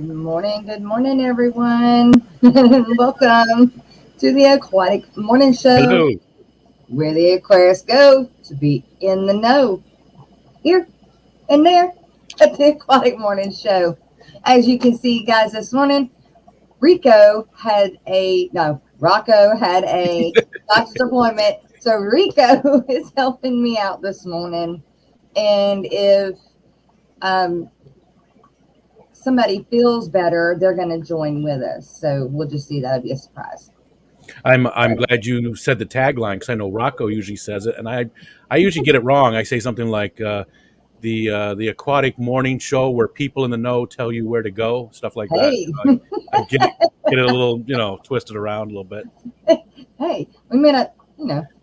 Good morning, everyone. Welcome to the Aquatic Morning Show, Hello. where the Aquarius go to be in the know. Here and there at the Aquatic Morning Show. As you can see, guys, this morning, Rocko had a doctor's appointment. So Rico is helping me out this morning. And if um, somebody feels better, they're going to join with us. So we'll just see. That would be a surprise. I'm glad you said the tagline because I know Rocco usually says it, and I usually get it wrong. I say something like the Aquatic Morning Show where people in the know tell you where to go, stuff like that. Hey, I get it a little twisted around a little bit. hey, we may not,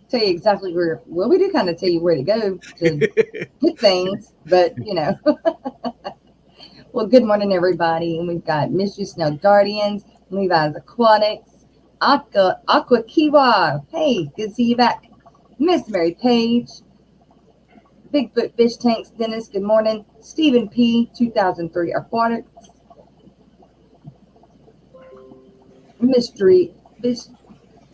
tell you exactly where. Well, we do kind of tell you where to go to get things, but Well, good morning, everybody. And we've got Mystery Snow Guardians, Levi's Aquatics, Aqua Kiwa. Hey, good to see you back. Miss Mary Page, Bigfoot Fish Tanks, Dennis, good morning. Stephen P, 2003 Aquatics, Mystery Fish,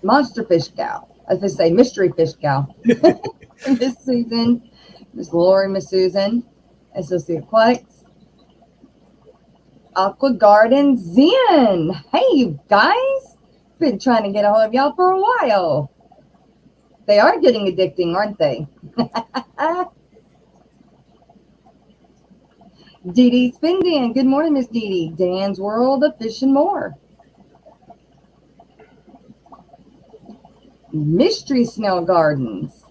Monster Fish Gal. I was going to say Mystery Fish Gal. Miss Susan, Miss Lori, Miss Susan, Associate Aquatics. Aqua Garden Zen. Hey, you guys. Been trying to get a hold of y'all for a while. They are getting addicting, aren't they? Dee Dee Spindan. Good morning, Miss Dee Dee. Dan's World of Fish and More. Mystery Snail Gardens.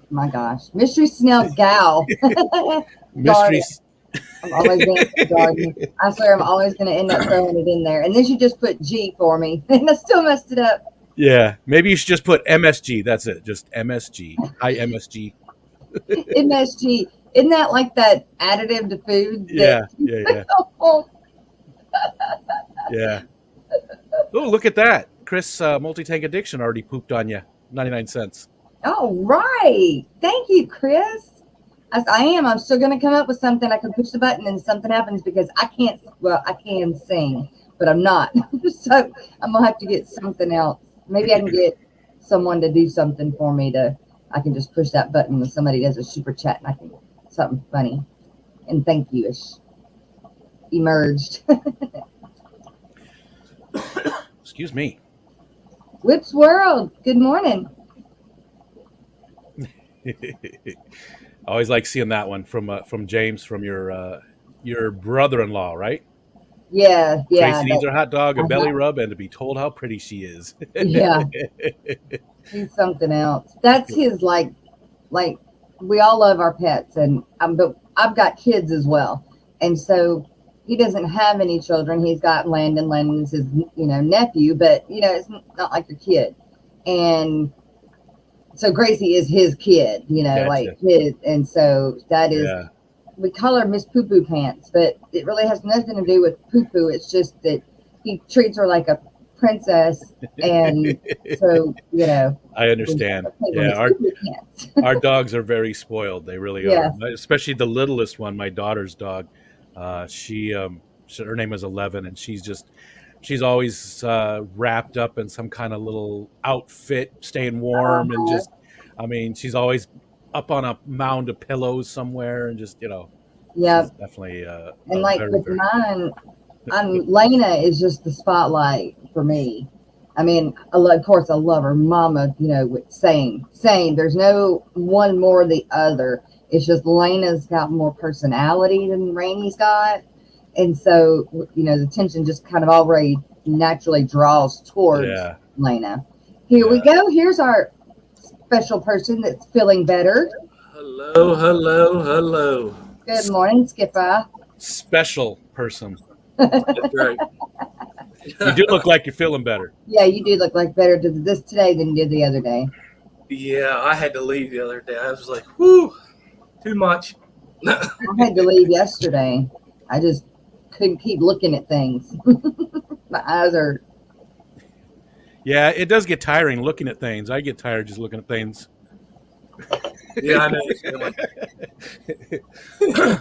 My gosh. Mystery Snail Gal. Mystery. I'm always going to garden. I swear I'm always going to end up throwing it in there. And then she just put G for me. And I still messed it up. Yeah, maybe you should just put MSG. That's it. Just MSG. Hi, MSG. MSG. Isn't that like that additive to food? Yeah. Yeah. Oh, look at that. Chris, Multi-Tank Addiction already pooped on you. 99 cents. Oh, right. Thank you, Chris. I am. I'm still going to come up with something. I can push the button and something happens because I can sing, but I'm not. So I'm going to have to get something else. Maybe I can get someone to do something for me I can just push that button when somebody does a super chat and I can something funny and thank you-ish emerged. Excuse me. Whips World. Good morning. I always like seeing that one from James, from your brother-in-law, right? Yeah. Tracy needs her hot dog, a belly rub, and to be told how pretty she is. Yeah. He's something else. That's his like we all love our pets, and but I've got kids as well, and so he doesn't have any children. He's got Landon. Landon's his nephew, but it's not like your kid, and so Gracie is his kid, Gotcha. his, and so that is, we call her Miss Poo Poo Pants, but it really has nothing to do with poo poo. It's just that he treats her like a princess, and so I understand. Yeah, our dogs are very spoiled. They really are. Especially the littlest one, my daughter's dog. Her name is 11, and she's always wrapped up in some kind of little outfit, staying warm, and just, she's always up on a mound of pillows somewhere, and just, she's definitely. And like with mine, Lena is just the spotlight for me. Of course, I love her mama, same. There's no one more the other. It's just Lena's got more personality than Rainy's got. And so, the attention just kind of already naturally draws towards Lena. Here we go. Here's our special person that's feeling better. Hello. Good morning, Skipper. Special person. That's right. You do look like you're feeling better. Yeah, you do look like better today than you did the other day. Yeah, I had to leave the other day. I was like, whoo, too much. I had to leave yesterday. I just couldn't keep looking at things. My eyes are. Yeah, it does get tiring looking at things. I get tired just looking at things. Yeah, I know.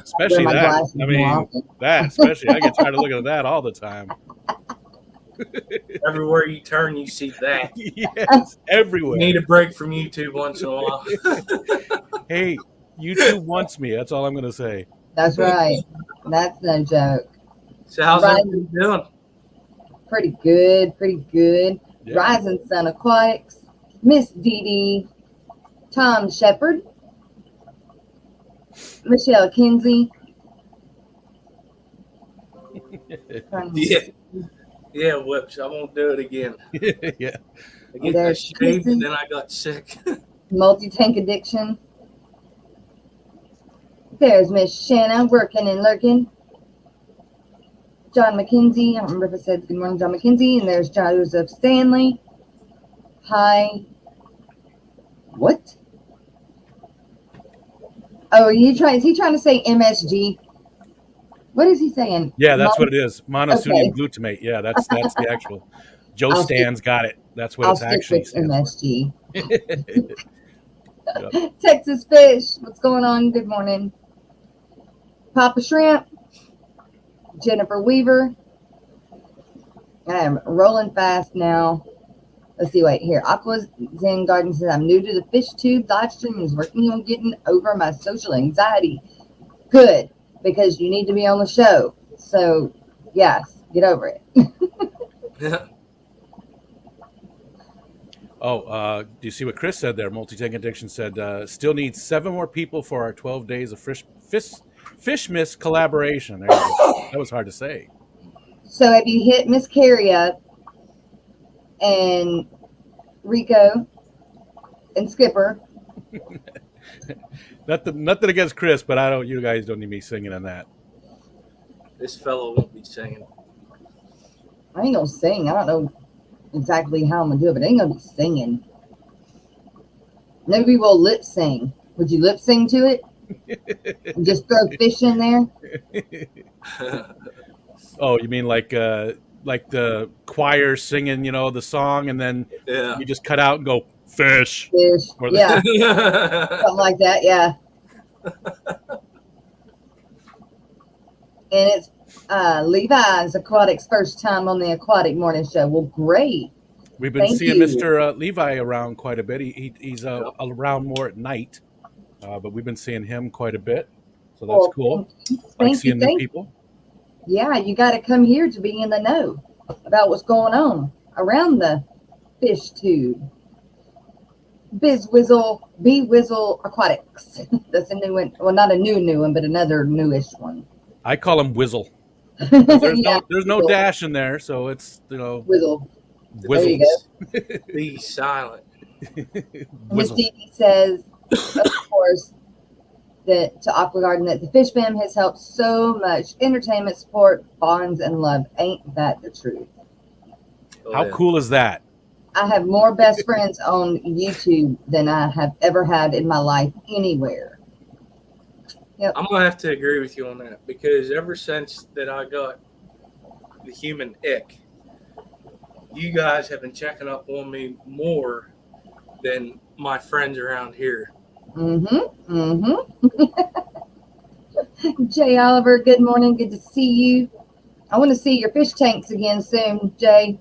Especially that. I mean, especially. I get tired of looking at that all the time. Everywhere you turn, you see that. Yes, everywhere. You need a break from YouTube once in a while. Hey, YouTube wants me. That's all I'm going to say. That's right. That's no joke. So how's everybody doing? Pretty good. Pretty good. Yeah. Rising Sun Aquatics, Miss Dee Dee, Tom Shepard, Michelle Kinsey. Yeah, whoops. I won't do it again. Yeah. I get that shaved and then I got sick. Multi-tank addiction. There's Miss Shanna working and lurking. John McKenzie. I don't remember if I said good morning, John McKenzie. And there's Joseph Stanley. Hi. What? Oh, is he trying to say MSG? What is he saying? Yeah, that's what it is. Monosodium glutamate. Yeah, that's the actual. Joe Stan's got it. That's what it's actually MSG. Yep. Texas Fish. What's going on? Good morning. Papa Shrimp. Jennifer Weaver. I am rolling fast now. Let's see, wait here. Aqua Zen Garden says, I'm new to the fish tube live stream and is working on getting over my social anxiety. Good, because you need to be on the show. So, yes, get over it. Yeah. Oh, do you see what Chris said there? Multi-tank addiction said, still needs 7 more people for our 12 days of fish miss collaboration. There you go. That was hard to say. So have you hit Miss Carrie up and Rico and Skipper? Nothing against Chris, but you guys don't need me singing on that. This fellow won't be singing. I ain't gonna sing. I don't know exactly how I'm gonna do it, but I ain't gonna be singing. Maybe we'll lip sing. Would you lip sing to it? And just throw fish in there? Oh, you mean like the choir singing, the song, and then you just cut out and go fish. Yeah. Something like that, yeah. And it's Levi's Aquatics first time on the Aquatic Morning Show. Well, great. We've been seeing Mr. Levi around quite a bit. He's around more at night, but we've been seeing him quite a bit. So that's cool. Like seeing new people. Yeah, you got to come here to be in the know about what's going on around the fish tube. B-Wizzle Aquatics. That's a new one. Well, not a new one, but another newish one. I call him Wizzle. There's no dash in there, so it's Wizzle. There you go. Be silent. Miss Dee says, of course, that to Aqua Garden that the Fish Fam has helped so much entertainment, support, bonds, and love. Ain't that the truth? How cool is that? I have more best friends on YouTube than I have ever had in my life anywhere. Yep. I'm gonna have to agree with you on that, because ever since that I got the human ick, you guys have been checking up on me more than my friends around here. Jay Oliver, good morning. Good to see you. I want to see your fish tanks again soon, Jay.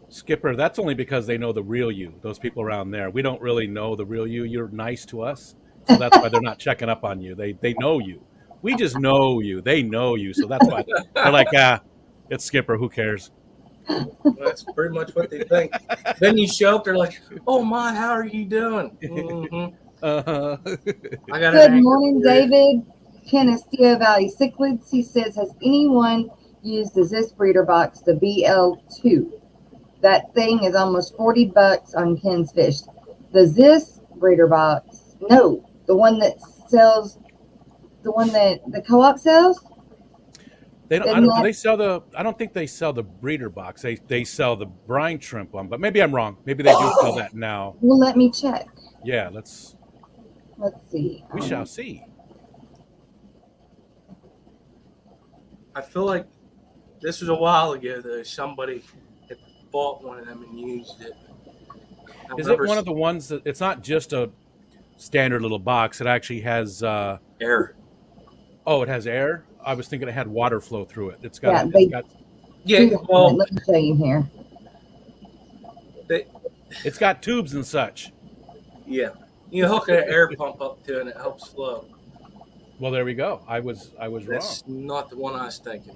Skipper, that's only because they know the real you. Those people around there, we don't really know the real you. You're nice to us, so that's why they're not checking up on you. They know you. We just know you. They know you, so that's why they're like, it's Skipper. Who cares? Well, that's pretty much what they think. Then you show up, they're like, "Oh my, how are you doing?" Good morning, David. Canasteo Valley Cichlids. He says, has anyone used the Zis breeder box, the BL2? That thing is almost $40 on Ken's Fish. The Zis breeder box, no, the one that sells, the one that the co-op sells. They don't. They sell the. I don't think they sell the breeder box. They sell the brine shrimp one, but maybe I'm wrong. Maybe they do sell that now. Well, let me check. Yeah, let's see. We shall see. I feel like this was a while ago though. Somebody had bought one of them and used it. Is it one of the ones that it's not just a standard little box. It actually has Air. Oh, it has air. I was thinking it had water flow through it. It's Yeah, got. they It's got. Yeah, well, let me show you here. It's got tubes and such. Yeah, you hook an air pump up to it, and it helps flow. Well, there we go. I was That's wrong. not the one I was thinking.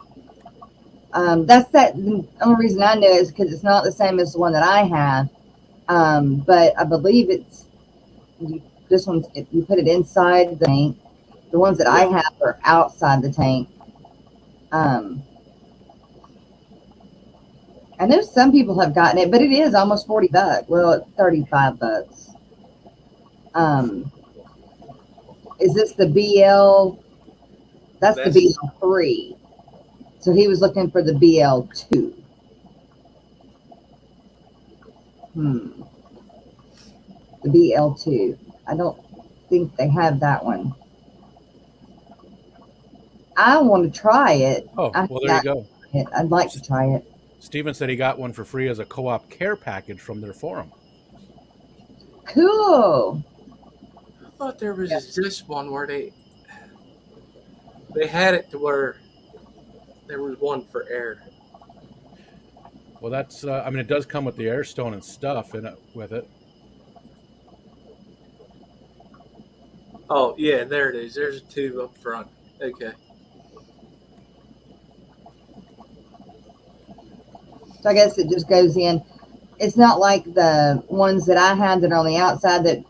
That's that. The only reason I know is because it's not the same as the one that I have. But I believe it's this one's. You put it inside the tank. The ones that I have are outside the tank. I know some people have gotten it, but it is almost $40. Well, it's $35. Is this the BL? That's the BL3. So he was looking for the BL2. The BL2. I don't think they have that one. I want to try it. Oh, well, there you go. I'd like to try it. Steven said he got one for free as a co-op care package from their forum. Cool. I thought there was this one where they had it to where there was one for air. Well, that's. I mean, it does come with the air stone and stuff in it with it. Oh yeah, there it is. There's a tube up front. Okay. So I guess it just goes in. It's not like the ones that I had that are on the outside that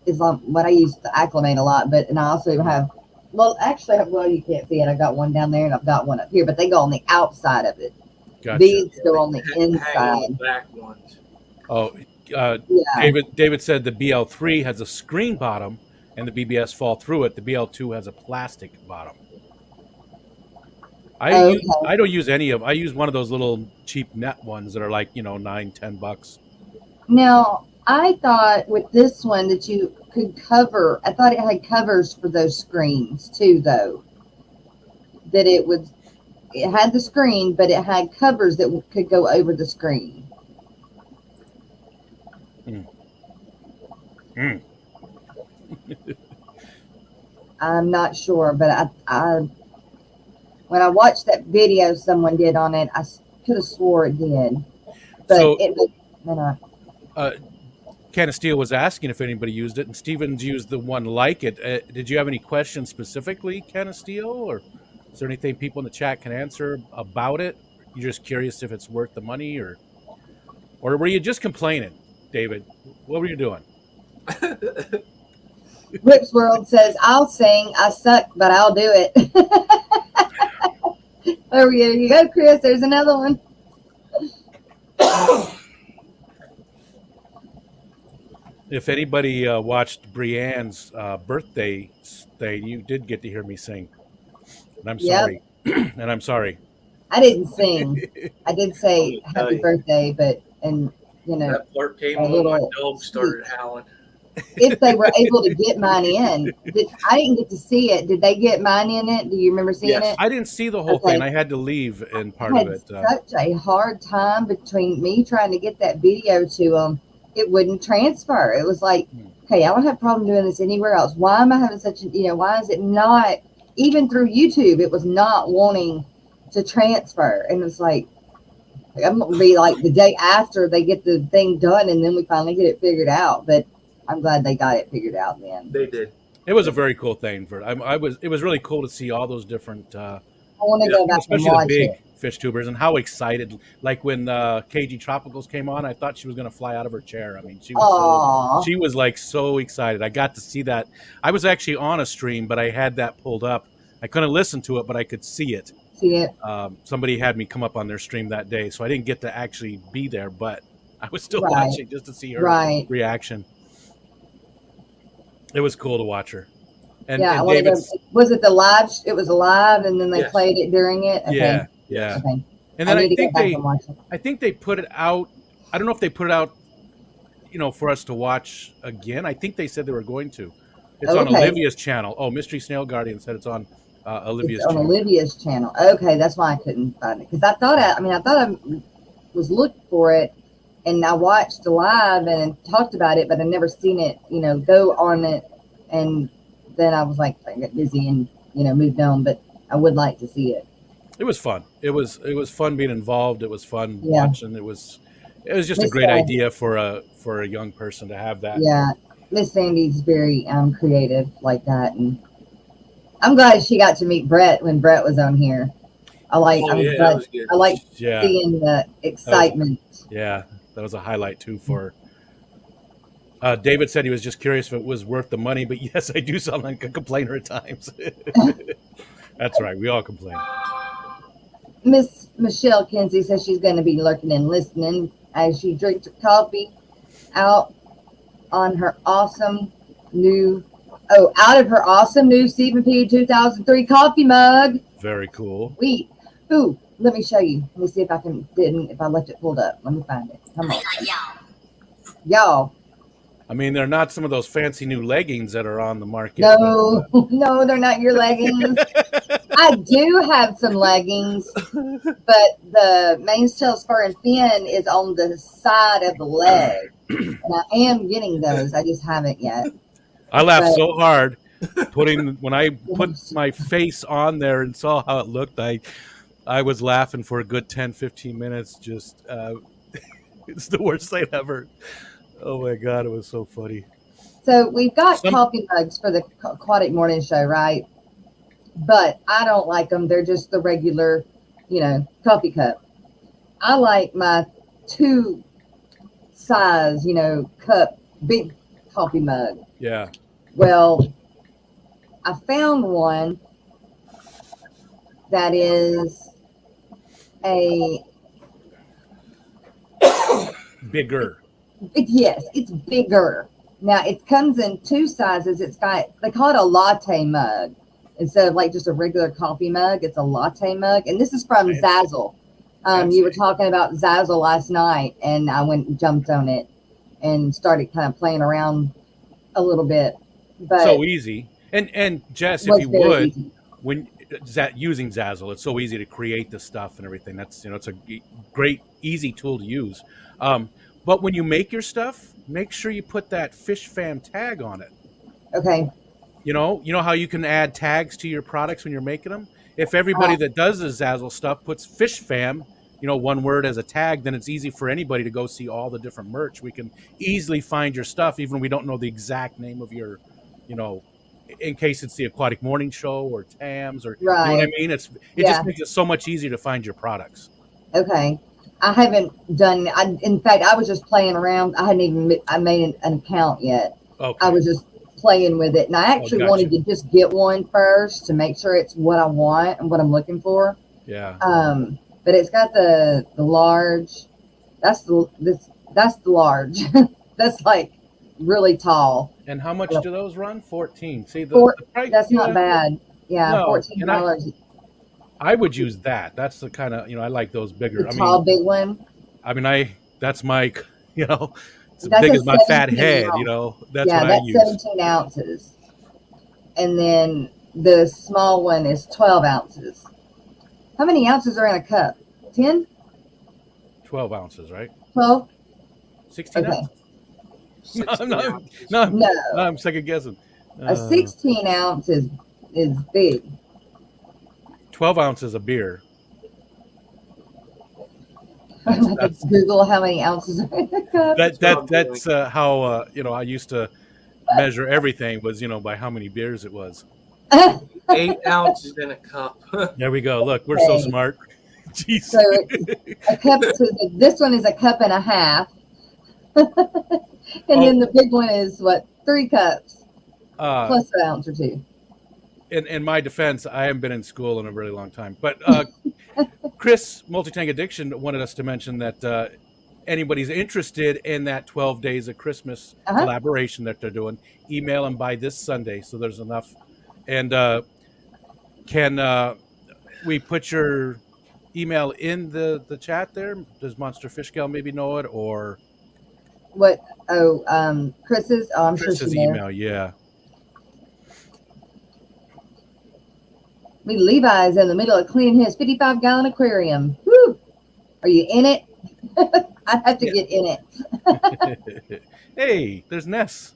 is on what I use to acclimate a lot. And I also have, well, actually, you can't see it. I've got one down there and I've got one up here, but they go on the outside of it. Gotcha. These go on the On inside. the back ones. Oh, Yeah. David said the BL3 has a screen bottom and the BBS fall through it. The BL2 has a plastic bottom. I don't use any of. I use one of those little cheap net ones that are like $9-10. Now, I thought with this one that you could cover. I thought it had covers for those screens too, though. That it had the screen, but it had covers that could go over the screen. I'm not sure, but I when I watched that video someone did on it, I could have swore it did. But So, it may not. Ken of Steel was asking if anybody used it, and Stevens used the one like it. Did you have any questions specifically, Ken of Steel, or is there anything people in the chat can answer about it? You're just curious if it's worth the money, or were you just complaining, David? What were you doing? Rips World says, I'll sing. I suck, but I'll do it. There you go, Chris. There's another one. If anybody watched Brienne's birthday thing, you did get to hear me sing. And I'm sorry. Yep. And I'm sorry. I didn't sing. I did say happy birthday, but, that part came on, my dog started howling. If they were able to get mine in. I didn't get to see it. Did they get mine in it? Do you remember seeing it? I didn't see the whole thing. I had to leave in part of it. Such a hard time between me trying to get that video to them. It wouldn't transfer. It was like, okay, I don't have a problem doing this anywhere else. Why am I having such why is it not, even through YouTube, it was not wanting to transfer. And it's like, I'm going to be like the day after they get the thing done and then we finally get it figured out. But I'm glad they got it figured out then. They did. It was a very cool thing. It was really cool to see all those different, I want to go back and especially watch the big it. fish tubers, and how excited. Like when KG Tropicals came on, I thought she was going to fly out of her chair. I mean, she was like so excited. I got to see that. I was actually on a stream, but I had that pulled up. I couldn't listen to it, but I could see it. Somebody had me come up on their stream that day, so I didn't get to actually be there, but I was still watching just to see her reaction. It was cool to watch her. And was it the live? It was live, and then they played it during it. Okay. Yeah. Okay. And then I think they put it out. I don't know if they put it out, for us to watch again. I think they said they were going to. It's on Olivia's channel. Oh, Mystery Snail Guardian said it's on Olivia's channel. Olivia's channel. Okay, that's why I couldn't find it, because I thought I was looking for it, and I watched the live and talked about it, but I never seen it, go on it. And then I was like, I got busy and, moved on, but I would like to see it. It was fun. It was fun being involved. It was fun Yeah. watching. It was just a great idea for a young person to have that. Yeah. Miss Sandy's very creative like that. And I'm glad she got to meet Brett when Brett was on here. I like seeing the excitement. That was a highlight too for David said he was just curious if it was worth the money, but yes, I do sound like a complainer at times. That's right. We all complain. Miss Michelle Kinsey says she's going to be lurking and listening as she drinks her coffee out of her awesome new Stephen P. 2003 coffee mug. Very cool. Sweet. Ooh, let me show you. Let me see if I left it pulled up. Let me find it. Come on. Y'all. I mean, they're not some of those fancy new leggings that are on the market. No, no, they're not your leggings. I do have some leggings, but the mainsail spur and fin is on the side of the leg. And I am getting those. I just haven't yet. I laughed so hard when I put my face on there and saw how it looked. I was laughing for a good 10, 15 minutes. Just it's the worst thing ever. Oh my God, it was so funny. So we've got coffee mugs for the Aquatic Morning Show, right? But I don't like them. They're just the regular, coffee cup. I like my 2 size, cup, big coffee mug. Yeah. Well, I found one that is a bigger. It's bigger. Now it comes in 2 sizes. They call it a latte mug instead of like just a regular coffee mug. It's a latte mug, and this is from Zazzle. You were talking about Zazzle last night, and I went and jumped on it and started kind of playing around a little bit. But so easy, and Jess, if you would, using Zazzle, it's so easy to create the stuff and everything. That's it's a great, easy tool to use. But when you make your stuff, make sure you put that Fish Fam tag on it. Okay. You know how you can add tags to your products when you're making them? If everybody that does the Zazzle stuff puts Fish Fam, one word as a tag, then it's easy for anybody to go see all the different merch. We can easily find your stuff, even if we don't know the exact name of your, in case it's the Aquatic Morning Show or TAMS or, you know what I mean? It just makes it so much easier to find your products. Okay. I haven't done. In fact, I was just playing around. I made an account yet. Okay. I was just playing with it, and I actually wanted to just get one first to make sure it's what I want and what I'm looking for. Yeah. But it's got the large. That's the large. That's like really tall. And how much do those run? 14. See, the price, that's not bad. Yeah, no, $14. I would use that. That's the kind of, I like those bigger. The tall, big one. I mean, that's my, it's as big as my fat head, That's what I use. 17 ounces. And then the small one is 12 ounces. How many ounces are in a cup? 10? 12 ounces, right? 12? 16 ounces? No, I'm second guessing. A 16 ounce is big. 12 ounces of beer. That's Google how many ounces are in a cup. That's how I used to measure everything was by how many beers it was. 8 ounces in a cup. There we go. Look, we're so smart. Jeez. So it's a cup. This one is a cup and a half, and then the big one is 3 cups plus an ounce or 2. In my defense, I haven't been in school in a really long time. But Chris, Multi-Tank Addiction, wanted us to mention that anybody's interested in that 12 Days of Christmas collaboration that they're doing, email them by this Sunday. So there's enough. And can we put your email in the chat there? Does Monster Fish Gal maybe know it? Or what? Chris's? Oh, I'm Chris's sure she email, knows. yeah. Levi's in the middle of cleaning his 55-gallon aquarium. Woo! Are you in it? I have to get in it. Hey, there's Ness.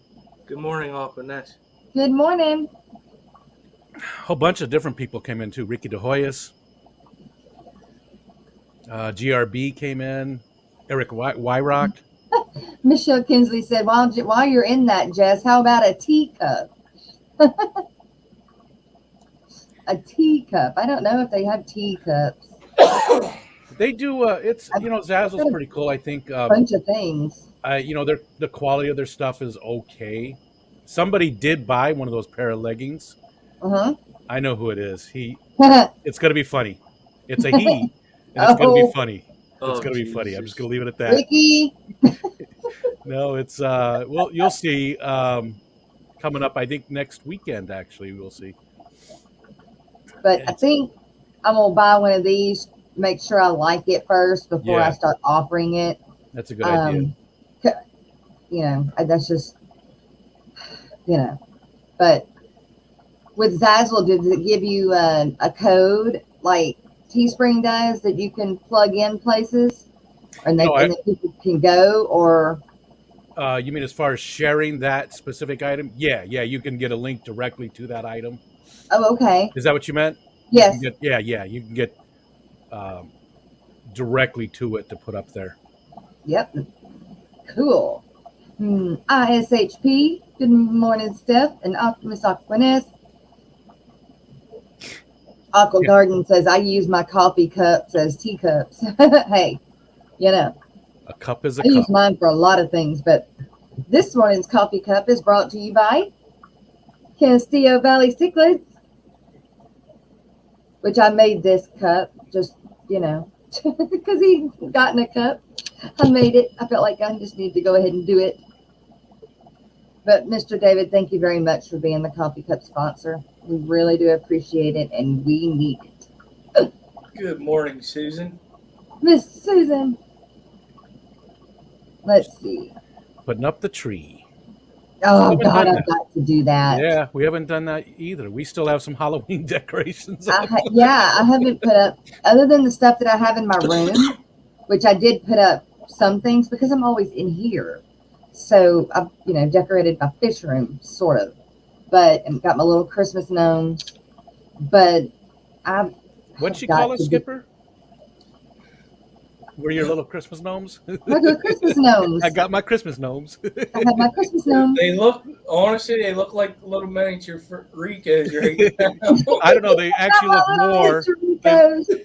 Good morning, Aqua Ness. Good morning. A whole bunch of different people came in too. Ricky De Hoyos. GRB came in. Eric Wyrock. Michelle Kinsley said, while you're in that, Jess, how about a teacup? A teacup. I don't know if they have teacups. They do. It's Zazzle's pretty cool. I think A bunch of things. The quality of their stuff is okay. Somebody did buy one of those pair of leggings. I know who it is. It's gonna be funny. It's a he, and it's gonna be funny. It's gonna be funny. I'm just gonna leave it at that. Ricky. No, it's well, you'll see. Coming up, I think next weekend. Actually, we'll see. But I think I'm gonna buy one of these. Make sure I like it first before I start offering it. That's a good idea. That's just But with Zazzle, does it give you a code like Teespring does that you can plug in places, and that people can go? Or you mean as far as sharing that specific item? Yeah, you can get a link directly to that item. Oh, okay. Is that what you meant? Yes. You can get directly to it to put up there. Yep. Cool. ISHP. Good morning, Steph and Miss Aquiness. Aqua Garden says, I use my coffee cups as teacups. Hey, a cup is a cup. I use mine for a lot of things, but this morning's coffee cup is brought to you by Castillo Valley Cichlids, which I made this cup just, because he got in a cup. I made it. I felt like I just need to go ahead and do it. But Mr. David, thank you very much for being the coffee cup sponsor. We really do appreciate it, and we need it. Good morning, Susan. Miss Susan. Let's see. Putting up the tree. Oh, God, I've got to do that. Yeah, we haven't done that either. We still have some Halloween decorations. I haven't put up, other than the stuff that I have in my room, which I did put up some things because I'm always in here. So I've, decorated my fish room, sort of. But I've got my little Christmas gnomes. But I've... What'd she call us, Skipper? Were your little Christmas gnomes? My good Christmas gnomes. I got my Christmas gnomes. I have my Christmas gnomes. They look like little miniature Ricos right now. I don't know. They actually look more.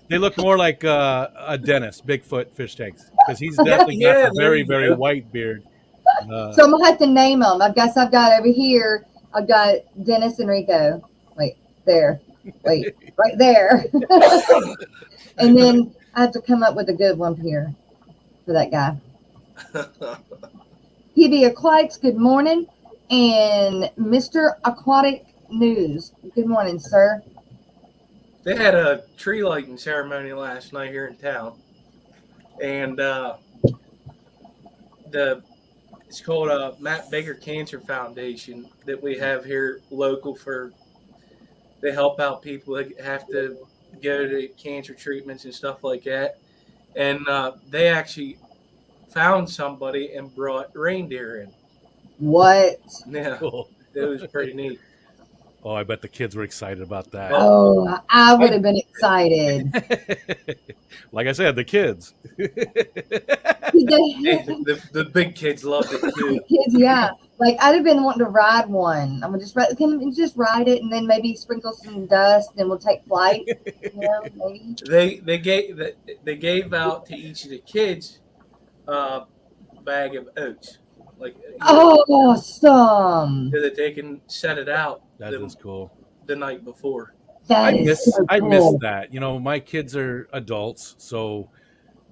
They look more like a Dennis, Bigfoot fish tanks, because he's definitely got a very, very white beard. So I'm gonna have to name them. I've got over here. I've got Dennis and Rico. Wait, there. Wait, right there. And then I have to come up with a good one here for that guy. PB Aquatics, good morning. And Mr. Aquatic News, good morning, sir. They had a tree lighting ceremony last night here in town. And it's called Matt Baker Cancer Foundation that we have here local they help out people that have to go to cancer treatments and stuff like that. And they actually found somebody and brought reindeer in. What? Yeah, cool. It was pretty neat. Oh, I bet the kids were excited about that. Oh, I would have been excited. Like I said, the kids. The big kids loved it too. Kids, yeah. Like I'd have been wanting to ride one. I'm gonna just ride it and then maybe sprinkle some dust and we'll take flight. Maybe. They gave out to each of the kids a bag of oats. Awesome. So that they can set it out. That is cool. The night before. I miss that. My kids are adults, so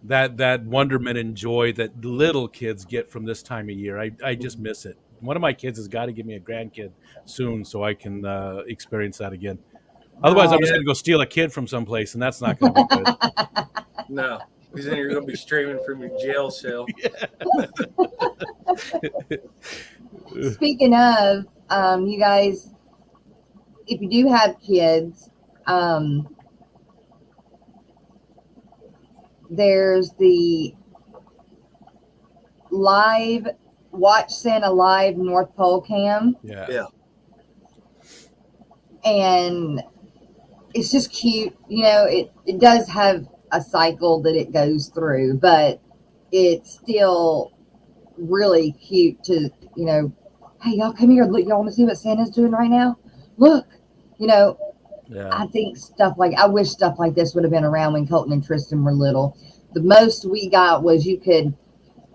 that wonderment and joy that little kids get from this time of year, I just miss it. One of my kids has got to give me a grandkid soon so I can experience that again. Otherwise, I'm just going to go steal a kid from someplace, and that's not going to be good. No, because then you're going to be streaming from your jail cell. Speaking of, you guys, if you do have kids, there's the watch Santa live North Pole cam. Yeah. And it's just cute. You know, it does have a cycle that it goes through, but it's still really cute to, you know, hey, y'all come here. Look, y'all want to see what Santa's doing right now? Look, you know, I think I wish stuff like this would have been around when Colton and Tristan were little. The most we got was you could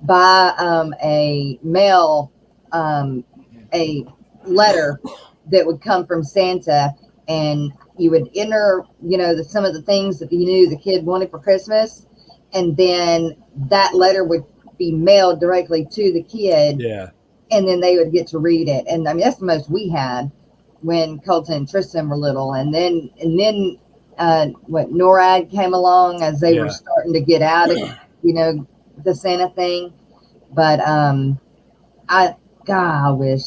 buy a letter that would come from Santa, and you would enter, you know, some of the things that you knew the kid wanted for Christmas, and then that letter would be mailed directly to the kid. Yeah. And then they would get to read it. And I mean, that's the most we had when Colton and Tristan were little. And then NORAD came along as they were starting to get out of, you know, the Santa thing. But I wish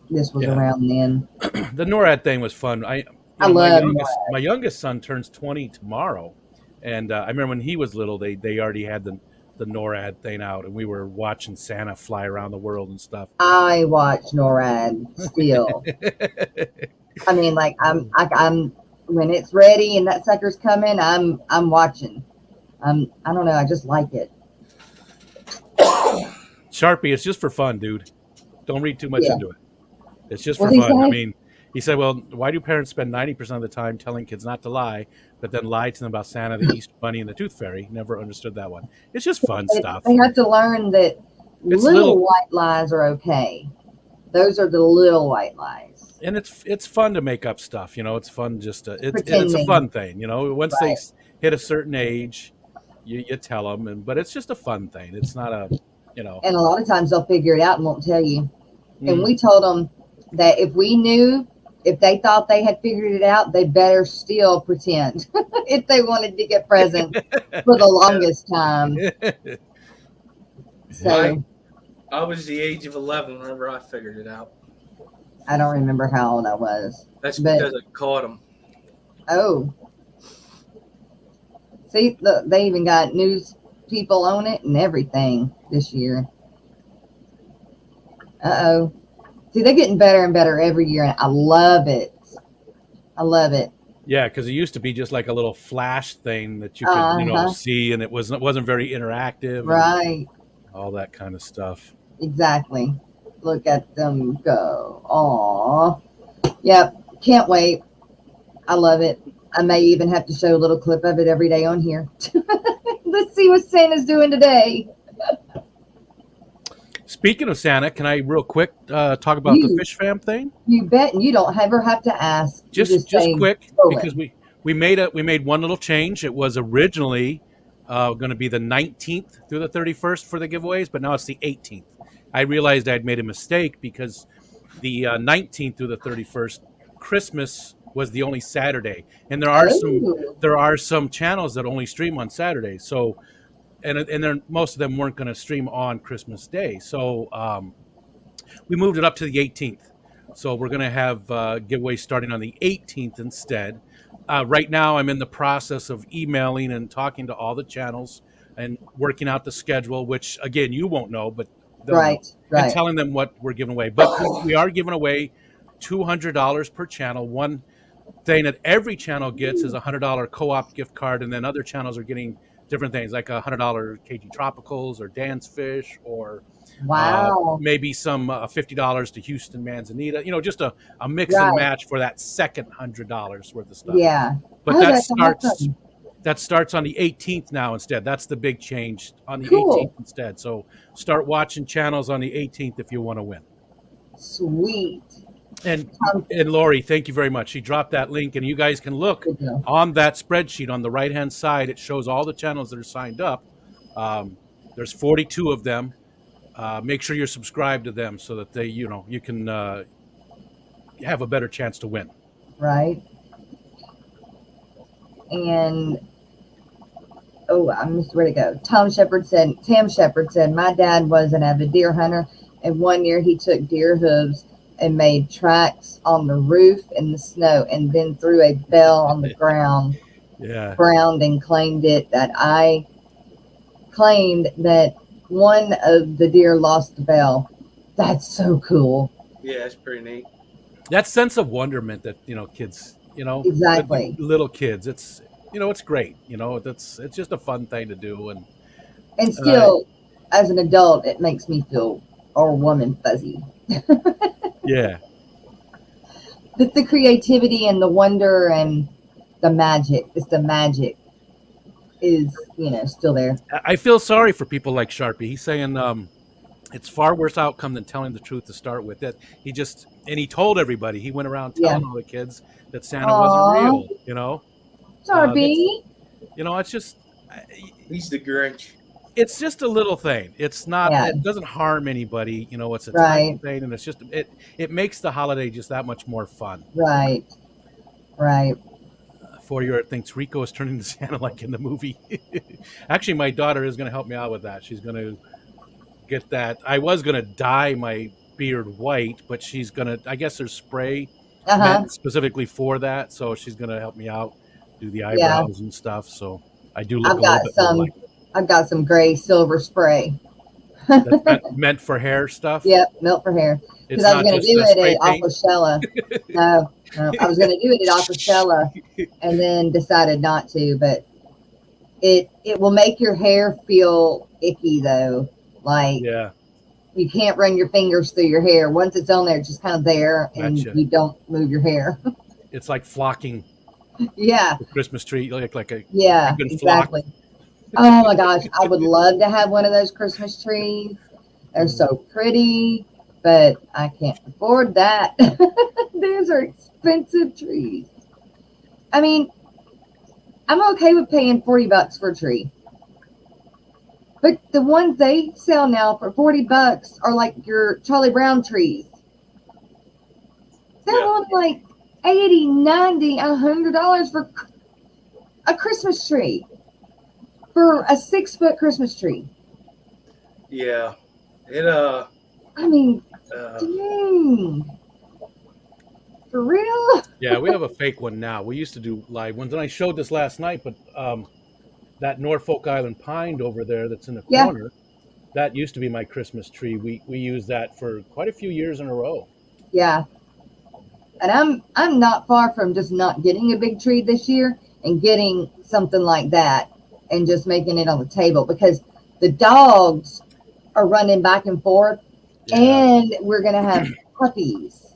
this was around then. The NORAD thing was fun. I love my youngest son turns 20 tomorrow, and I remember when he was little, they already had the NORAD thing out, and we were watching Santa fly around the world and stuff. I watch NORAD still. I mean, like I'm when it's ready and that sucker's coming, I'm watching. I don't know, I just like it. Sharpie, it's just for fun, dude. Don't read too much into it. It's just for fun. I mean, he said, well, why do parents spend 90% of the time telling kids not to lie, but then lie to them about Santa, the Easter Bunny, and the Tooth Fairy? Never understood that one. It's just fun stuff. They have to learn that little white lies are okay. Those are the little white lies. And it's fun to make up stuff, you know. It's fun just to it's a fun thing, you know. Once they hit a certain age, you tell them, but it's just a fun thing. It's not a, you know. And a lot of times they'll figure it out and won't tell you. And we told them that if they thought they had figured it out, they better still pretend if they wanted to get presents for the longest time. So I was the age of 11 whenever I figured it out. I don't remember how old I was. That's because I caught them. Oh. See, look, they even got news people on it and everything this year. Uh-oh. See, they're getting better and better every year, and I love it. I love it. Yeah, because it used to be just like a little flash thing that you could, you know, see, and it wasn't very interactive. Right. All that kind of stuff. Exactly. Look at them go. Aw. Yep. Can't wait. I love it. I may even have to show a little clip of it every day on here. Let's see what Santa's doing today. Speaking of Santa, can I real quick talk about the fish fam thing? You bet, and you don't ever have to ask. Just quick, because we made one little change. It was originally going to be the 19th through the 31st for the giveaways, but now it's the 18th. I realized I'd made a mistake because the 19th through the 31st, Christmas was the only Saturday, and there are some channels that only stream on Saturdays. So, and most of them weren't going to stream on Christmas Day. So we moved it up to the 18th. So we're going to have giveaways starting on the 18th instead. Right now, I'm in the process of emailing and talking to all the channels and working out the schedule, which again you won't know, but right, and telling them what we're giving away. But we are giving away $200 per channel. One thing that every channel gets is a $100 co-op gift card, and then other channels are getting different things like a $100 KG Tropicals or Dance Fish or maybe some $50 to Houston Manzanita. You know, just a mix and match for that second $100 worth of stuff. Yeah, but that starts on the 18th now instead. That's the big change, on the 18th instead. So start watching channels on the 18th if you want to win. Sweet. And Lori, thank you very much. She dropped that link, and you guys can look on that spreadsheet on the right-hand side. It shows all the channels that are signed up. There's 42 of them. Make sure you're subscribed to them so that you can have a better chance to win. Right. And I missed where to go. Tam Shepard said, my dad was an avid deer hunter, and one year he took deer hooves and made tracks on the roof in the snow, and then threw a bell on the ground. Yeah. Ground and claimed that one of the deer lost the bell. That's so cool. Yeah, it's pretty neat. That sense of wonderment that kids, Exactly. little kids. It's it's great. It's just a fun thing to do, and still, as an adult, it makes me feel warm and fuzzy. Yeah. But the creativity and the wonder and the magic, is still there. I feel sorry for people like Sharpie. He's saying it's far worse outcome than telling the truth to start with. That he told everybody. He went around telling all the kids that Santa wasn't real. Sharpie. It's just he's the Grinch. It's just a little thing. It's not. It doesn't harm anybody. It's a time thing, and it's just it makes the holiday just that much more fun. Right. 40-year-old thinks Rico is turning to Santa like in the movie. Actually, my daughter is going to help me out with that. She's going to get that. I was going to dye my beard white, but she's going to. I guess there's spray meant specifically for that, so she's going to help me out, do the eyebrows and stuff. So I do look a little bit more like. I've got some gray silver spray. That's meant for hair stuff? Yep, meant for hair. Because I was going to do it at Aquashella. No, I was going to do it at Aquashella and then decided not to. But it will make your hair feel icky, though. Like, you can't run your fingers through your hair. Once it's on there, it's just kind of there, and you don't move your hair. It's like flocking. Yeah. The Christmas tree, you look like a good exactly. flock. Oh my gosh, I would love to have one of those Christmas trees. They're so pretty, but I can't afford that. Those are expensive trees. I mean, I'm okay with paying $40 for a tree. But the ones they sell now for $40 are like your Charlie Brown trees. They're on like $80, $90, $100 for a Christmas tree. For a 6-foot Christmas tree. Yeah. I mean, dang. For real? Yeah, we have a fake one now. We used to do live ones, and I showed this last night, but that Norfolk Island pine over there that's in the corner, that used to be my Christmas tree. We used that for quite a few years in a row. Yeah. And I'm not far from just not getting a big tree this year and getting something like that. And just making it on the table because the dogs are running back and forth and we're going to have puppies.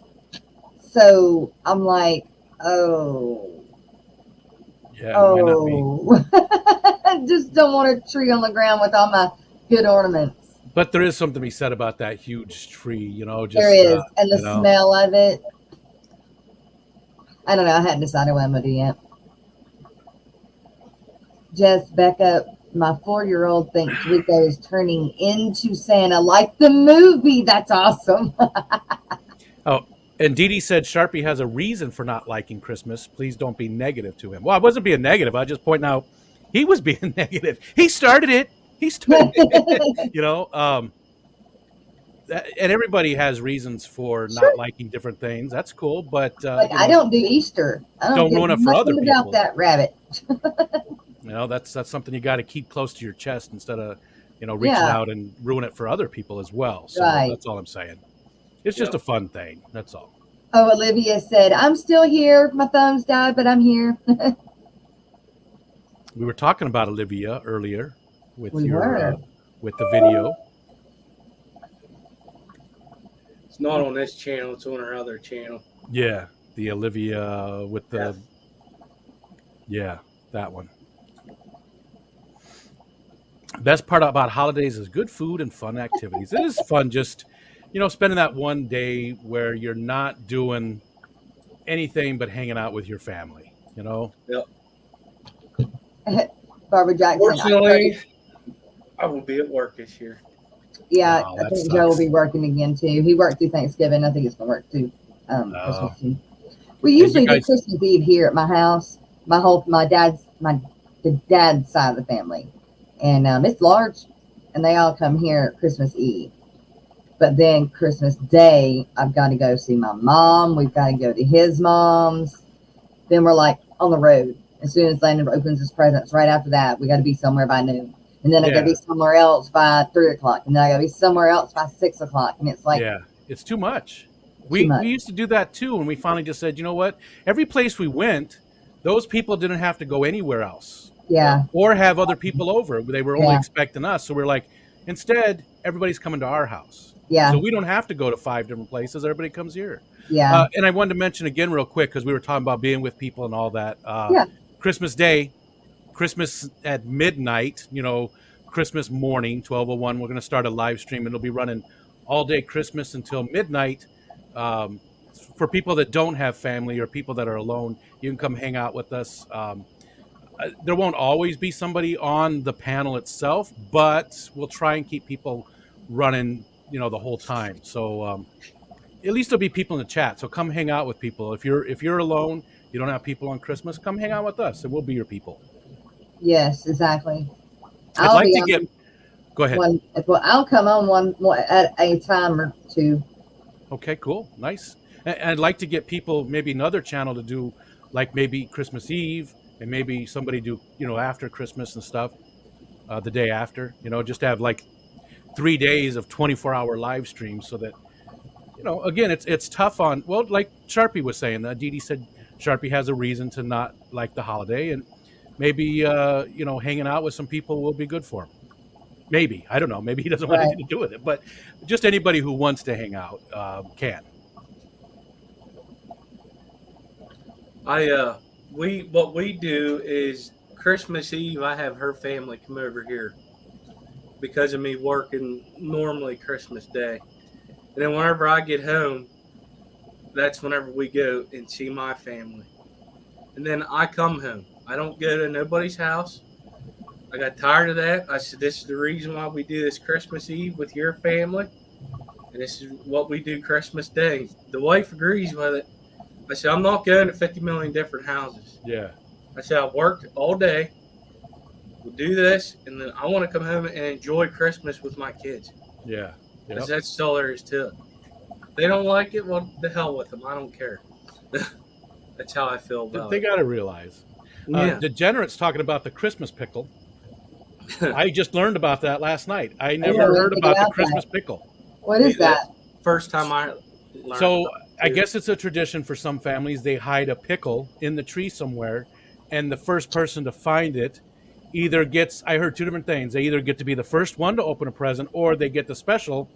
So I'm like, I just don't want a tree on the ground with all my good ornaments. But there is something to be said about that huge tree, just. There is. And the smell of it. I don't know. I hadn't decided what I'm going to do yet. Jess, Becca, my 4-year-old thinks Rico is turning into Santa like the movie. That's awesome. Oh, and Dee Dee said Sharpie has a reason for not liking Christmas. Please don't be negative to him. Well, I wasn't being negative. I was just pointing out he was being negative. He started it. And everybody has reasons for not liking different things. That's cool, but I don't do Easter. I don't ruin it for other people. About that rabbit. That's something you got to keep close to your chest instead of, reaching out and ruin it for other people as well. So that's all I'm saying. It's just a fun thing. That's all. Oh, Olivia said, I'm still here. My thumbs died, but I'm here. We were talking about Olivia earlier with with the video. It's not on this channel. It's on our other channel. Yeah, the Olivia with the... Yeah, that one. Best part about holidays is good food and fun activities. It is fun just, spending that one day where you're not doing anything but hanging out with your family, Yep. Barbara Jackson. Fortunately, I will be at work this year. Yeah, I think Joe will be working again too. He worked through Thanksgiving. I think he's going to work through Christmas too. We usually do Christmas Eve here at my house. The dad's side of the family. And it's large, and they all come here Christmas Eve. But then Christmas Day, I've got to go see my mom. We've got to go to his mom's. Then we're like on the road. As soon as Landon opens his presents, right after that, we got to be somewhere by noon. and then I gotta be somewhere else by 3 o'clock, and then I gotta be somewhere else by 6 o'clock, and it's like, it's too much. We used to do that too, and we finally just said, you know what? Every place we went, those people didn't have to go anywhere else. Yeah. Or have other people over. They were only expecting us. So we're like, instead, everybody's coming to our house. Yeah. So we don't have to go to 5 different places. Everybody comes here. Yeah. And I wanted to mention again real quick, because we were talking about being with people and all that. Christmas Day, Christmas at midnight, Christmas morning, 12:01, we're going to start a live stream. It'll be running all day Christmas until midnight. For people that don't have family or people that are alone, you can come hang out with us. There won't always be somebody on the panel itself, but we'll try and keep people running, the whole time. So at least there'll be people in the chat. So come hang out with people. If you're alone, you don't have people on Christmas, come hang out with us, and we'll be your people. Yes, exactly. I'd like to get. Go ahead. I'll come on one at a time or two. Okay, cool, nice. And I'd like to get people, maybe another channel to do, like maybe Christmas Eve, and maybe somebody do, after Christmas and stuff, the day after, just to have like 3 days of 24-hour live streams, so that, again, it's tough on, well, like Sharpie was saying, Dee Dee said Sharpie has a reason to not like the holiday, and maybe, hanging out with some people will be good for him. Maybe, I don't know, maybe he doesn't want anything to do with it, but just anybody who wants to hang out can. What we do is Christmas Eve, I have her family come over here because of me working normally Christmas Day. And then whenever I get home, that's whenever we go and see my family. And then I come home. I don't go to nobody's house. I got tired of that. I said, this is the reason why we do this Christmas Eve with your family. And this is what we do Christmas Day. The wife agrees with it. I said, I'm not going to 50 million different houses. Yeah. I said, I worked all day. We'll do this, and then I want to come home and enjoy Christmas with my kids. Yeah. Yep. That's all there is to it. If they don't like it, well, the hell with them. I don't care. That's how I feel about They it. got to realize. Degenerate's talking about the Christmas pickle. I just learned about that last night. I never heard about the Christmas pickle. What is that? First time I learned. So I guess it's a tradition for some families. They hide a pickle in the tree somewhere, and the first person to find it either gets, I heard two different things. They either get to be the first one to open a present, or they get the special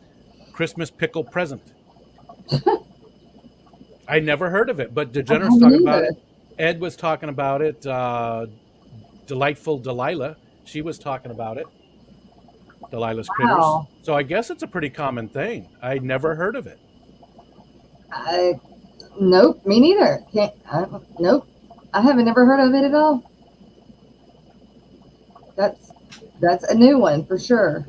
Christmas pickle present. I never heard of it, but Degenerate's talking about it. Ed was talking about it. Delightful Delilah, she was talking about it. Delilah's Critters. So I guess it's a pretty common thing. I never heard of it. Nope, me neither. Nope, I haven't never heard of it at all. That's a new one for sure.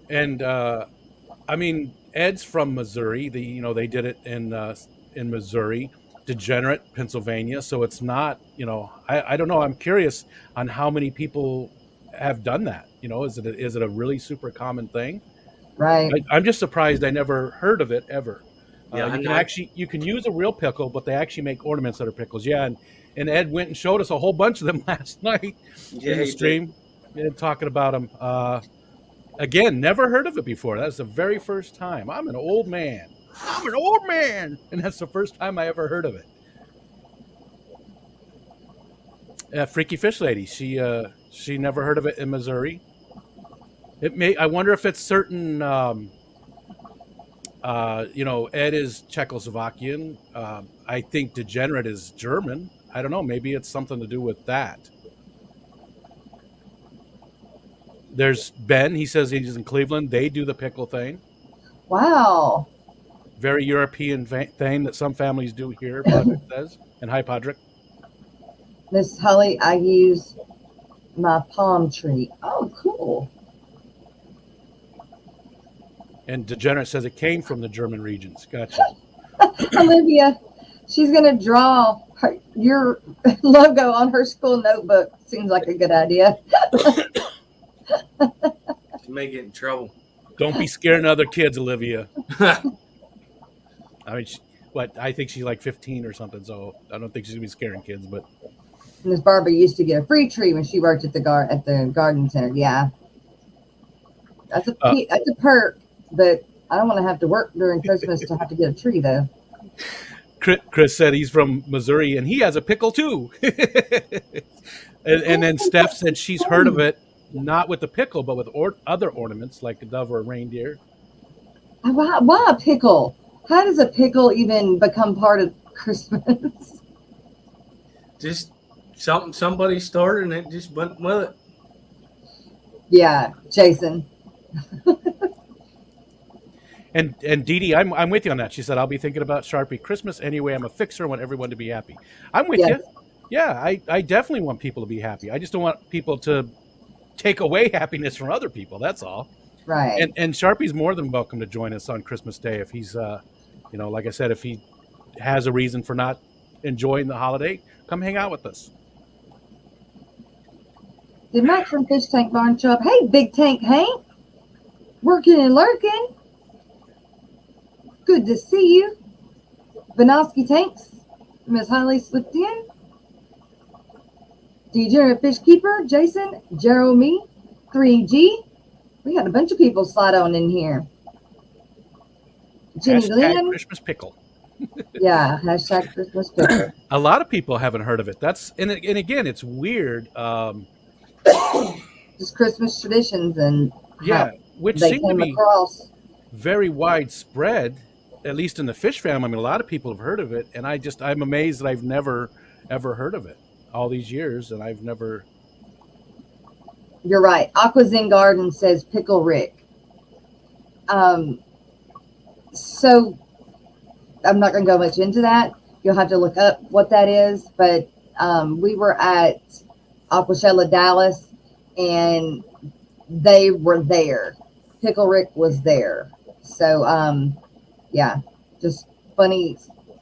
And I mean, Ed's from Missouri. They did it in Missouri. Degenerate, Pennsylvania. So it's not, I don't know. I'm curious on how many people have done that. Is it a really super common thing? Right. I'm just surprised I never heard of it ever. Yeah, you can use a real pickle, but they actually make ornaments that are pickles. Yeah, and Ed went and showed us a whole bunch of them last night in the stream, and talking about them. Again, never heard of it before. That's the very first time. I'm an old man, and that's the first time I ever heard of it. Freaky Fish Lady, she never heard of it in Missouri. I wonder if it's certain. Ed is Czechoslovakian. I think Degenerate is German. I don't know. Maybe it's something to do with that. There's Ben. He says he's in Cleveland. They do the pickle thing. Wow. Very European thing that some families do here, Podrick says. And hi, Podrick. Miss Holly, I use my palm tree. Oh, cool. And Degenerate says it came from the German regions. Gotcha. Olivia, she's going to draw your logo on her school notebook. Seems like a good idea. She may get in trouble. Don't be scaring other kids, Olivia. I mean, I think she's like 15 or something, so I don't think she's going to be scaring kids. But Miss Barbara used to get a free tree when she worked at the garden center. Yeah, that's a perk, but I don't want to have to work during Christmas to have to get a tree though. Chris said he's from Missouri and he has a pickle too. and then Steph said she's heard of it, not with the pickle, but with other ornaments like a dove or a reindeer. Why a pickle? How does a pickle even become part of Christmas? Just somebody started and it just went with it. Yeah, Jason. And Dee Dee, I'm with you on that. She said, I'll be thinking about Sharpie Christmas anyway. I'm a fixer. I want everyone to be happy. I'm with you. Yeah, I definitely want people to be happy. I just don't want people to take away happiness from other people. That's all. Right. And Sharpie's more than welcome to join us on Christmas Day if he's, like I said, if he has a reason for not enjoying the holiday, come hang out with us. Did Mac from Fish Tank Barn show up? Hey, Big Tank Hank. Working and lurking. Good to see you. Vanoski Tanks. Miss Holly slipped in. Degenerate Fish Keeper. Jason. Jeremy. 3G. We got a bunch of people slide on in here. Jenny Lynn. Christmas pickle. Yeah, hashtag Christmas pickle. A lot of people haven't heard of it. And again, it's weird. Just Christmas traditions and which they seem came to be across. Very widespread, at least in the fish family. I mean, a lot of people have heard of it, and I'm amazed that I've never ever heard of it all these years, and I've never. You're right. Aquazen Garden says Pickle Rick. So I'm not going to go much into that. You'll have to look up what that is. But we were at Aquashella Dallas, and they were there. Pickle Rick was there. So, just funny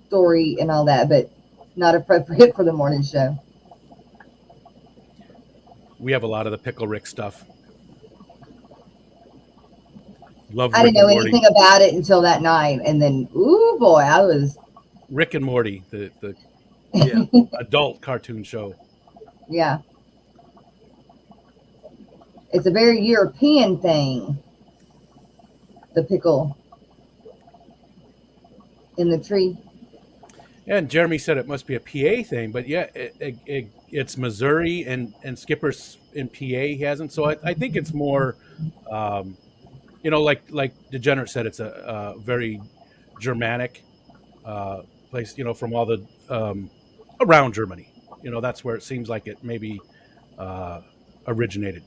story and all that, but not appropriate for the morning show. We have a lot of the Pickle Rick stuff. Love. I didn't know anything about it until that night, and then, ooh boy, I was Rick and Morty, the adult cartoon show. Yeah, it's a very European thing. The pickle in the tree. And Jeremy said it must be a PA thing, but yeah, it's Missouri and Skipper's in PA. He hasn't, so I think it's more, like Degenerate said, it's a very Germanic place. From all the around Germany. That's where it seems like it maybe originated.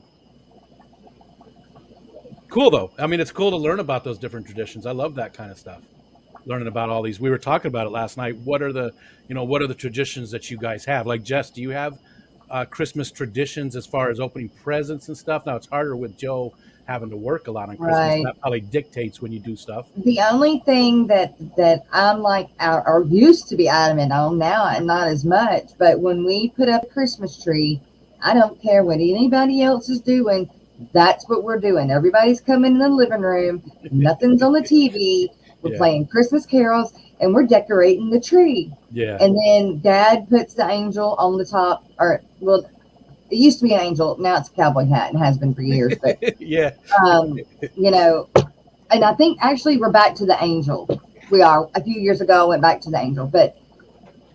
Cool though. I mean, it's cool to learn about those different traditions. I love that kind of stuff. Learning about all these. We were talking about it last night. What are the traditions that you guys have? Like Jess, do you have Christmas traditions as far as opening presents and stuff? Now it's harder with Joe having to work a lot on Christmas. Right. That probably dictates when you do stuff. The only thing that I'm like, or used to be adamant on now, and not as much, but when we put up a Christmas tree, I don't care what anybody else is doing. That's what we're doing. Everybody's coming in the living room. Nothing's on the TV. We're playing Christmas carols, and we're decorating the tree. Yeah. And then Dad puts the angel on the top. It used to be an angel. Now it's a cowboy hat and has been for years. But yeah. And I think actually we're back to the angel. We are. A few years ago, I went back to the angel. But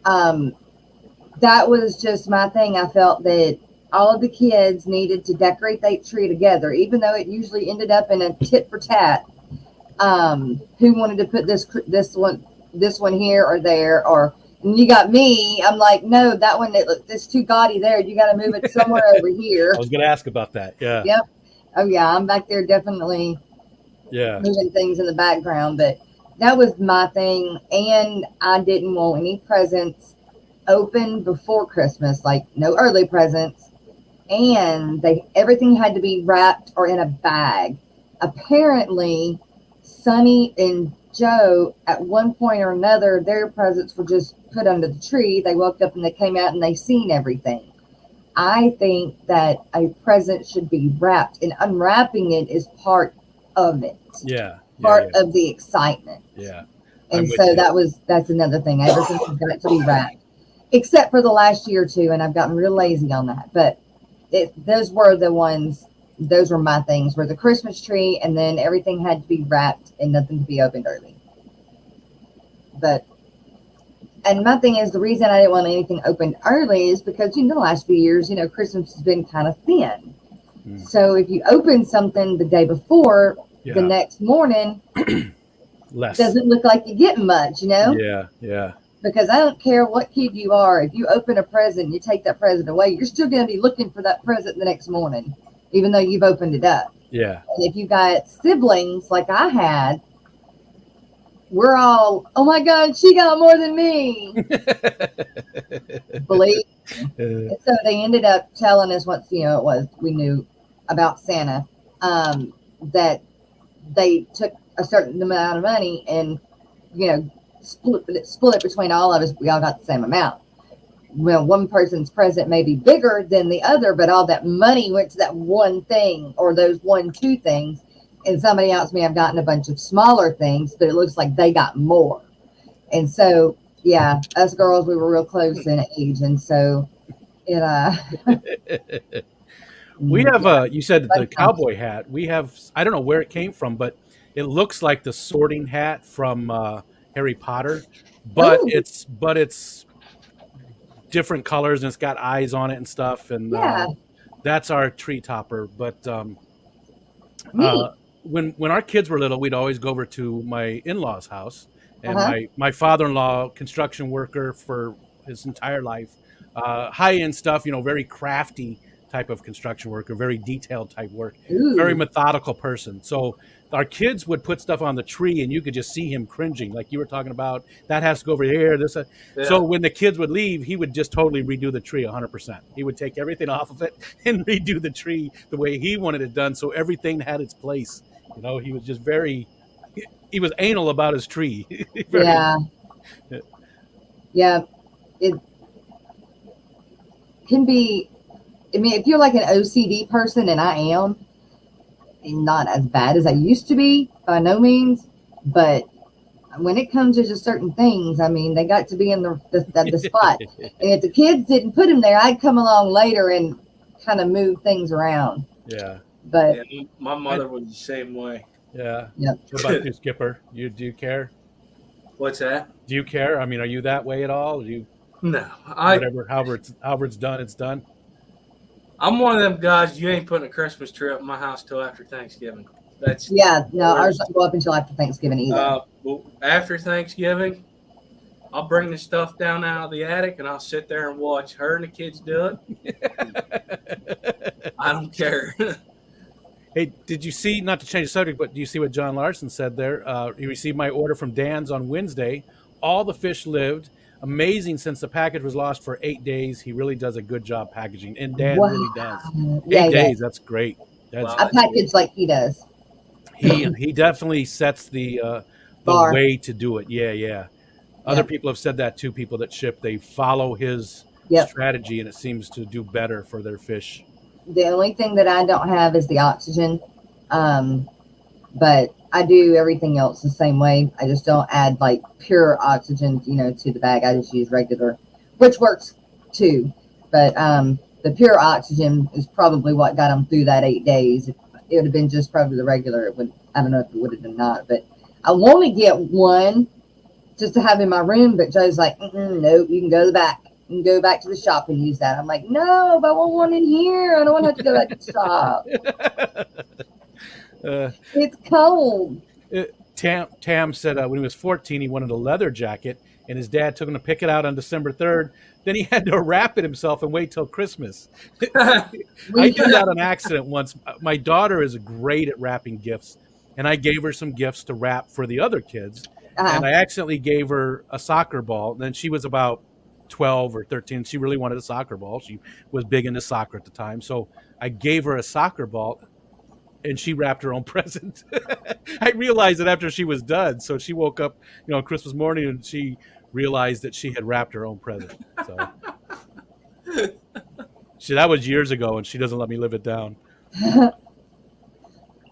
that was just my thing. I felt that all of the kids needed to decorate that tree together, even though it usually ended up in a tit for tat. Who wanted to put this one here or there, or and you got me. I'm like, no, that one it's too gaudy there. You got to move it somewhere over here. I was going to ask about that. Yeah. Yep. Oh yeah, I'm back there definitely. Yeah. Moving things in the background, but that was my thing, and I didn't want any presents open before Christmas, like no early presents. And everything had to be wrapped or in a bag. Apparently, Sonny and Joe, at one point or another, their presents were just put under the tree. They woke up and they came out and they seen everything. I think that a present should be wrapped, and unwrapping it is part of it. Yeah. Part of the excitement. Yeah. And so that's another thing. Everything has got to be wrapped. except for the last year or two, and I've gotten real lazy on that. But those were the ones. Those were my things. Were the Christmas tree, and then everything had to be wrapped and nothing to be opened early. And my thing is, the reason I didn't want anything opened early is because, the last few years, Christmas has been kind of thin. So if you open something the day before, the next morning, doesn't look like you get much, Yeah, yeah. Because I don't care what kid you are. If you open a present, you take that present away, you're still going to be looking for that present the next morning, even though you've opened it up. Yeah. And if you got siblings like I had, we're all, oh my God, she got more than me. Believe. And so they ended up telling us once, we knew about Santa, that they took a certain amount of money and, split it between all of us. We all got the same amount. Well, one person's present may be bigger than the other, but all that money went to that one thing or those 1-2 things. And somebody else may have gotten a bunch of smaller things, but it looks like they got more. And so, yeah, us girls, we were real close in age. And so we have you said the cowboy hat. We have, I don't know where it came from, but it looks like the sorting hat from Harry Potter, but it's different colors and it's got eyes on it and stuff. And that's our tree topper. But when our kids were little, we'd always go over to my in-laws' house, and my father-in-law, construction worker for his entire life, high-end stuff, very crafty type of construction worker, very detailed type work, very methodical person. So our kids would put stuff on the tree, and you could just see him cringing, like you were talking about. That has to go over here. So when the kids would leave, he would just totally redo the tree 100%. He would take everything off of it and redo the tree the way he wanted it done, so everything had its place. He was just he was anal about his tree. Yeah. It can be, if you're like an OCD person, and I am, not as bad as I used to be, by no means, but when it comes to just certain things, they got to be in the spot. And if the kids didn't put them there, I'd come along later and kind of move things around. Yeah. But my mother was the same way. Yeah. Yep. What about you, Skipper? Do you care? What's that? Do you care? Are you that way at all? No. However it's done, it's done. I'm one of them guys. You ain't putting a Christmas tree up in my house till after Thanksgiving. Ours don't go up until after Thanksgiving either. Well, after Thanksgiving, I'll bring the stuff down out of the attic and I'll sit there and watch her and the kids do it. I don't care. Hey, did you see, not to change the subject, but do you see what John Larson said there? He received my order from Dan's on Wednesday. All the fish lived. Amazing, since the package was lost for 8 days. He really does a good job packaging, and Dan really does. 8 days, that's great. I package like he does. He definitely sets the way to do it. Yeah. Other people have said that too. People that ship, they follow his strategy, and it seems to do better for their fish. The only thing that I don't have is the oxygen, but I do everything else the same way. I just don't add like pure oxygen, to the bag. I just use regular, which works too. But the pure oxygen is probably what got them through that 8 days. If it would have been just probably the regular, I don't know if it would have been not. But I want to get one just to have in my room. But Joe's like, nope, you can go to the back. You can go back to the shop and use that. I'm like, no, but I want one in here. I don't want to have to go back to the shop. It's cold. Tam said when he was 14, he wanted a leather jacket, and his dad took him to pick it out on December 3rd. Then he had to wrap it himself and wait till Christmas. I did that on accident once. My daughter is great at wrapping gifts, and I gave her some gifts to wrap for the other kids. And I accidentally gave her a soccer ball. And then she was about 12 or 13. She really wanted a soccer ball. She was big into soccer at the time. So I gave her a soccer ball, and she wrapped her own present. I realized it after she was done. So she woke up, Christmas morning, and she realized that she had wrapped her own present. So that was years ago, and she doesn't let me live it down.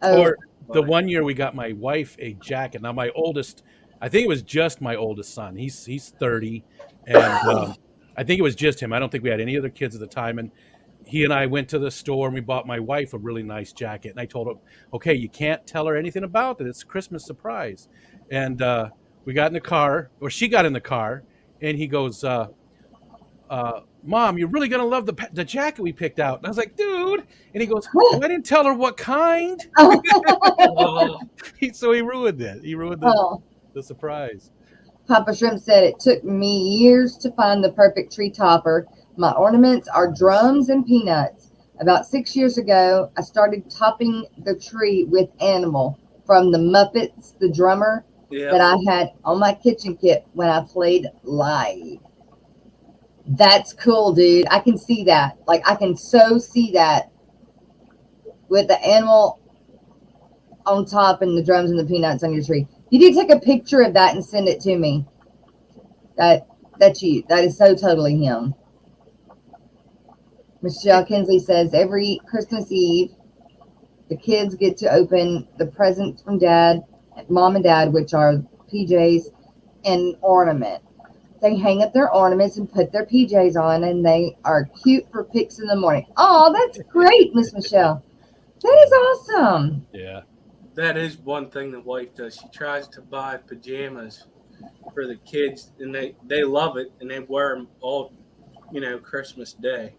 Or the one year we got my wife a jacket. Now my oldest, I think it was just my oldest son. He's 30, and I think it was just him. I don't think we had any other kids at the time. And he and I went to the store and we bought my wife a really nice jacket. And I told him, okay, you can't tell her anything about it. It's a Christmas surprise. And we got in the car, or she got in the car, and he goes, Mom, you're really going to love the jacket we picked out. And I was like, dude. And he goes, well, I didn't tell her what kind. So he ruined it. He ruined the surprise. Papa Shrimp said, it took me years to find the perfect tree topper. My ornaments are drums and peanuts. About 6 years ago, I started topping the tree with animal from the Muppets, the drummer that I had on my kitchen kit when I played live. That's cool, dude. I can see that. Like, I can so see that with the animal on top and the drums and the peanuts on your tree. You need to take a picture of that and send it to me. That's you. That is so totally him. Michelle Kinsley says, every Christmas Eve, the kids get to open the presents from mom and dad, which are PJs and ornament. They hang up their ornaments and put their PJs on, and they are cute for pics in the morning. Oh, that's great, Miss Michelle. That is awesome. Yeah. That is one thing the wife does. She tries to buy pajamas for the kids, and they love it, and they wear them all, Christmas Day.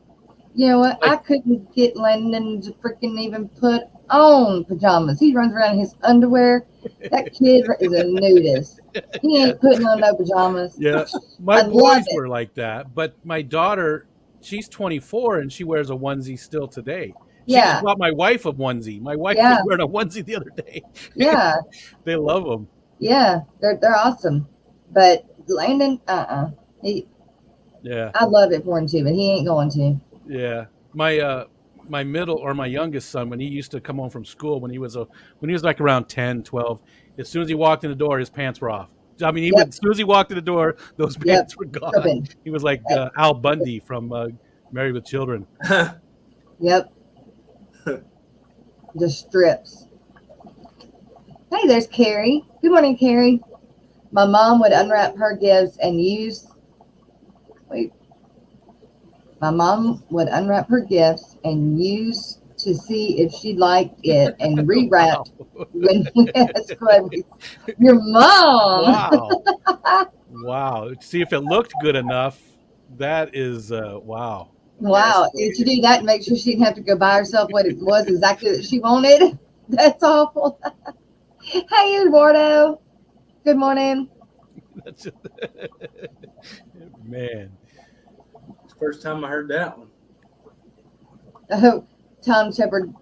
You know what? I couldn't get Landon to freaking even put on pajamas. He runs around in his underwear. That kid is a nudist. He ain't putting on no pajamas. Yeah, my boys were like that, but my daughter, she's 24 and she wears a onesie still today. She just bought my wife a onesie. My wife was wearing a onesie the other day. Yeah, they love them. Yeah, they're awesome. But Landon, I love it for him too, but he ain't going to. Yeah, my middle or my youngest son, when he used to come home from school, when he was like around 10, 12, as soon as he walked in the door, his pants were off. I mean, as soon as he walked in the door, those pants were gone. Tripping. He was like Al Bundy from Married with Children. Yep. Just strips. Hey, there's Carrie. Good morning, Carrie. My mom would unwrap her gifts and use. My mom would unwrap her gifts and use to see if she liked it and rewrap when we asked questions. Your mom. Wow. See if it looked good enough. That is wow. Wow. Did you do that and make sure she didn't have to go buy herself what it was exactly that she wanted? That's awful. Hey, Eduardo. Good morning. Man. It's the first time I heard that one. Oh, Tam Shepard.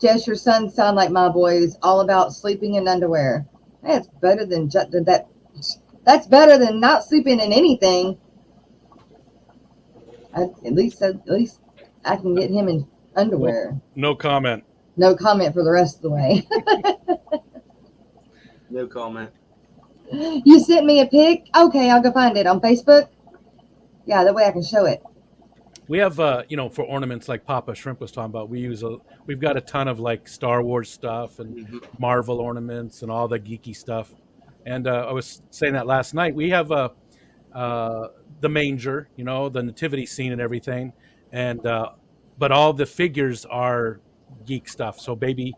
Jess, your sons sound like my boys, all about sleeping in underwear. That's better than that. That's better than not sleeping in anything. At least I can get him in underwear. No comment. No comment for the rest of the way. No comment. You sent me a pic? Okay, I'll go find it on Facebook. Yeah, that way I can show it. We have, for ornaments like Papa Shrimp was talking about, we've got a ton of like Star Wars stuff and Marvel ornaments and all the geeky stuff. And I was saying that last night. We have the manger, the nativity scene and everything, and but all the figures are geek stuff. So baby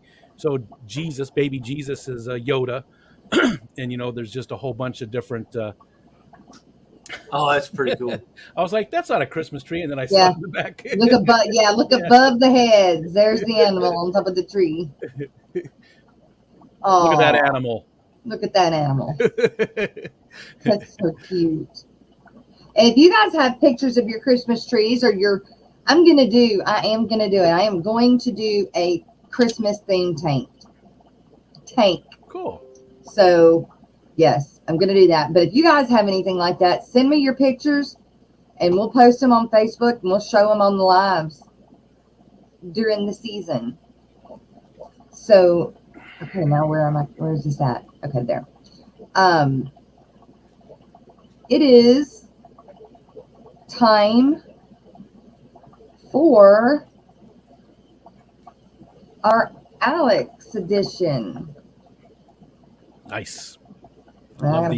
Jesus is Yoda, and there's just a whole bunch of different. Oh, that's pretty cool. I was like, that's not a Christmas tree, and then I saw it in the back. Look above the heads. There's the animal on top of the tree. Oh, look at that animal. Look at that animal. That's so cute. And if you guys have pictures of your Christmas trees or I am going to do it. I am going to do a Christmas themed tank. Cool. So, yes, I'm going to do that. But if you guys have anything like that, send me your pictures and we'll post them on Facebook and we'll show them on the lives during the season. So, okay, now where am I? Where is this at? Okay, there. It is time for our Alex edition. Nice. Well,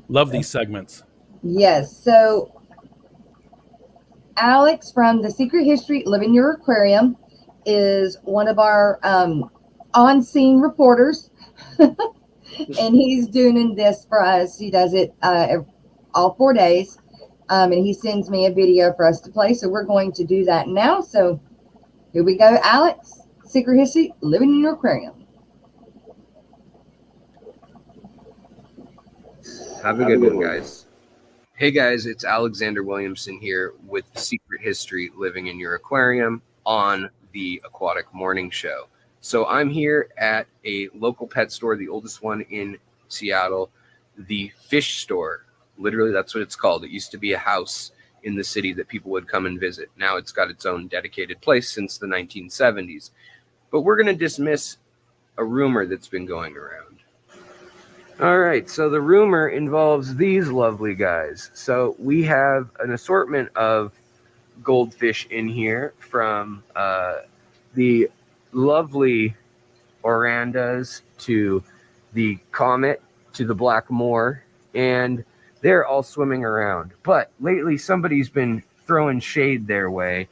Love these segments. Yes. So Alex from The Secret History Living Your Aquarium is one of our on-scene reporters. And he's doing this for us. He does it all 4 days. And he sends me a video for us to play. So we're going to do that now. So here we go, Alex. Secret History Living in Your Aquarium. Have a good one, guys. Hey guys, it's Alexander Williamson here with Secret History Living in Your Aquarium on the Aquatic Morning Show. So I'm here at a local pet store, the oldest one in Seattle, the Fish Store. Literally, that's what it's called. It used to be a house in the city that people would come and visit. Now it's got its own dedicated place since the 1970s. But we're going to dismiss a rumor that's been going around. All right, so the rumor involves these lovely guys. So we have an assortment of goldfish in here, from the lovely orandas to the comet to the black moor, and they're all swimming around. But lately somebody's been throwing shade their way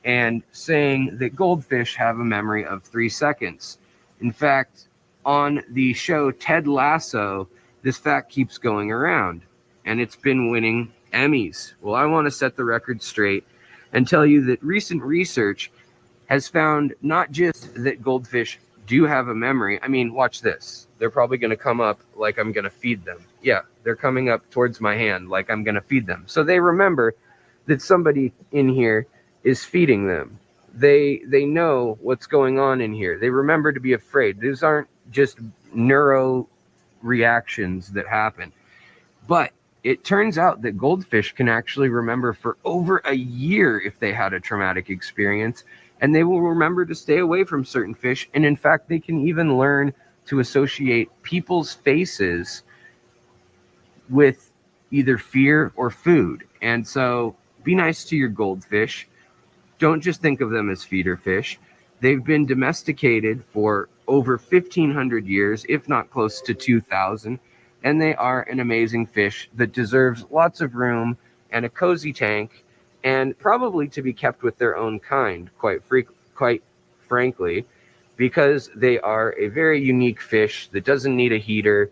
and saying that goldfish have a memory of 3 seconds. In fact, on the show Ted Lasso, this fact keeps going around, and it's been winning Emmys. Well, I want to set the record straight and tell you that recent research has found not just that goldfish do have a memory. I mean, watch this. They're probably going to come up like I'm going to feed them. Yeah, they're coming up towards my hand like I'm going to feed them. So they remember that somebody in here is feeding them. They know what's going on in here. They remember to be afraid. These aren't just neuro reactions that happen. But it turns out that goldfish can actually remember for over a year if they had a traumatic experience, and they will remember to stay away from certain fish. And in fact, they can even learn to associate people's faces with either fear or food. And so be nice to your goldfish. Don't just think of them as feeder fish. They've been domesticated for over 1,500 years, if not close to 2,000, and they are an amazing fish that deserves lots of room and a cozy tank, and probably to be kept with their own kind, quite frankly, because they are a very unique fish that doesn't need a heater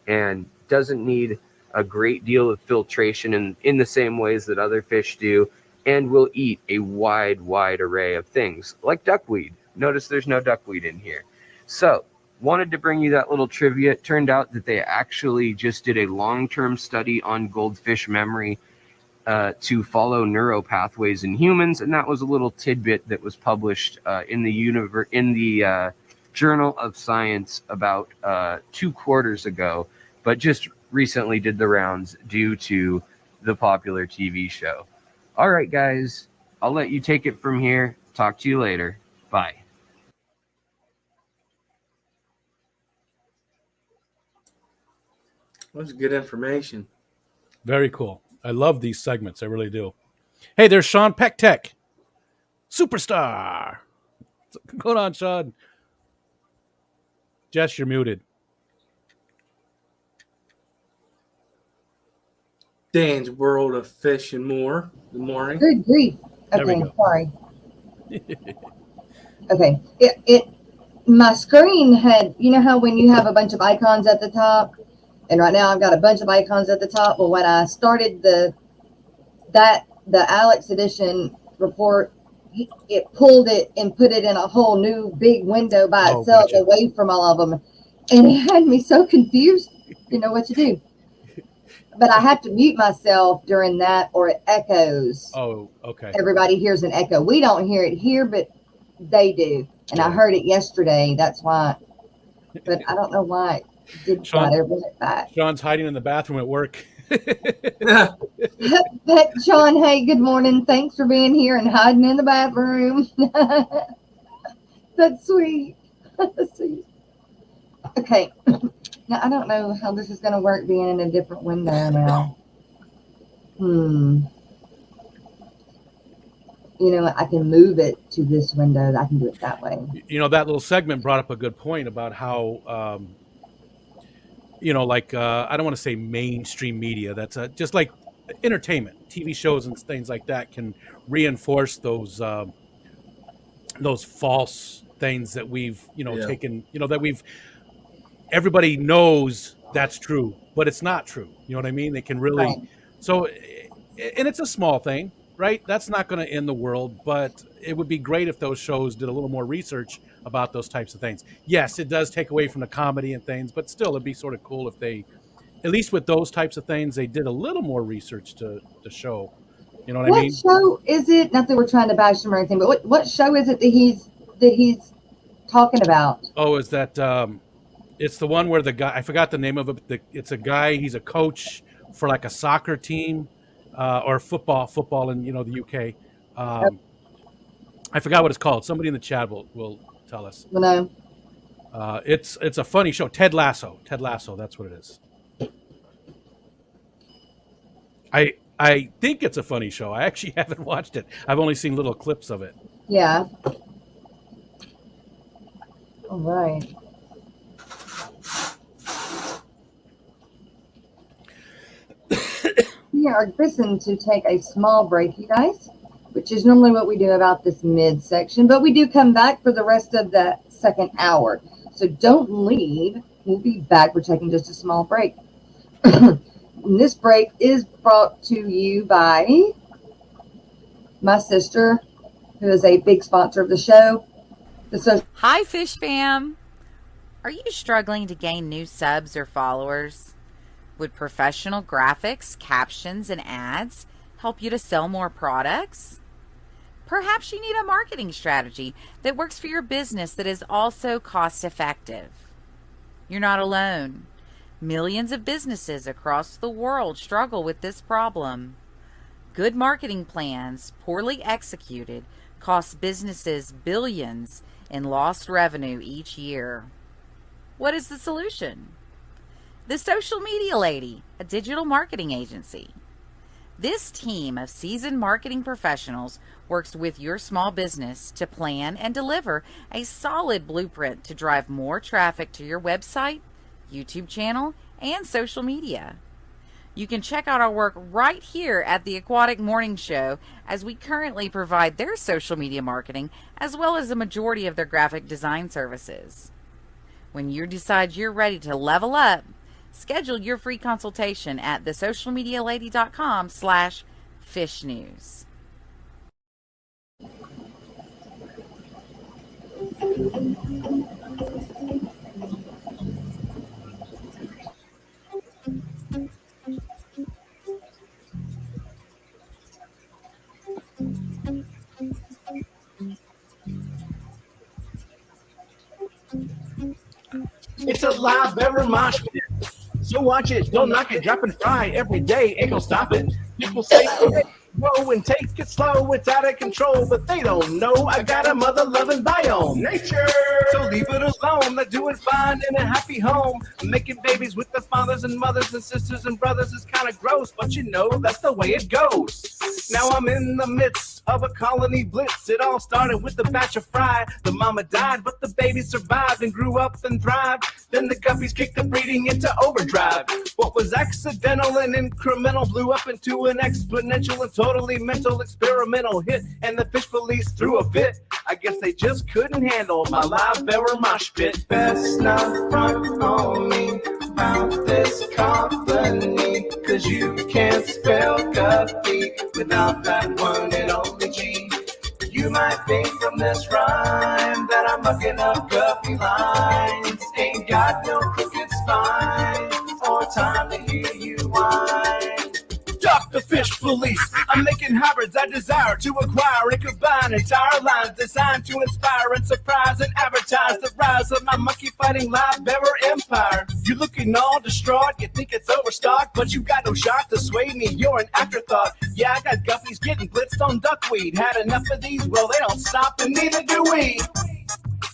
and doesn't need a great deal of filtration in the same ways that other fish do, and will eat a wide array of things, like duckweed. Notice there's no duckweed in here. So, wanted to bring you that little trivia. It turned out that they actually just did a long-term study on goldfish memory to follow neural pathways in humans, and that was a little tidbit that was published in the Journal of Science about 2 quarters ago, but just recently did the rounds due to the popular TV show. All right, guys, I'll let you take it from here. Talk to you later. Bye. That's good information. Very cool. I love these segments. I really do. Hey, there's Sean Pecktech, superstar. What's going on, Sean? Jess, you're muted. Dan's World of Fish and More. Good morning. Good grief. Okay, sorry. Okay. My screen had, you know how when you have a bunch of icons at the top, and right now I've got a bunch of icons at the top. Well, when I started the Alex Edition report, it pulled it and put it in a whole new big window by itself, gotcha, away from all of them, and it had me so confused. You know what to do. But I have to mute myself during that, or it echoes. Oh, okay. Everybody hears an echo. We don't hear it here, but they do. And I heard it yesterday. That's why. But I don't know why it did try to run it back. Sean's hiding in the bathroom at work. But Sean, hey, good morning. Thanks for being here and hiding in the bathroom. That's sweet. Okay. Now, I don't know how this is going to work being in a different window now. You know, I can move it to this window. I can do it that way. You know, that little segment brought up a good point about how, you know, like, I don't want to say mainstream media. That's just like entertainment, TV shows and things like that can reinforce those false things that we've, taken, that we've, everybody knows that's true, but it's not true. You know what I mean? They can really, Right. so, and it's a small thing, right? That's not going to end the world, but it would be great if those shows did a little more research about those types of things. Yes, it does take away from the comedy and things, but still it'd be sort of cool if they, at least with those types of things, they did a little more research to show, you know what I mean? What show is it? Not that we're trying to bash him or anything, but what show is it that he's talking about? Oh, is that, it's the one where the guy, I forgot the name of it, but it's a guy, he's a coach for like a soccer team, or football in, the UK. I forgot what it's called. Somebody in the chat will tell us. No. It's a funny show. Ted Lasso, that's what it is. I think it's a funny show. I actually haven't watched it. I've only seen little clips of it. Yeah. All right. We are listening to take a small break, you guys, which is normally what we do about this midsection, but we do come back for the rest of the second hour. So don't leave. We'll be back. We're taking just a small break. And this break is brought to you by my sister, who is a big sponsor of the show. Hi, Fish Fam. Are you struggling to gain new subs or followers? Would professional graphics, captions, and ads help you to sell more products? Perhaps you need a marketing strategy that works for your business that is also cost-effective. You're not alone. Millions of businesses across the world struggle with this problem. Good marketing plans, poorly executed, cost businesses billions in lost revenue each year. What is the solution? The Social Media Lady, a digital marketing agency. This team of seasoned marketing professionals works with your small business to plan and deliver a solid blueprint to drive more traffic to your website, YouTube channel, and social media. You can check out our work right here at the Aquatic Morning Show, as we currently provide their social media marketing as well as a majority of their graphic design services. When you decide you're ready to level up, schedule your free consultation at thesocialmedialady.com/fishnews. It's a live ever mosh pit. So watch it, don't knock it, drop and fry every day, ain't gonna stop it. People say, hey, whoa, and take it slow, it's out of control, but they don't know I got a mother-loving biome. Nature! So leave it alone, they're doing fine in a happy home. Making babies with their fathers and mothers and sisters and brothers is kind of gross, but you know, that's the way it goes. Now I'm in the midst of a colony blitz. It all started with the batch of fry. The mama died, but the baby survived and grew up and thrived. Then the guppies kicked the breeding into overdrive. What was accidental and incremental blew up into an exponential and totally mental experimental hit. And the fish police threw a fit. I guess they just couldn't handle my live bearer mosh pit. Best not front on me about this company, 'cause you can't spell guppy without that one and only G. You might think from this rhyme that I'm mucking up guppy lines. Ain't got no crooked spine or time to hear you whine. Stop the fish police. I'm making hybrids I desire to acquire and combine entire lines designed to inspire and surprise and advertise the rise of my monkey fighting live bearer empire. You're looking all distraught, you think it's overstocked, but you got no shot to sway me, you're an afterthought. Yeah, I got guppies getting blitzed on duckweed. Had enough of these, well they don't stop and neither do we.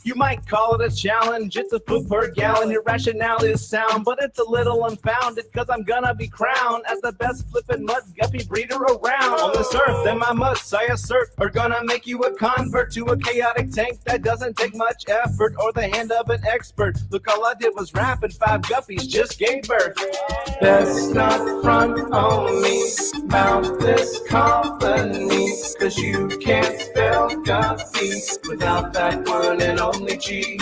You might call it a challenge, it's a foot per gallon, your rationale is sound, but it's a little unfounded, 'cause I'm gonna be crowned as the best flippin' mud guppy breeder around. On this earth, then my mutts, I assert, are gonna make you a convert to a chaotic tank that doesn't take much effort or the hand of an expert. Look, all I did was rap and 5 guppies just gave birth. Best not front on me found this company, 'cause you can't spell guppy without that one and only G.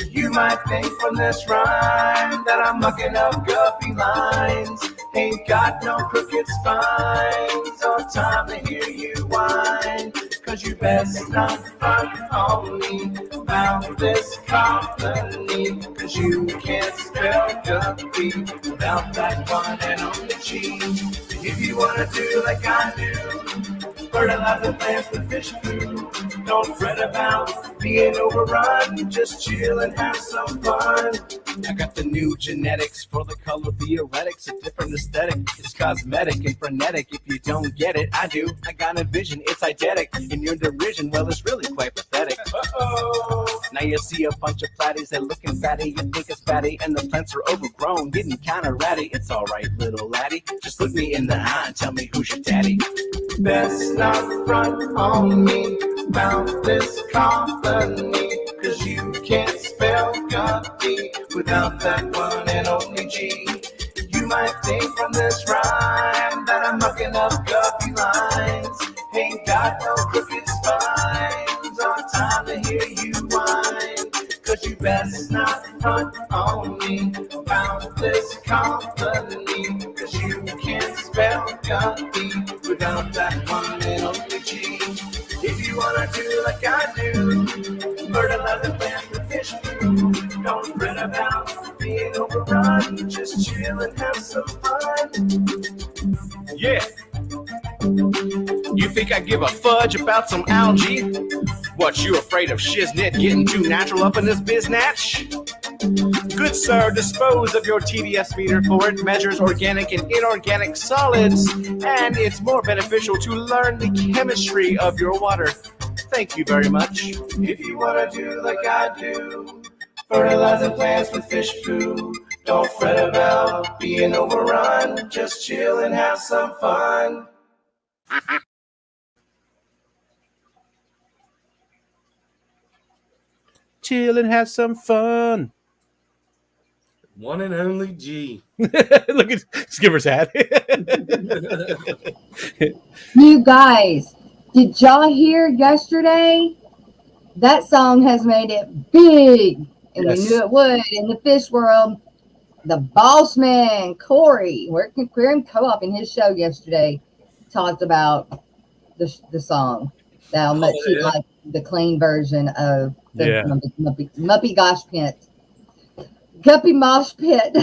You might think from this rhyme that I'm mucking up guppy lines. Ain't got no crooked spines or time to hear you whine, 'cause you best not front on me. Found this company, 'cause you can't spell guppy without that one and only G. If you wanna do like I do, fertilize the plants with fish food. Don't fret about being overrun, just chill and have some fun. I got the new genetics for the color theoretics, a different aesthetic. It's cosmetic and frenetic. If you don't get it, I do. I got a vision, it's eidetic. In your derision, well, it's really quite pathetic. Uh-oh. Now you see a bunch of platties that looking fatty. You think it's fatty, and the plants are overgrown, getting kinda ratty. It's alright, little laddie. Just look me in the eye and tell me who's your daddy. Best not front on me. Found this company, 'cause you can't spell guppy without that one and only G. You might think from this rhyme that I'm mucking up guppy lines. Ain't got no crooked spines or time to hear you whine, 'cause you best not front on me. Found this company, 'cause you can't spell guppy without that one and only G. If you wanna do like I do, fertilize the plants with fish food. Don't fret about being overrun, just chill and have some fun. Yeah. You think I give a fudge about some algae? What, you afraid of shiznit getting too natural up in this biznatch? Good sir, dispose of your TDS meter, for it measures organic and inorganic solids, and it's more beneficial to learn the chemistry of your water. Thank you very much. If you want to do like I do, fertilize the plants with fish poo. Don't fret about being overrun, just chill and have some fun. Chill and have some fun. One and only G. Look at Skipper's hat. You guys, did y'all hear yesterday? That song has made it big, and Yes. we knew it would in the fish world. The boss man, Corey, Aquarium Co-op, in his show yesterday, talked about the song. How much he liked the clean version of the Muppy Gosh Pit. Guppy Mosh Pit.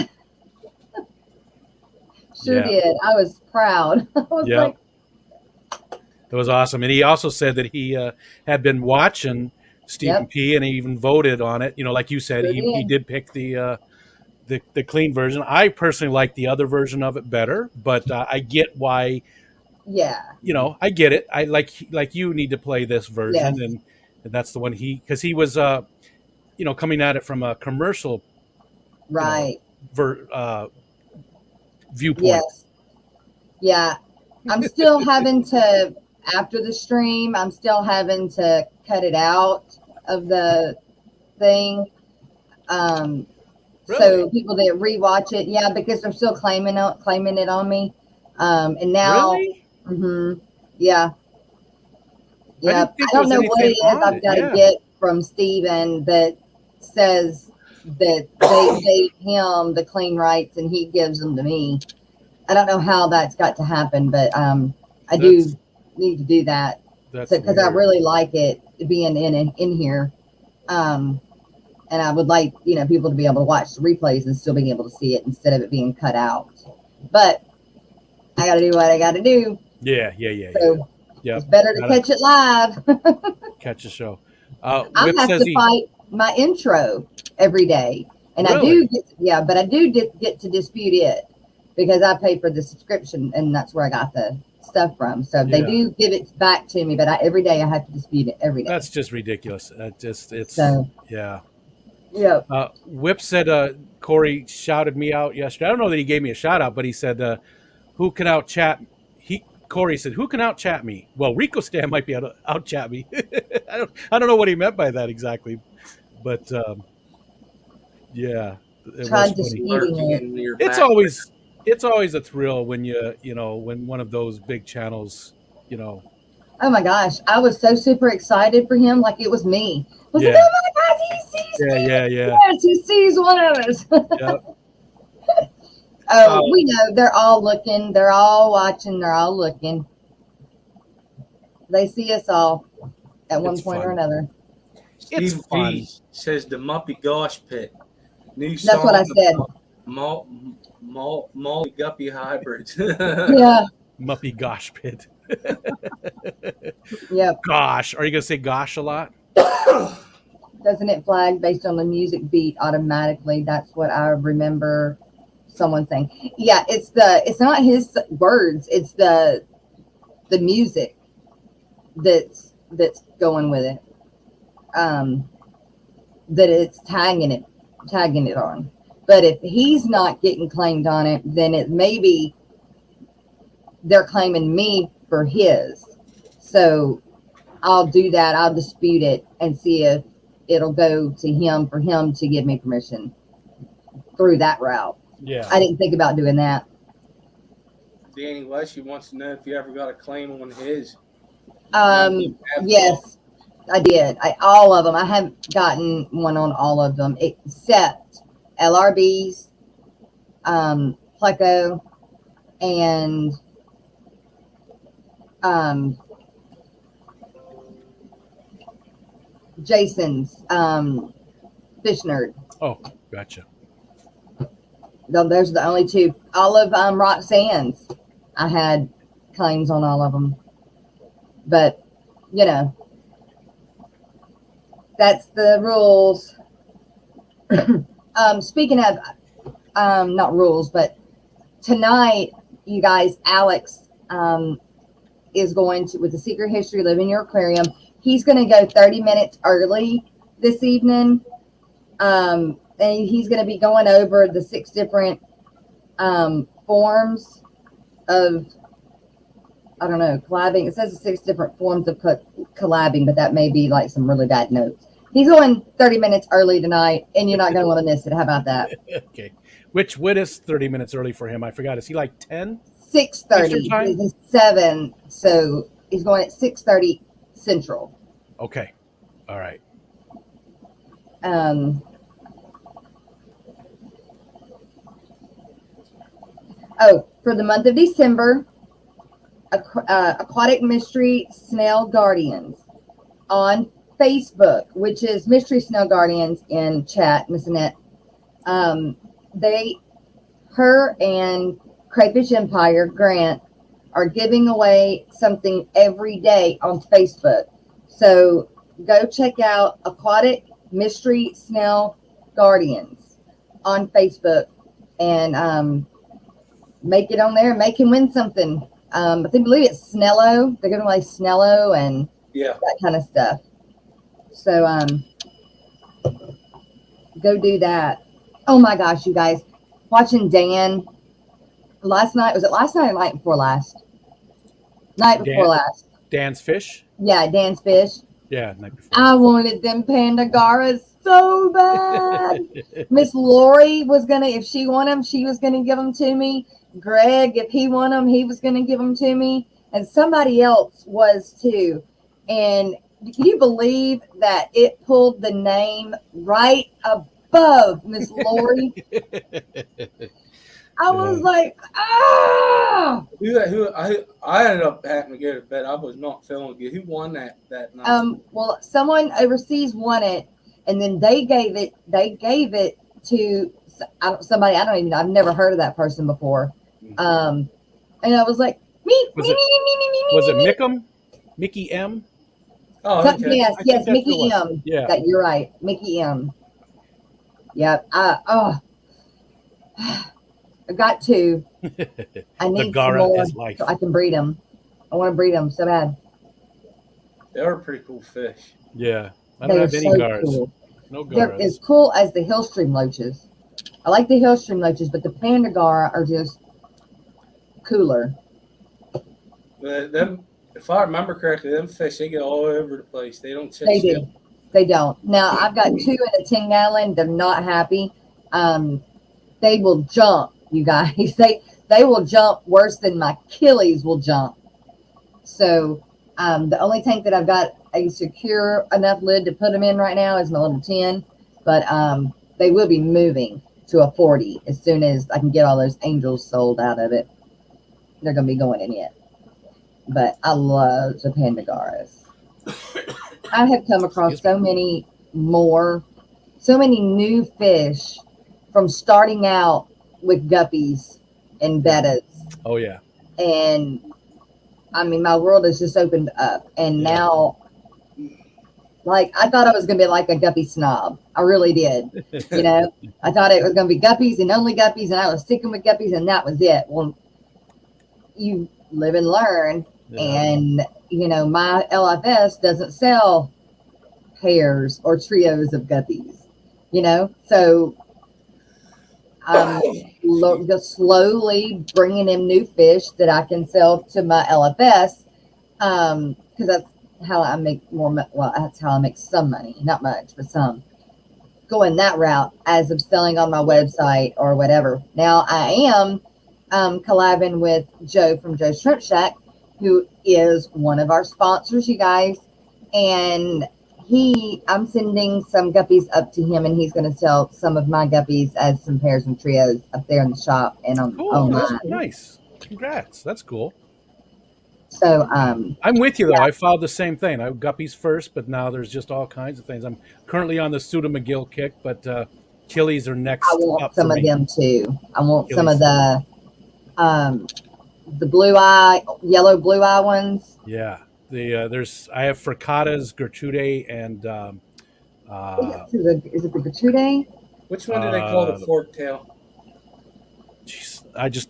Did. I was proud. I was like, it was awesome. And he also said that he had been watching Stephen P. and he even voted on it. You know, like you said, he did pick the clean version. I personally like the other version of it better, but I get why. Yeah. You know, I get it. I like you need to play this version, and that's the one because he was coming at it from a commercial viewpoint. Yes. Yeah. I'm still having to, after the stream, I'm still having to cut it out of the thing. Really? So people that rewatch it, because they're still claiming it on me. And now, really? Yeah. I don't know what it is I've got to get from Steven that says that they gave him the clean rights and he gives them to me. I don't know how that's got to happen, but I do need to do that because I really like it being in here. And I would like, people to be able to watch the replays and still being able to see it instead of it being cut out. But I got to do what I got to do. Yeah. So it's better to catch it live. Catch the show. I have to fight my intro every day. And really? I do get to dispute it because I pay for the subscription and that's where I got the stuff from. So they do give it back to me, but every day I have to dispute it every day. That's just ridiculous. Whip said Corey shouted me out yesterday. I don't know that he gave me a shout out, but he said, who can out chat? Corey said, who can out chat me? Well, Rico Stan might be out chat me. I don't know what he meant by that exactly, but it was funny. It's It's always a thrill when when one of those big channels, Oh my gosh, I was so super excited for him, like it was me. I was like, Yeah. oh my gosh, he sees Yeah. Yes, he sees one of us. Yep. Oh, we know they're all looking, they're all watching, they're all looking. They see us all at one point or another. It's Steve fun. G says the Muppy Gosh Pit. New That's song what I said. Molly Guppy hybrids. Yeah. Muppy Gosh Pit. Yep. Gosh. Are you going to say gosh a lot? Doesn't it flag based on the music beat automatically? That's what I remember someone saying. Yeah, it's not his words, it's the music that's going with it. That it's tagging it on. But if he's not getting claimed on it, then it maybe they're claiming me for his. So I'll do that. I'll dispute it and see if it'll go to him for him to give me permission through that route. Yeah. I didn't think about doing that. Danny Leshy wants to know if you ever got a claim on his. Yes, I did. All of them. I haven't gotten one on all of them except LRB's, Pleco, and Jason's Fish Nerd. Oh, gotcha. Those are the only two. All of Roxanne's, I had claims on all of them. But, that's the rules. Speaking of, not rules, but tonight, you guys, Alex is going to, with the Secret History Live in Your Aquarium, he's going to go 30 minutes early this evening. And he's going to be going over the 6 different forms of, I don't know, collabing. It says the 6 different forms of collabing, but that may be like some really bad notes. He's going 30 minutes early tonight, and you're not going to want to miss it. How about that? Okay. When is 30 minutes early for him? I forgot. Is he like 10? 6:30. He's 7, so he's going at 6:30 Central. Okay. All right. For the month of December, Aquatic Mystery Snail Guardians on Facebook, which is Mystery Snail Guardians in chat, Miss Annette. Her and Crayfish Empire, Grant, are giving away something every day on Facebook. So go check out Aquatic Mystery Snail Guardians on Facebook and make it on there and make him win something. I believe it's Snello. They're giving away Snello and that kind of stuff. So go do that. Oh my gosh, you guys. Watching Dan last night. Was it last night or night before last? Night before last. Dan's Fish? Yeah, Dan's Fish. Yeah, night before. I wanted them Pandagaras so bad. Miss Lori was going to, if she won them, she was going to give them to me. Greg, if he won them, he was going to give them to me. And somebody else was too. And can you believe that it pulled the name right above Miss Lori? I was like, ah! I ended up having to go to bed. I was not feeling good. Who won that night? Well, someone overseas won it, and then they gave it to somebody I've never heard of that person before. And I was like, Was it Mickham? Mickey M? Oh, okay. Yes, Mickey M. Yeah. That you're right, Mickey M. Yep. I got 2. I need some more so I can breed them. I want to breed them so bad. They are pretty cool fish. Yeah. I don't have any gars. Cool. No gars. They're as cool as the Hillstream loaches. I like the Hillstream loaches, but the Pandagar are just cooler. If I remember correctly, them fish, they get all over the place. They don't sit They still. do. They don't. Now, I've got 2 in a 10-gallon. They're not happy. They will jump, you guys. they will jump worse than my Achilles will jump. So the only tank that I've got a secure enough lid to put them in right now is my little 10, but they will be moving to a 40 as soon as I can get all those angels sold out of it. They're going to be going in it. But I love Japanagaras. I have come across so many new fish from starting out with guppies and bettas. Oh, yeah. And I mean, my world has just opened up. And now, like, I thought I was going to be like a guppy snob. I really did. You know, I thought it was going to be guppies and only guppies, and I was sticking with guppies, and that was it. Well, you live and learn. Yeah. And, you know, my LFS doesn't sell pairs or trios of guppies, you know? So I'm just slowly bringing in new fish that I can sell to my LFS, because that's how I make that's how I make some money. Not much, but some. Going that route as of selling on my website or whatever. Now I am collabing with Joe from Joe's Shrimp Shack, who is one of our sponsors, you guys. And I'm sending some guppies up to him, and he's going to sell some of my guppies as some pairs and trios up there in the shop and online. That's nice. Congrats. That's cool. So I'm with you though. I followed the same thing. I guppies first, but now there's just all kinds of things. I'm currently on the Pseudo McGill kick, but Achilles are next. I want some of them too. I want some of the yellow blue eye ones. Yeah. I have Fricatas, Gertrude, and is it the Gertrude? Which one do they call the forktail? Jeez,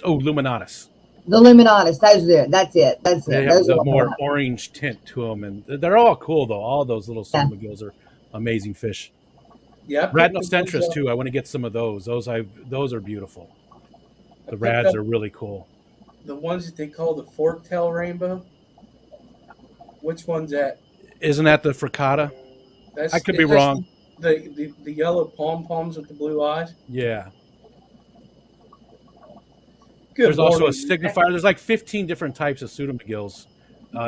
Luminatus. The Luminatus, that's it. They have the more orange tint to them, and they're all cool though. All those little McGills are amazing fish. Yeah, Radnocentris too. I want to get some of those. Those are beautiful. The rads are really cool. The ones that they call the forktail rainbow. Which one's that? Isn't that the Fricata? I could be wrong. The yellow pom-poms with the blue eyes? Yeah. There's also a signifier. There's like 15 different types of Pseudo McGills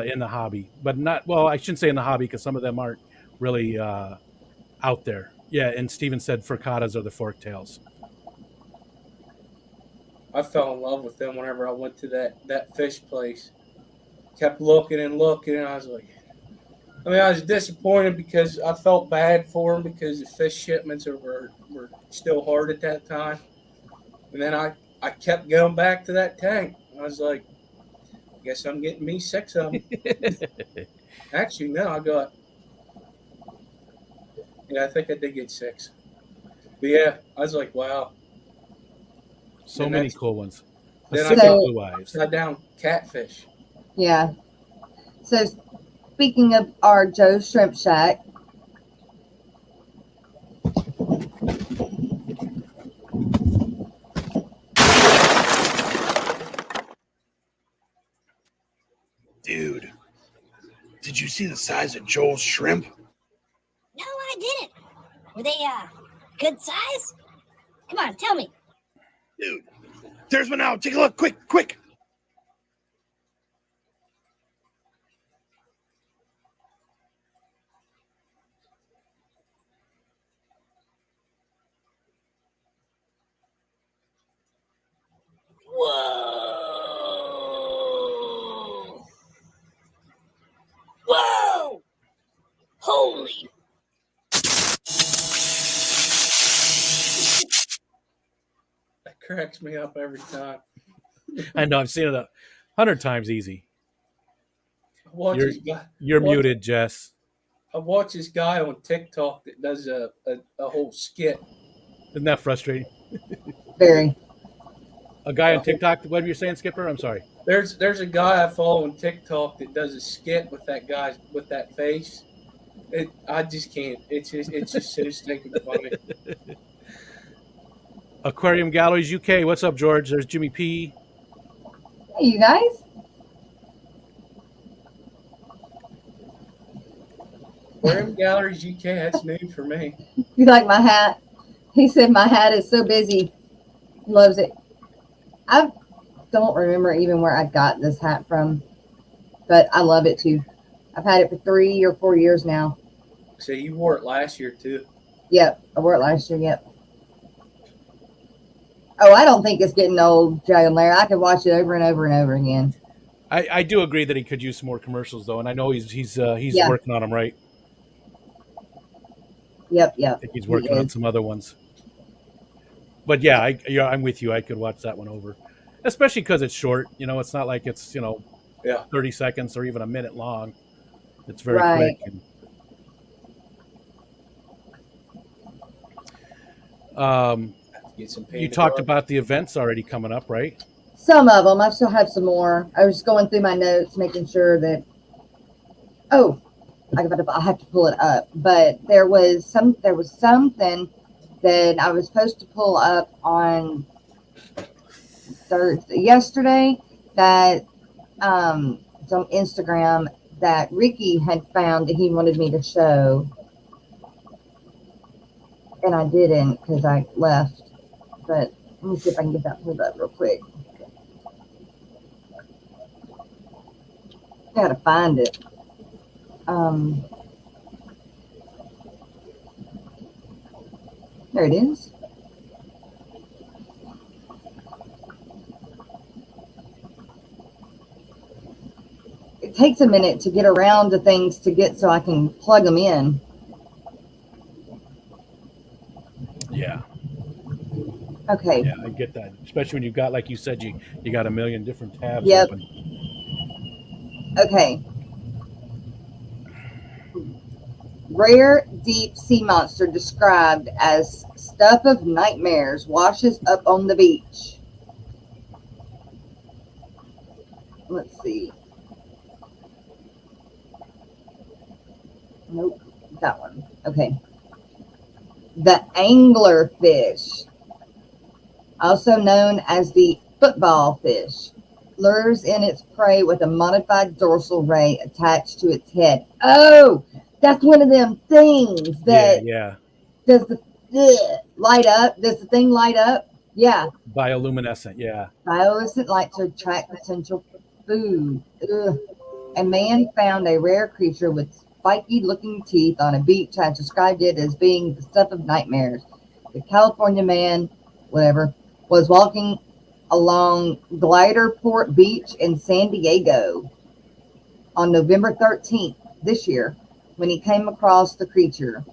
in the hobby. But I shouldn't say in the hobby because some of them aren't really out there. Yeah, and Steven said Fricatas are the forktails. I fell in love with them whenever I went to that fish place. Kept looking, and I was like, I was disappointed because I felt bad for them because the fish shipments were still hard at that time. And then I kept going back to that tank. I was like, I guess I'm getting me 6 of them. Actually, no, I think I did get 6. But yeah, I was like, wow. So many cool ones. Then I got upside down catfish. Yeah. So speaking of our Joe's Shrimp Shack, dude, did you see the size of Joel's shrimp? No, I didn't. Were they good size? Come on, tell me. Dude, there's one out. Take a look, quick. Whoa! Holy! That cracks me up every time. I know. I've seen it 100 times easy. You're muted, muted, Jess. I watch this guy on TikTok that does a whole skit. Isn't that frustrating? Very. A guy on TikTok, what were you saying, Skipper? I'm sorry. There's a guy I follow on TikTok that does a skit with that guy with that face. I just can't. It's just so stinking funny. Aquarium Galleries UK. What's up, George? There's Jimmy P. Hey, you guys. Aquarium Galleries UK. That's new for me. You like my hat? He said my hat is so busy. Loves it. don't remember even where I got this hat from, but I love it too. I've had it for 3 or 4 years now. So you wore it last year too? Yep, I wore it last year. Yep. Oh, I don't think it's getting old, Jay and Larry. I could watch it over and over and over again. I do agree that he could use some more commercials though, and I know he's working on them, right? Yep. I think he's working on some other ones. But yeah, I'm with you. I could watch that one over, especially because it's short. You know, it's not like it's 30 seconds or even a minute long. It's very quick. And, you talked about the events already coming up, right? Some of them. I still have some more. I was going through my notes, making sure that. Oh, I have to pull it up. But there was something that I was supposed to pull up on yesterday that it's on Instagram that Ricky had found that he wanted me to show, and I didn't because I left. But let me see if I can get that pulled up real quick. I gotta find it. There it is. It takes a minute to get around to things so I can plug them in. Yeah. Okay. Yeah, I get that. Especially when you've got, like you said, you got a million different tabs open. Okay. Rare deep sea monster described as stuff of nightmares washes up on the beach. Let's see. Nope, that one. Okay. The anglerfish, also known as the football fish, lures in its prey with a modified dorsal ray attached to its head. Oh, that's one of them things that does the light up. Does the thing light up? Yeah. Bioluminescent, yeah. Bioluminescent light to attract potential food. Ugh. A man found a rare creature with spiky-looking teeth on a beach. Has described it as being the stuff of nightmares. The California man, was walking along Gliderport Beach in San Diego on November 13th this year when he came across the creature,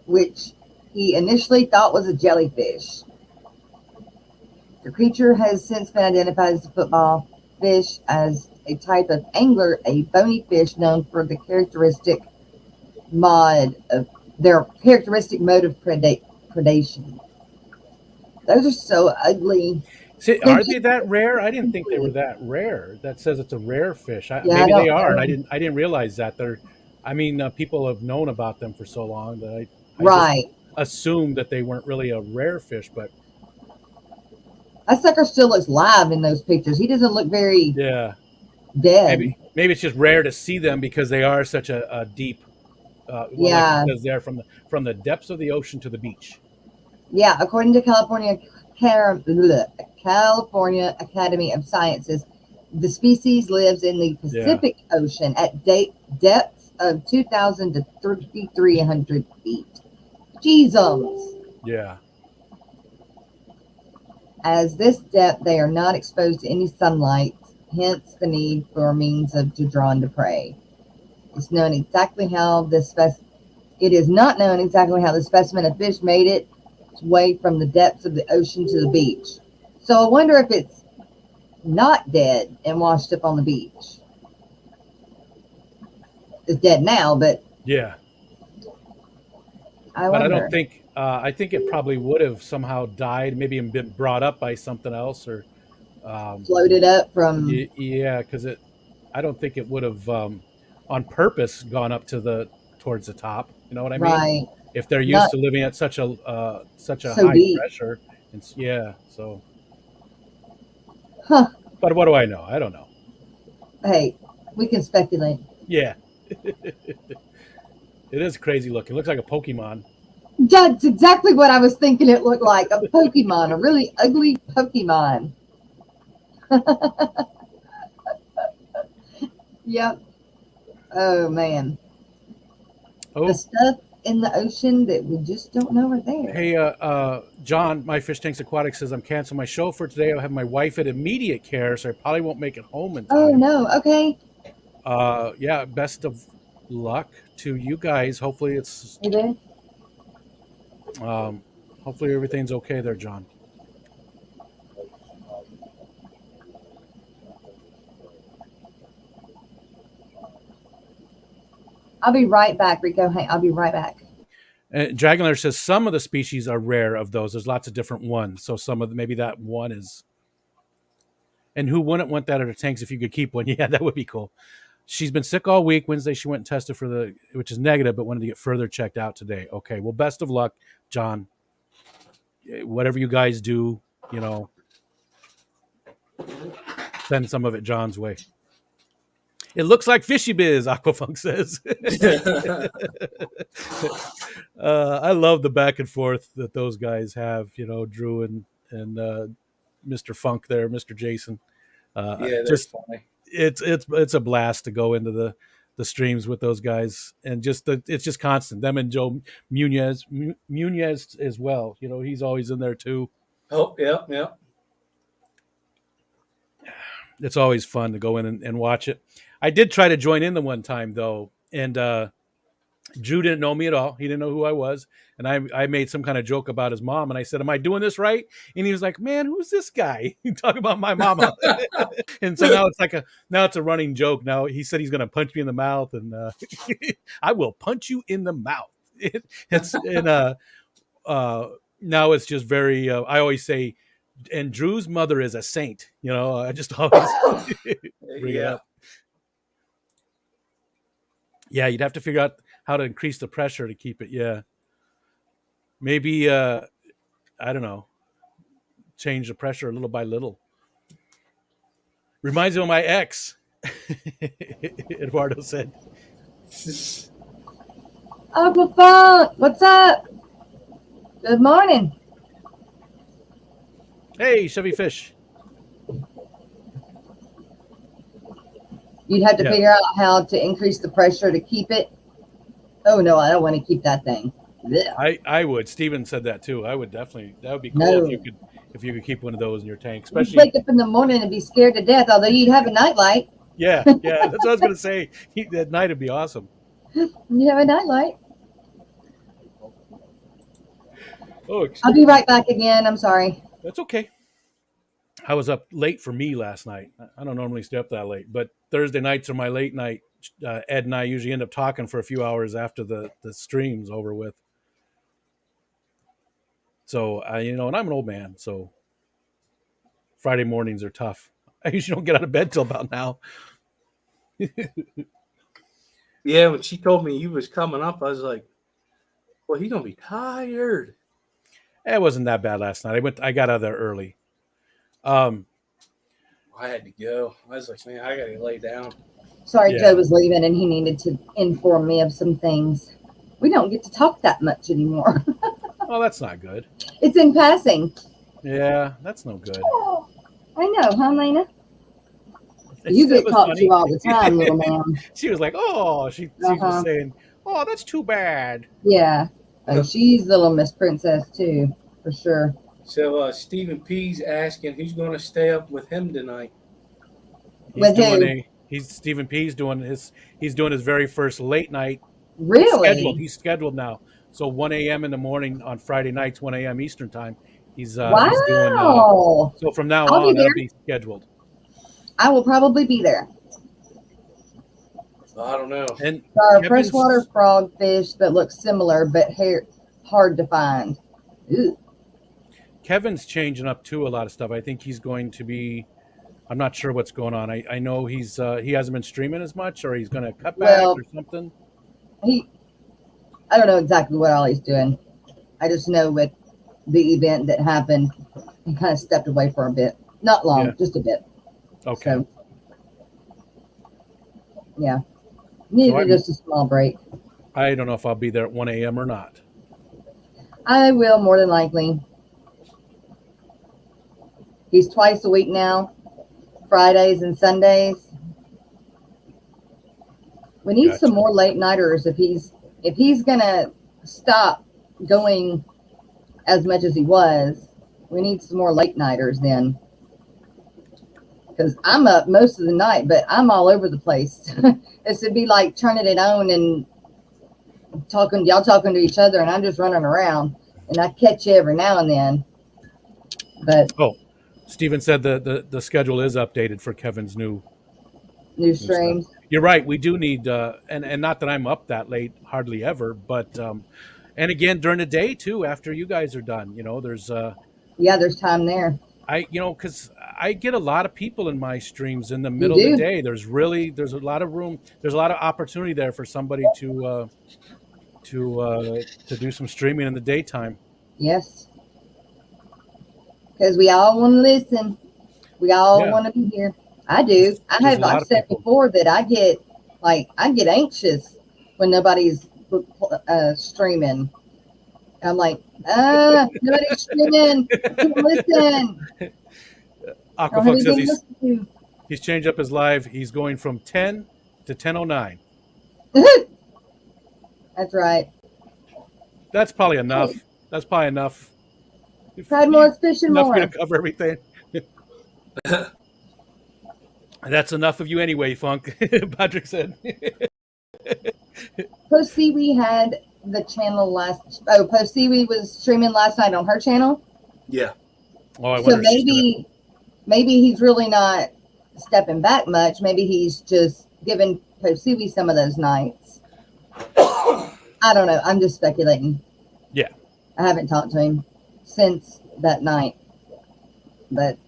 which he initially thought was a jellyfish. The creature has since been identified as a football fish, as a type of angler, a bony fish known for the characteristic mode of predation. Those are so ugly. See, are they that rare? I didn't think they were that rare. That says it's a rare fish. Maybe they are. And I didn't realize that people have known about them for so long that I just assumed that they weren't really a rare fish. But that sucker still looks live in those pictures. He doesn't look very dead. Maybe it's just rare to see them because they are such a deep. Because they're from the depths of the ocean to the beach. Yeah, according to California Academy of Sciences, the species lives in the Pacific Ocean at depths of 2,000 to 3,300 feet. Jesus. Yeah. As this depth, they are not exposed to any sunlight, hence the need for means to draw into prey. It is not known exactly how the specimen of fish made its way from the depths of the ocean to the beach. So I wonder if it's not dead and washed up on the beach. It's dead now, but yeah. I don't think. I think it probably would have somehow died, maybe been brought up by something else, or floated up from. Yeah, because I don't think it would have on purpose gone up towards the top. You know what I mean? Right. If they're used to living at such a high deep pressure, so. Huh. But what do I know? I don't know. Hey, we can speculate. Yeah. It is crazy looking. It looks like a Pokemon. That's exactly what I was thinking it looked like. A Pokemon, a really ugly Pokemon. Yep. Oh man. Oh, The stuff in the ocean that we just don't know are there. hey, John, my fish tanks aquatic says I'm canceling my show for today. I'll have my wife at immediate care, so I probably won't make it home in time. Oh no. Okay. Yeah. Best of luck to you guys. Hopefully it's. You did? Hopefully everything's okay there, John. I'll be right back, Rico. Hey, I'll be right back. Dragonlair says some of the species are rare of those. There's lots of different ones. So some of the, maybe that one is. And who wouldn't want that at her tanks if you could keep one? Yeah, that would be cool. She's been sick all week. Wednesday she went and tested for which is negative, but wanted to get further checked out today. Okay, well, best of luck, John. Whatever you guys do, send some of it John's way. It looks like Fishy Biz, Aquafunk says. I love the back and forth that those guys have, Drew and Mr. Funk there, Mr. Jason. Yeah, just funny. It's a blast to go into the streams with those guys, and it's just constant. Them and Joe Munez as well. He's always in there too. Oh, yeah. It's always fun to go in and watch it. I did try to join in the one time though, and Drew didn't know me at all. He didn't know who I was, and I made some kind of joke about his mom, and I said, "Am I doing this right?" And he was like, "Man, who's this guy?" Talk about my mama. And so now it's a running joke. Now he said he's going to punch me in the mouth, and I will punch you in the mouth. Now it's just very. I always say, and Drew's mother is a saint. I just always bring it up. Yeah, you'd have to figure out how to increase the pressure to keep it. Yeah. Maybe, I don't know, change the pressure little by little. Reminds me of my ex, Eduardo said. Aquafunk, what's up? Good morning. Hey, Chevy Fish. You'd have to figure out how to increase the pressure to keep it. Oh no, I don't want to keep that thing. Blech. I would. Steven said that too. I would definitely. That would be cool No. if you could keep one of those in your tank, You'd especially. wake up in the morning and be scared to death. Although you'd have a nightlight. Yeah, that's what I was gonna say. That night would be awesome. You have a nightlight. Oh, I'll be right back again. I'm sorry. That's okay. I was up late for me last night. I don't normally stay up that late, but Thursday nights are my late night. Ed and I usually end up talking for a few hours after the stream's over with. So, and I'm an old man, so Friday mornings are tough. I usually don't get out of bed till about now. Yeah, when she told me you was coming up, I was like, well, he's going to be tired. It wasn't that bad last night. I got out of there early. I had to go. I was like, man, I got to lay down. Sorry, Yeah. Joe was leaving and he needed to inform me of some things. We don't get to talk that much anymore. Oh, that's not good. It's in passing. Yeah, that's no good. Oh, I know, huh, Lena? That You get was talked funny. to all the time, little man. She was like, "Oh," she was saying, "Oh, that's too bad." Yeah. Oh, she's little Miss Princess too, for sure. So Stephen P's asking who's going to stay up with him tonight. With who? Stephen P's doing his very first late night. Really? He's scheduled now. So 1 a.m. in the morning on Friday nights, 1 a.m. Eastern time. He's doing. Wow. So from now I'll on, be there. I'll be scheduled. I will probably be there. I don't know. And Our freshwater frogfish that looks similar, but hard to find. Ew. Kevin's changing up too a lot of stuff. I think he's going to be. I'm not sure what's going on. I know he hasn't been streaming as much, or he's going to cut back or something. I don't know exactly what all he's doing. I just know with the event that happened, he kind of stepped away for a bit. Not long, just a bit. Okay. So, yeah. Needed just a small break. I don't know if I'll be there at 1 a.m. or not. I will, more than likely. He's twice a week now. Fridays and Sundays. We need some more late nighters if he's gonna stop going as much as he was. We need some more late nighters then, because I'm up most of the night, but I'm all over the place. This would be like turning it on and y'all talking to each other, and I'm just running around, and I catch you every now and then. But Steven said the schedule is updated for Kevin's new streams. You're right. We do need, and not that I'm up that late, hardly ever, but and again during the day too. After you guys are done, there's there's time there. Because I get a lot of people in my streams in the middle of the day. There's a lot of room. There's a lot of opportunity there for somebody to do some streaming in the daytime. Yes. Because we all want to listen. We all want to be here. I do. I've said before that I get anxious when nobody's streaming. I'm like, nobody's streaming. Listen. Aquafuck says he's changed up his live. He's going from 10 to 10:09. That's right. That's probably enough. That's probably enough. Had more fish and more. Enough to cover everything. That's enough of you anyway, Funk. Patrick said. Post Seaweed had the channel Post Seaweed was streaming last night on her channel. Yeah. So maybe he's really not stepping back much. Maybe he's just giving Post Seaweed some of those nights. I don't know. I'm just speculating. Yeah. I haven't talked to him since that night. But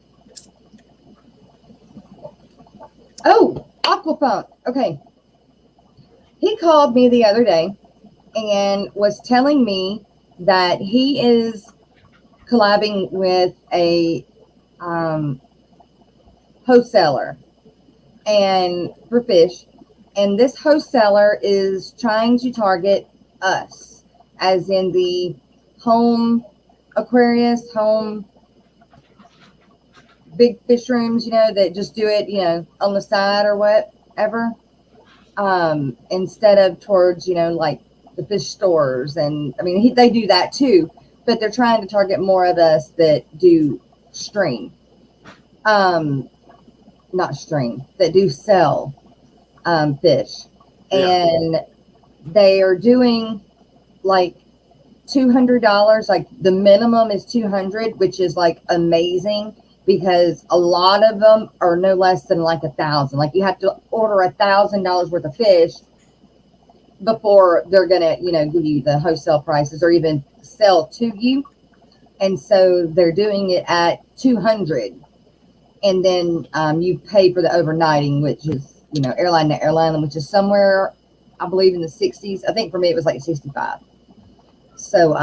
Aquafunk. Okay. He called me the other day and was telling me that he is collabing with a wholesaler and for fish. And this wholesaler is trying to target us, as in the home Aquarius, home big fish rooms, that just do it, on the side or whatever. Instead of towards, like the fish stores. And I mean, they do that too, but they're trying to target more of us that do stream. Not stream, that do sell fish. Yeah. And they are doing like $200, like the minimum is $200, which is like amazing, because a lot of them are no less than like $1,000. Like you have to order $1,000 worth of fish before they're gonna, give you the wholesale prices or even sell to you. And so they're doing it at $200, and then you pay for the overnighting, which is airline to airline, which is somewhere, I believe, in the 60s. I think for me it was like 65. So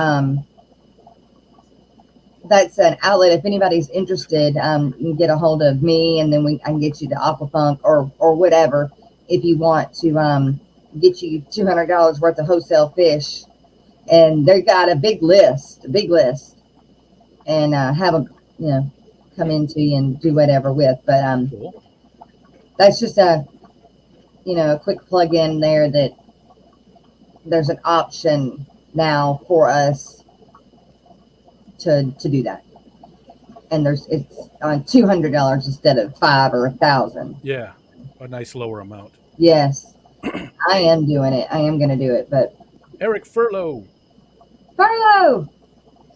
that's an outlet. If anybody's interested, you can get a hold of me, and then I can get you the Aquafunk or whatever, if you want to get you $200 worth of wholesale fish. And they got a big list, and have a come into you and do whatever with. But cool. That's just a quick plug in there, that there's an option now for us to do that, and it's on $200 instead of $500 or $1,000. Yeah, a nice lower amount. Yes. I am doing it. I am going to do it. But Eric Furlow.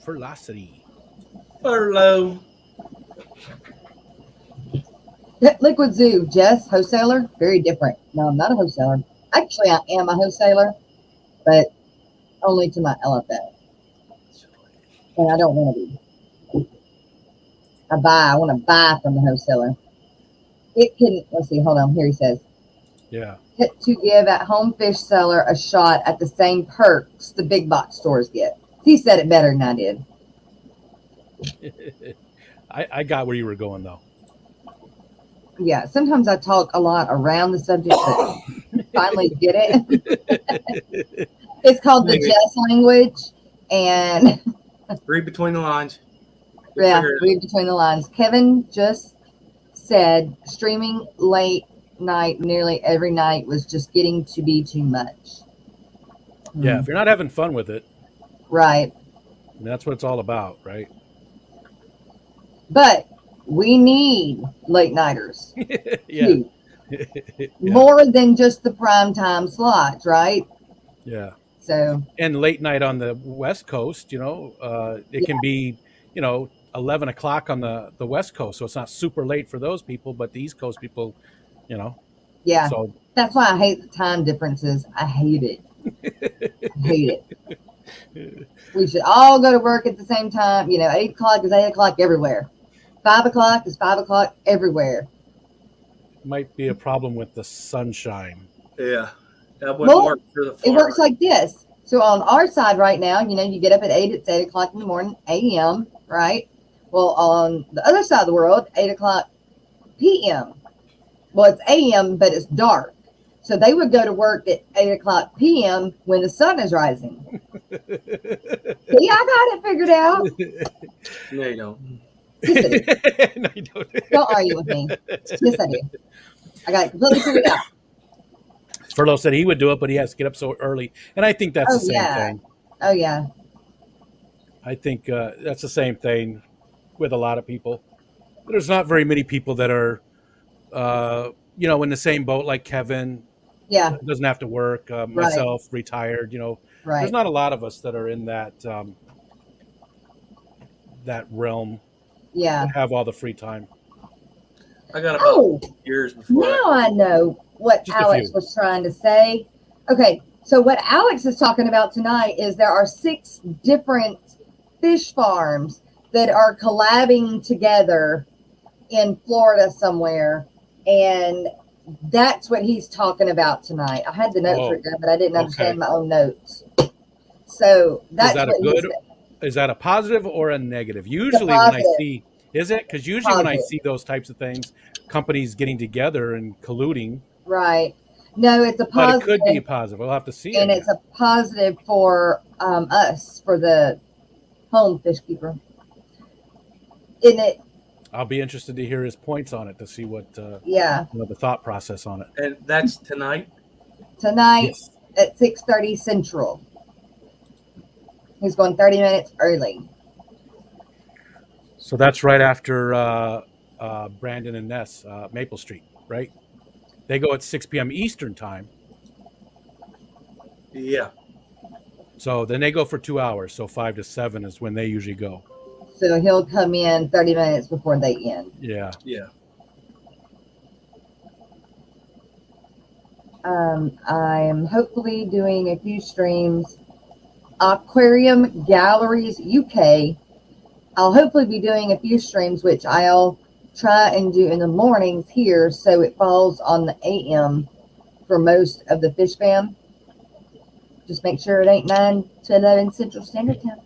Furlocity. Liquid Zoo. Jess, wholesaler, very different. No, I'm not a wholesaler. Actually, I am a wholesaler, but only to my LFA. And I don't want to be. I want to buy from the wholesaler. It can, let's see, hold on. Here he says. Yeah. To give at home fish seller a shot at the same perks the big box stores get. He said it better than I did. I got where you were going, though. Yeah, sometimes I talk a lot around the subject, but finally get it. It's called the Jess language, and read between the lines. Yeah, read between the lines. Kevin just said streaming late night nearly every night was just getting to be too much. Yeah, if you're not having fun with it, right. And that's what it's all about, right? But we need late nighters. Yeah. More than just the prime time slots, right? Yeah. So, and late night on the West Coast, it can be, 11 o'clock on the West Coast. So it's not super late for those people, but the East Coast people, yeah. So that's why I hate the time differences. I hate it. I hate it. We should all go to work at the same time. 8 o'clock is 8 o'clock everywhere. 5 o'clock is 5 o'clock everywhere. Might be a problem with the sunshine. Yeah. That wouldn't work for the farm. It works like this. So on our side right now, you get up at 8, it's 8 o'clock in the morning, a.m., right? Well, on the other side of the world, 8 o'clock p.m. Well, it's a.m., but it's dark. So they would go to work at 8 o'clock p.m. when the sun is rising. See, I got it figured out. No, you don't. Yes, I do. No, you don't. Don't argue with me. Yes, I do. I got it completely figured out. Furlough said he would do it, but he has to get up so early. And I think that's the same thing. Oh, yeah. I think that's the same thing with a lot of people. There's not very many people that are, in the same boat like Kevin. Yeah. Doesn't have to work. Myself, retired, Right. There's not a lot of us that are in that that realm. Yeah. That have all the free time. I got about years before. Now I know what Alex was trying to say. Okay, so what Alex is talking about tonight is there are 6 different fish farms that are collabing together in Florida somewhere, and that's what he's talking about tonight. I had the notes written down, but I didn't understand my own notes. So that's is that a positive or a negative? Usually when I see, is it? Because usually when I see those types of things, companies getting together and colluding. Right. No, it's a positive. But it could be a positive. We'll have to see. And it's a positive for us, for the home fish keeper. I'll be interested to hear his points on it to see what the thought process on it. And that's tonight? Tonight at 6:30 Central. He's going 30 minutes early. So that's right after Brandon and Ness, Maple Street, right? They go at 6 p.m. Eastern time. Yeah. So then they go for 2 hours. So 5 to 7 is when they usually go. So he'll come in 30 minutes before they end. Yeah. Yeah. I'm hopefully doing a few streams. Aquarium Galleries UK. I'll hopefully be doing a few streams, which I'll try and do in the mornings here, so it falls on the AM for most of the fish fam. Just make sure it ain't 9 to 11 Central Standard Time.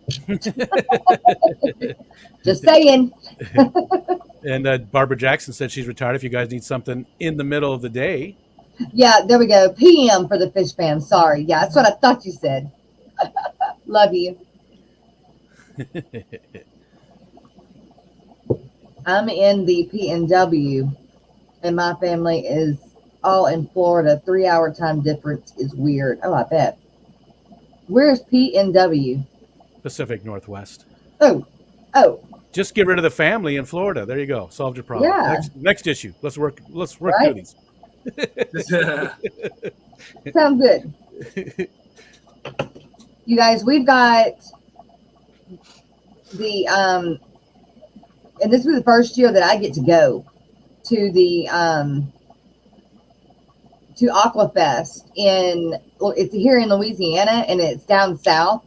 Just saying. And Barbara Jackson said she's retired if you guys need something in the middle of the day. Yeah, there we go. PM for the fish fam. Sorry. Yeah, that's what I thought you said. Love you. I'm in the PNW, and my family is all in Florida. 3-hour time difference is weird. Oh, I bet. Where's PNW? Pacific Northwest. Oh. Just get rid of the family in Florida. There you go. Solved your problem. Yeah. Next issue. Let's work through these. Sounds good. You guys, we've got the and this was the first year that I get to go to the to Aquafest it's here in Louisiana, and it's down south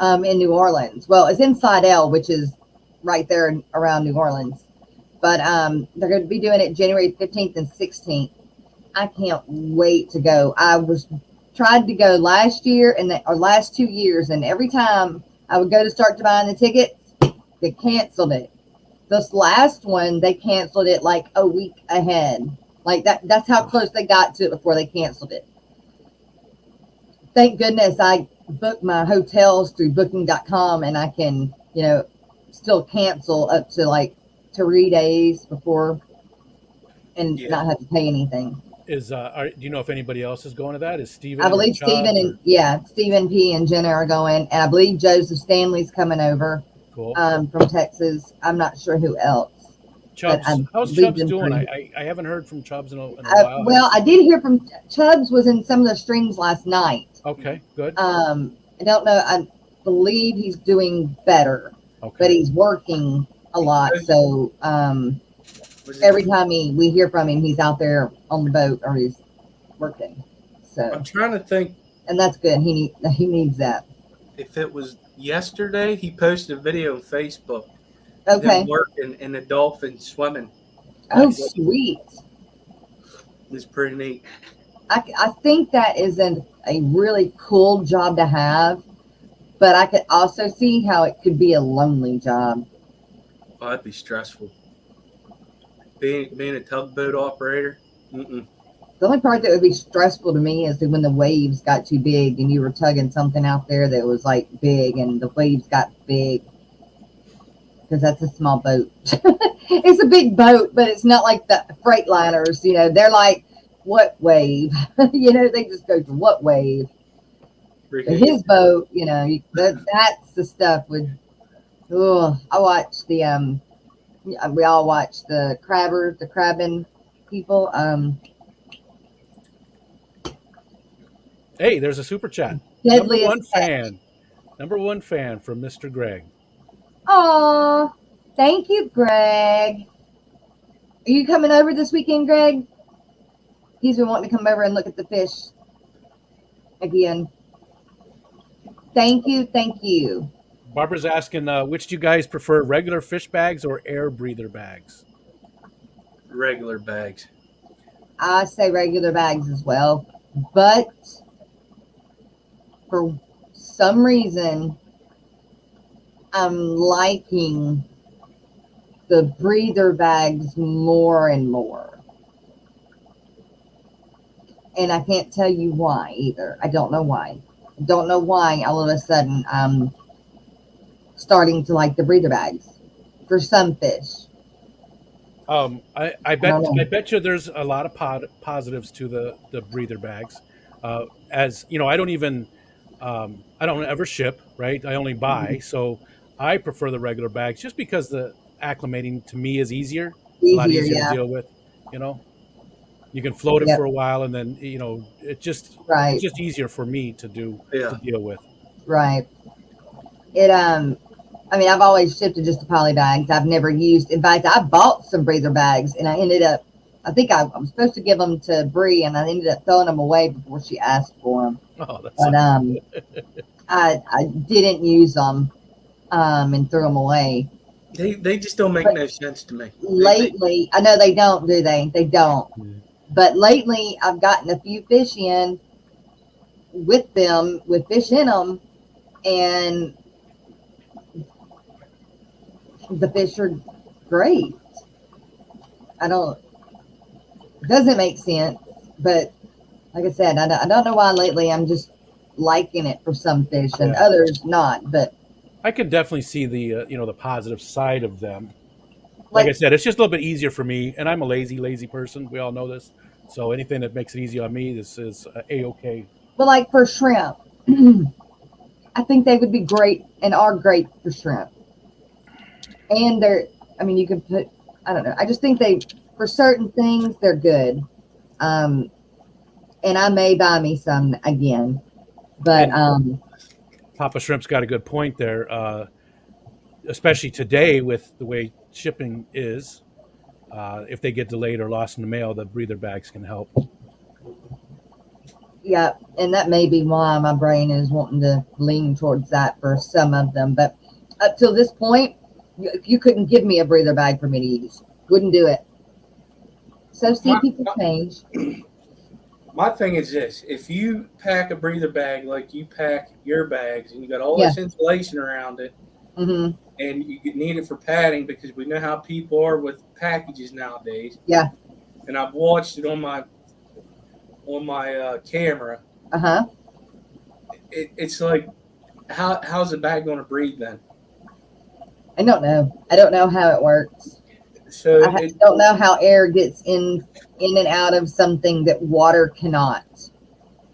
in New Orleans. Well, it's in Slidell, which is right there around New Orleans. But they're going to be doing it January 15th and 16th. I can't wait to go. I tried to go last year or last 2 years, and every time I would go to start to buying the tickets, they canceled it. This last one, they canceled it like a week ahead. Like that's how close they got to it before they canceled it. Thank goodness I booked my hotels through booking.com, and I can, still cancel up to like 3 days before and not have to pay anything. Do you know if anybody else is going to that? Is Steven? I believe Stephen P. and Jenna are going, and I believe Joseph Stanley's coming over. Cool. From Texas. I'm not sure who else. Chubbs, how's Chubbs doing? I haven't heard from Chubbs in a while. Well, I did hear from Chubbs was in some of the streams last night. Okay, good. I don't know. I believe he's doing better, but he's working a lot. So every time we hear from him, he's out there on the boat or he's working. So I'm trying to think, and that's good. He needs that. If it was yesterday, he posted a video on Facebook. Okay. Them working in the dolphin swimming. Oh, sweet. It's pretty neat. I think that is a really cool job to have, but I could also see how it could be a lonely job. Oh, that'd be stressful. Being a tugboat operator. The only part that would be stressful to me is when the waves got too big and you were tugging something out there that was like big and the waves got big. Because that's a small boat. It's a big boat, but it's not like the freight liners. You know, they're like, what wave? You know, they just go to what wave. But his boat, you know, that's the stuff with. Oh, I watched we all watched the crabbing people. Hey, there's a super chat. Number one fan from Mr. Greg. Oh, thank you, Greg. Are you coming over this weekend, Greg? He's been wanting to come over and look at the fish again. Thank you. Barbara's asking, which do you guys prefer, regular fish bags or air breather bags? Regular bags. I say regular bags as well, but for some reason, I'm liking the breather bags more and more. And I can't tell you why either. I don't know why. All of a sudden I'm starting to like the breather bags for some fish. I bet you there's a lot of positives to the breather bags. As you know, I don't ever ship, right? I only buy. So I prefer the regular bags just because the acclimating to me is easier. It's a lot easier to deal with, you know. You can float it for a while and then, you know, it's just easier for me to deal with. Right. I mean, I've always shipped just the poly bags. I've never used, in fact, I bought some breather bags and I ended up, I think I was supposed to give them to Bree and I ended up throwing them away before she asked for them. Oh, that's but I didn't use them and threw them away. They just don't make no sense to me. Lately, I know they don't, do they? They don't. Mm. But lately, I've gotten a few fish in with them, with fish in them, and the fish are great. It doesn't make sense, but like I said, I don't know why lately I'm just liking it for some fish and others not, but I could definitely see the the positive side of them. Like I said, it's just a little bit easier for me, and I'm a lazy person. We all know this. So anything that makes it easy on me, this is A-okay. But like for shrimp, I think they would be great and are great for shrimp. And you could put, I don't know. I just think for certain things, they're good. And I may buy me some again. But Papa Shrimp's got a good point there, especially today with the way shipping is. If they get delayed or lost in the mail, the breather bags can help. Yeah, and that may be why my brain is wanting to lean towards that for some of them. But up till this point, you couldn't give me a breather bag for me to use. Wouldn't do it. So people change. My thing is this. If you pack a breather bag like you pack your bags and you got all this insulation around it, and you need it for padding because we know how people are with packages nowadays. Yeah. And I've watched it on my camera. It's like, how's the bag going to breathe then? I don't know how it works. So don't know how air gets in and out of something that water cannot,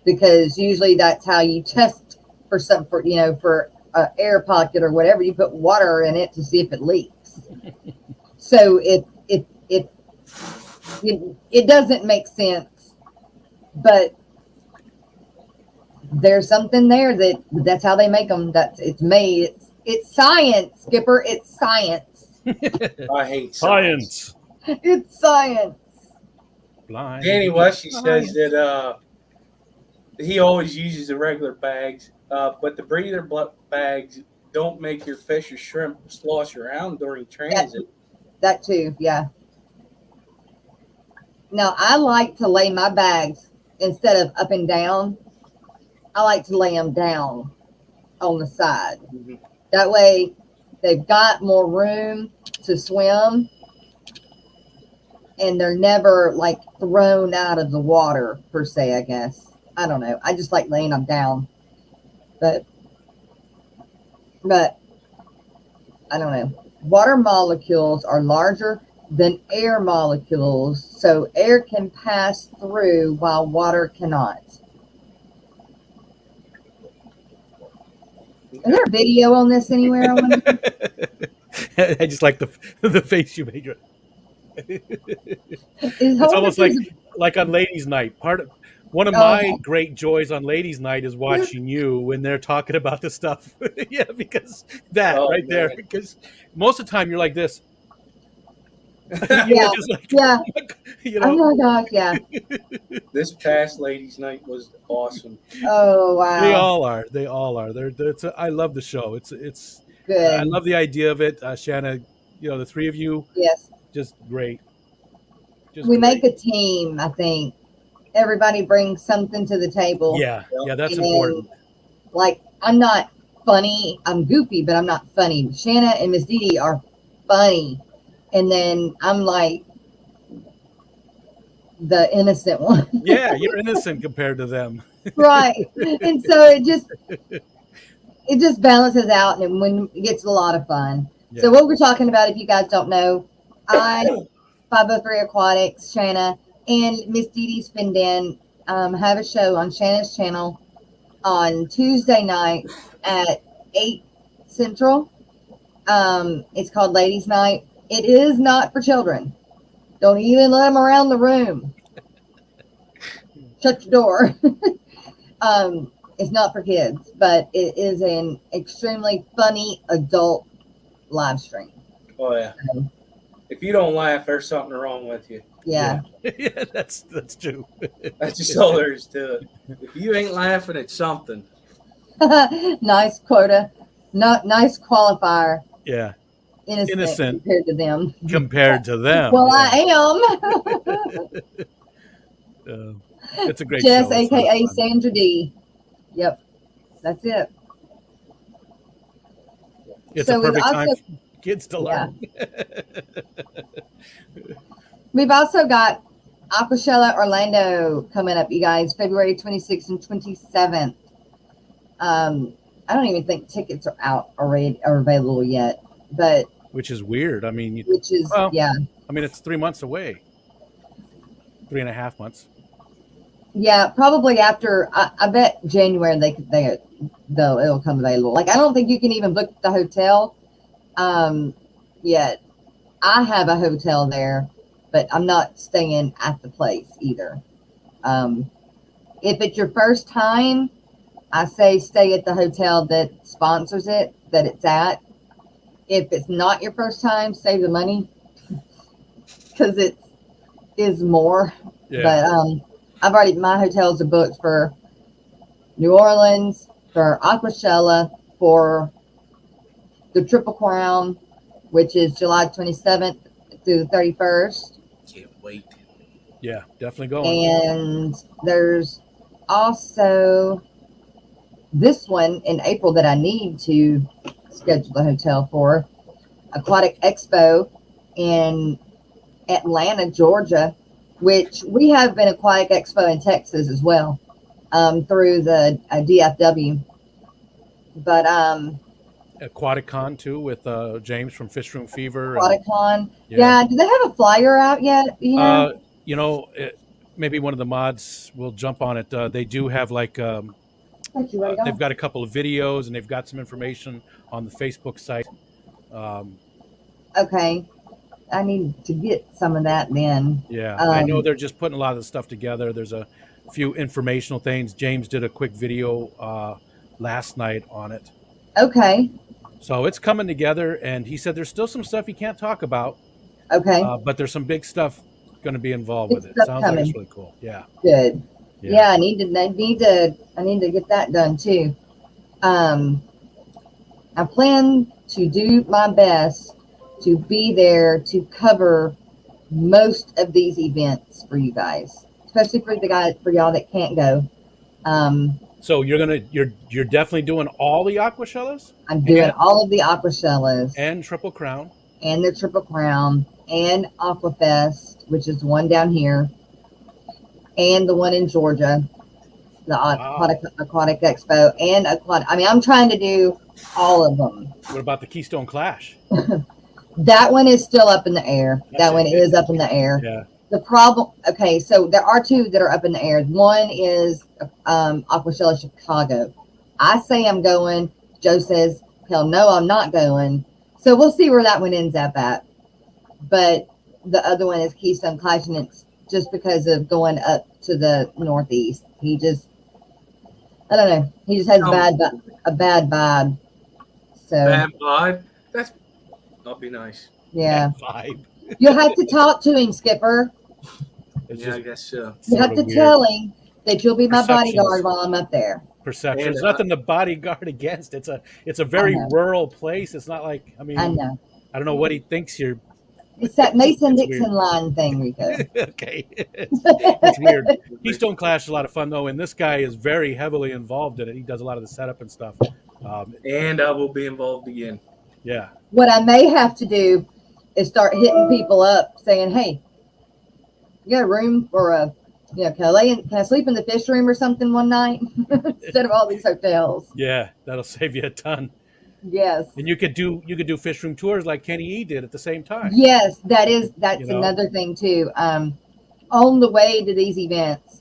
because usually that's how you test for for an air pocket or whatever. You put water in it to see if it leaks. So it doesn't make sense, but there's something there that's how they make them. It's made. It's science, Skipper. It's science. I hate science. It's science. Blind. Danny Westy says that he always uses the regular bags, but the breather bags don't make your fish or shrimp slosh around during transit. That too, yeah. Now, I like to lay my bags, instead of up and down, I like to lay them down on the side. Mm-hmm. That way, they've got more room to swim, and they're never like thrown out of the water per se, I guess. I don't know. I just like laying them down. But I don't know. Water molecules are larger than air molecules, so air can pass through while water cannot. Is there a video on this anywhere? I wonder? I just like the face you made. It's It's almost like on ladies' night. One of my great joys on ladies' night is watching you when they're talking about the stuff. Yeah, because there. Because most of the time you're like this. Yeah. Oh my gosh, yeah. This past ladies' night was awesome. Oh wow. They all are. They all are. I love the show. It's good. I love the idea of it, Shanna. The three of you. Yes. Just great. We make a team. I think everybody brings something to the table. Yeah, that's important. Like, I'm not funny. I'm goofy, but I'm not funny. Shanna and Miss Dee are funny. And then I'm like the innocent one. Yeah, you're innocent compared to them. Right. And so it just balances out, and when it gets a lot of fun. Yeah. So what we're talking about, if you guys don't know, 503 Aquatics, Shanna, and Miss Dee Dee Spindin have a show on Shanna's channel on Tuesday night at 8 Central. It's called Ladies Night. It is not for children. Don't even let them around the room. Shut your door. It's not for kids, but it is an extremely funny adult live stream. Oh yeah. If you don't laugh, there's something wrong with you. Yeah. Yeah, that's true. That's just all there is to it. If you ain't laughing, it's something. Nice quota. Nice qualifier. Yeah. Innocent compared to them. Well, yeah. I am. It's a great Jess, show. aka Sandra D. Yep. That's it. It's a perfect time for kids to learn. Yeah. We've also got Aquashella Orlando coming up, you guys, February 26th and 27th. I don't even think tickets are out already or available yet, but which is weird. I mean, yeah. I mean, it's 3 months away, 3.5 months. Yeah, probably after. I bet January it'll come available. Like, I don't think you can even book the hotel yet. I have a hotel there, but I'm not staying at the place either. If it's your first time, I say stay at the hotel that sponsors it, that it's at. If it's not your first time, save the money because it is more. Yeah. But my hotels are booked for New Orleans, for Aquashella, for the Triple Crown, which is July 27th through the 31st. Can't wait. Yeah, definitely going. And there's also this one in April that I need to schedule the hotel for, Aquatic Expo in Atlanta, Georgia, which we have an Aquatic Expo in Texas as well, through the DFW. But Aquatic Con too with James from Fish Room Fever. Aquatic Con. Yeah. Do they have a flyer out yet? Maybe one of the mods will jump on it. They do have like they've got a couple of videos and they've got some information on the Facebook site. Okay. I need to get some of that then. Yeah, I know they're just putting a lot of the stuff together. There's a few informational things. James did a quick video last night on it. Okay. So it's coming together, and he said there's still some stuff he can't talk about. Okay. But there's some big stuff going to be involved with it. Sounds like it's really cool. Yeah. Good. Yeah, I need to get that done too. I plan to do my best to be there to cover most of these events for you guys, especially for y'all that can't go. So you're definitely doing all the Aquashellas? I'm doing all of the Aquashellas and Triple Crown and the Triple Crown and Aquafest, which is one down here, and the one in Georgia, the Aquatic Expo and Aquatic. I mean, I'm trying to do all of them. What about the Keystone Clash? That one is still up in the air. That one is up in the air. Yeah. The problem, okay, so there are two that are up in the air. One is Aquashella Chicago. I say I'm going. Joe says, hell no, I'm not going. So we'll see where that one ends up at. But the other one is Keystone Clash, and it's just because of going up to the Northeast. He just, I don't know. He just has a bad vibe. So bad vibe? That'll be nice. Yeah. Bad vibe. You'll have to talk to him, Skipper. I guess so. You have to tell him that you'll be my bodyguard while I'm up there. Perception. There's nothing to bodyguard against. It's a very rural place. It's not like, I know. I don't know what he thinks you're. It's that Mason-Dixon line thing, Rico. Okay. It's weird. Keystone Clash is a lot of fun, though, and this guy is very heavily involved in it. He does a lot of the setup and stuff. And I will be involved again. Yeah. What I may have to do is start hitting people up saying, hey, you got a room for can I sleep in the fish room or something one night instead of all these hotels? Yeah, that'll save you a ton. Yes. And you could do fish room tours like Kenny E did at the same time. Yes, that's another thing too. On the way to these events,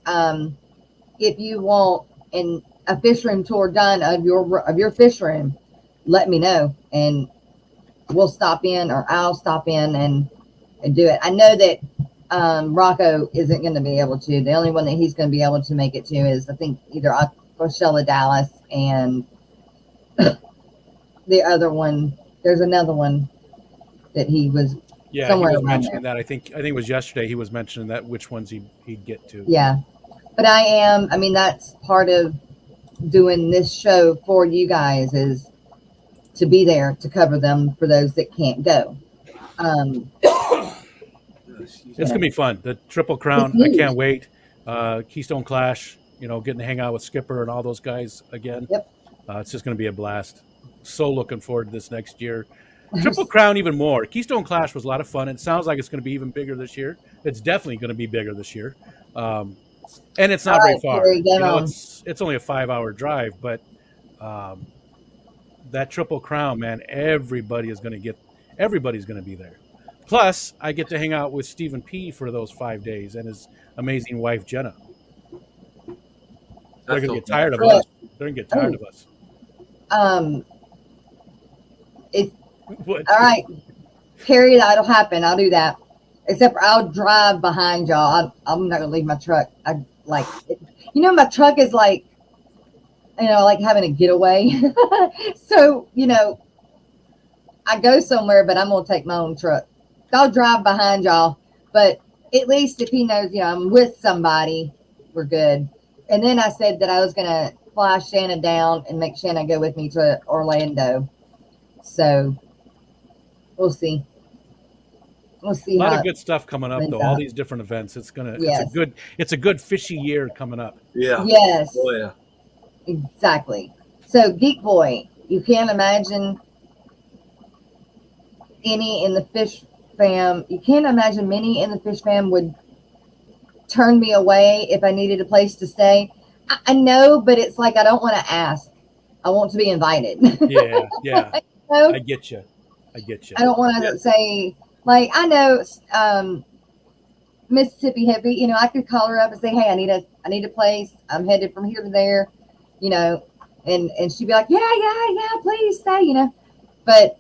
if you want a fish room tour done of your fish room, let me know and we'll stop in, or I'll stop in and do it. I know that Rocko isn't going to be able to. The only one that he's going to be able to make it to is, I think, either Aquashella Dallas and the other one. There's another one that he was somewhere he was around mentioning there. that. I think it was yesterday he was mentioning that which ones he'd get to. Yeah, but that's part of doing this show for you guys, is to be there to cover them for those that can't go. It's gonna be fun. The Triple Crown, I can't wait. Keystone Clash, getting to hang out with Skipper and all those guys again. Yep. It's just gonna be a blast. So looking forward to this next year. Triple Crown even more. Keystone Clash was a lot of fun. It sounds like it's going to be even bigger this year. It's definitely going to be bigger this year. And it's not very far. It's only a 5-hour drive, but that Triple Crown, man, everybody's going to be there. Plus, I get to hang out with Stephen P for those 5 days and his amazing wife, Jenna. They're going to get tired of us. They're going to get tired of us. All right, Carrie, that'll happen. I'll do that. Except for I'll drive behind y'all. I'm not gonna leave my truck. My truck is like having a getaway. So I go somewhere, but I'm gonna take my own truck. I'll drive behind y'all, but at least if he knows, I'm with somebody, we're good. And then I said that I was gonna fly Shanna down and make Shanna go with me to Orlando. So we'll see. A lot of good stuff coming up, though. All these different events. It's a good fishy year coming up. Yeah. Yes. Oh yeah. Exactly. So Geek Boy, you can't imagine any in the fish fam. You can't imagine many in the fish fam would turn me away if I needed a place to stay. I know, but it's like I don't want to ask. I want to be invited. Yeah. know? I get you. I don't want to say, like, I know Mississippi Hippie, you know, I could call her up and say, hey, I need a place. I'm headed from here to there, you know, and she'd be like, yeah, please stay, you know. But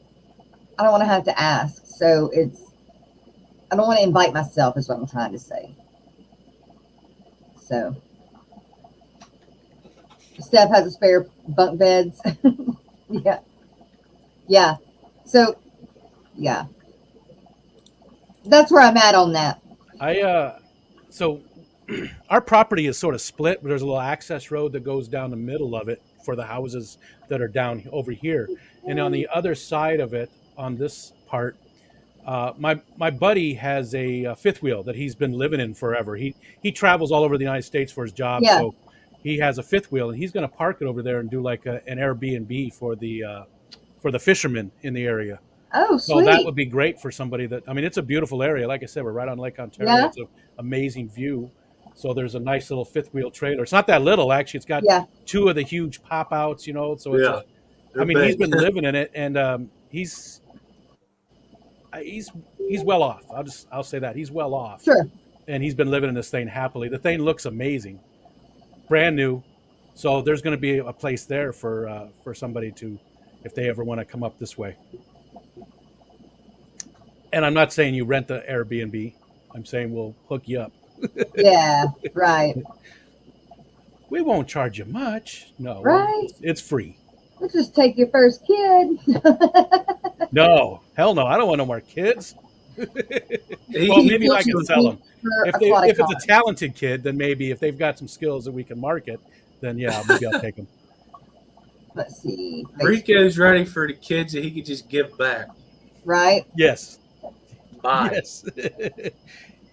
I don't want to have to ask. So I don't want to invite myself is what I'm trying to say. So Steph has a spare bunk beds. Yeah. So, yeah. That's where I'm at on that. So our property is sort of split. There's a little access road that goes down the middle of it for the houses that are down over here. And on the other side of it, on this part, my buddy has a fifth wheel that he's been living in forever. He travels all over the United States for his job. Yeah. So he has a fifth wheel, and he's going to park it over there and do like an Airbnb for the fishermen in the area. Oh, so sweet. that would be great for somebody that, I mean, it's a beautiful area. Like I said, we're right on Lake Ontario. Yeah. It's an amazing view. So there's a nice little fifth wheel trailer. It's not that little, actually. It's got two of the huge pop outs, you know. So it's he's been living in it, and he's well off. I'll say that he's well off. Sure. And he's been living in this thing happily. The thing looks amazing, brand new. So there's going to be a place there for somebody to, if they ever want to come up this way. And I'm not saying you rent the Airbnb. I'm saying we'll hook you up. Yeah, right. We won't charge you much. No, right? It's free. We'll just take your first kid. No, hell no. I don't want no more kids. Well, maybe I can sell them. If it's a talented kid, then maybe if they've got some skills that we can market, then yeah, maybe I'll take them. Let's see. Rico's ready for the kids that he could just give back. Right? Yes. Bye. Yes.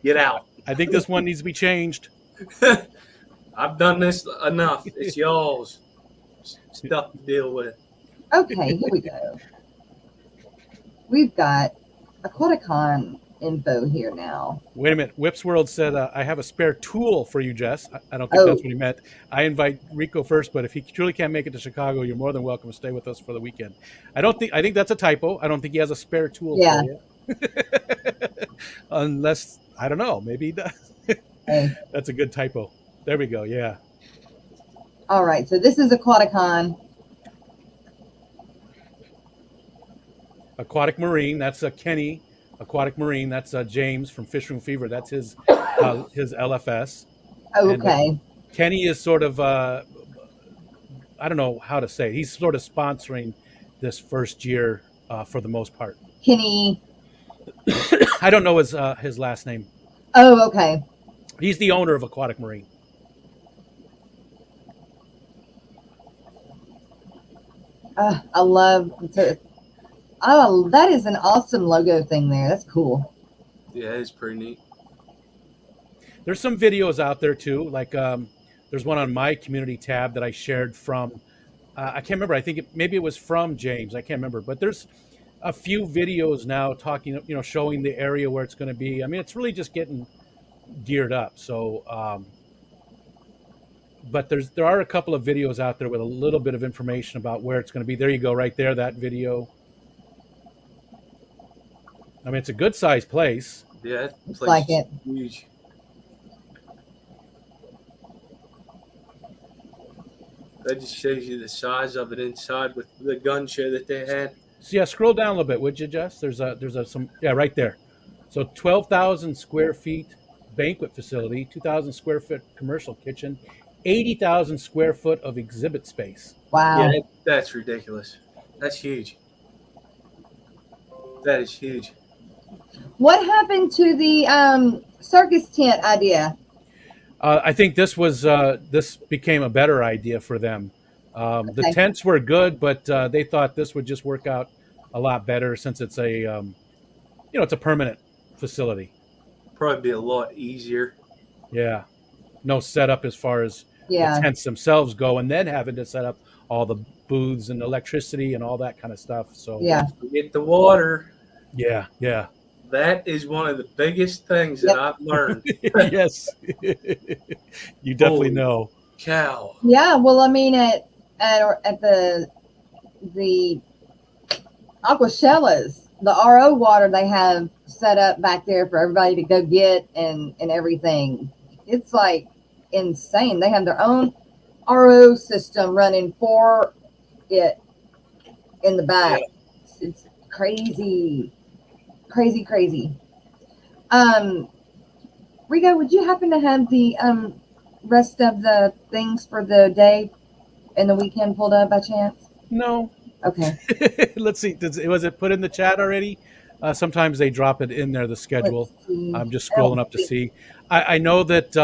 Get out. I think this one needs to be changed. I've done this enough. It's y'all's stuff to deal with. Okay, here we go. We've got Aquaticon info here now. Wait a minute. Whips World said, I have a spare tool for you, Jess. I don't think that's what he meant. I invite Rico first, but if he truly can't make it to Chicago, you're more than welcome to stay with us for the weekend. I think that's a typo. I don't think he has a spare tool for you. Unless, I don't know, maybe he does. Hey. That's a good typo. There we go. Yeah. All right. So this is Aquaticon. Aquatic Marine. That's Kenny. Aquatic Marine. That's James from Fish Room Fever. That's his LFS. Oh, okay. And, Kenny is sort of, I don't know how to say it. He's sort of sponsoring this first year for the most part. Kenny. I don't know his last name. Oh, okay. He's the owner of Aquatic Marine. I love it. Oh, that is an awesome logo thing there. That's cool. Yeah, it's pretty neat. There's some videos out there too. Like there's one on my community tab that I shared from. I can't remember. I think maybe it was from James. I can't remember. But there's a few videos now talking, showing the area where it's going to be. I mean, it's really just getting geared up. So, but there are a couple of videos out there with a little bit of information about where it's going to be. There you go, right there, that video. I mean, it's a good sized place. Yeah, it's like it. Huge. That just shows you the size of it inside with the gun show that they had. So yeah, scroll down a little bit, would you, Jess? There's some right there. So 12,000 square feet banquet facility, 2,000 square foot commercial kitchen, 80,000 square foot of exhibit space. Wow. Yeah, that's ridiculous. That's huge. That is huge. What happened to the circus tent idea? I think this became a better idea for them. The tents were good, but they thought this would just work out a lot better since it's it's a permanent facility. Probably be a lot easier. Yeah. No setup as far as the tents themselves go, and then having to set up all the booths and electricity and all that kind of stuff. So Get the water. Yeah. That is one of the biggest things that I've learned. Yes. You definitely know. Cow. Yeah, well, I mean, at the Aquashellas, the RO water they have set up back there for everybody to go get and everything. It's like insane. They have their own RO system running for it in the back. It's crazy, crazy, crazy. Rico, would you happen to have the rest of the things for the day and the weekend pulled up by chance? No. Okay. Let's see. Was it put in the chat already? Sometimes they drop it in there, the schedule. I'm just scrolling up to see. I know that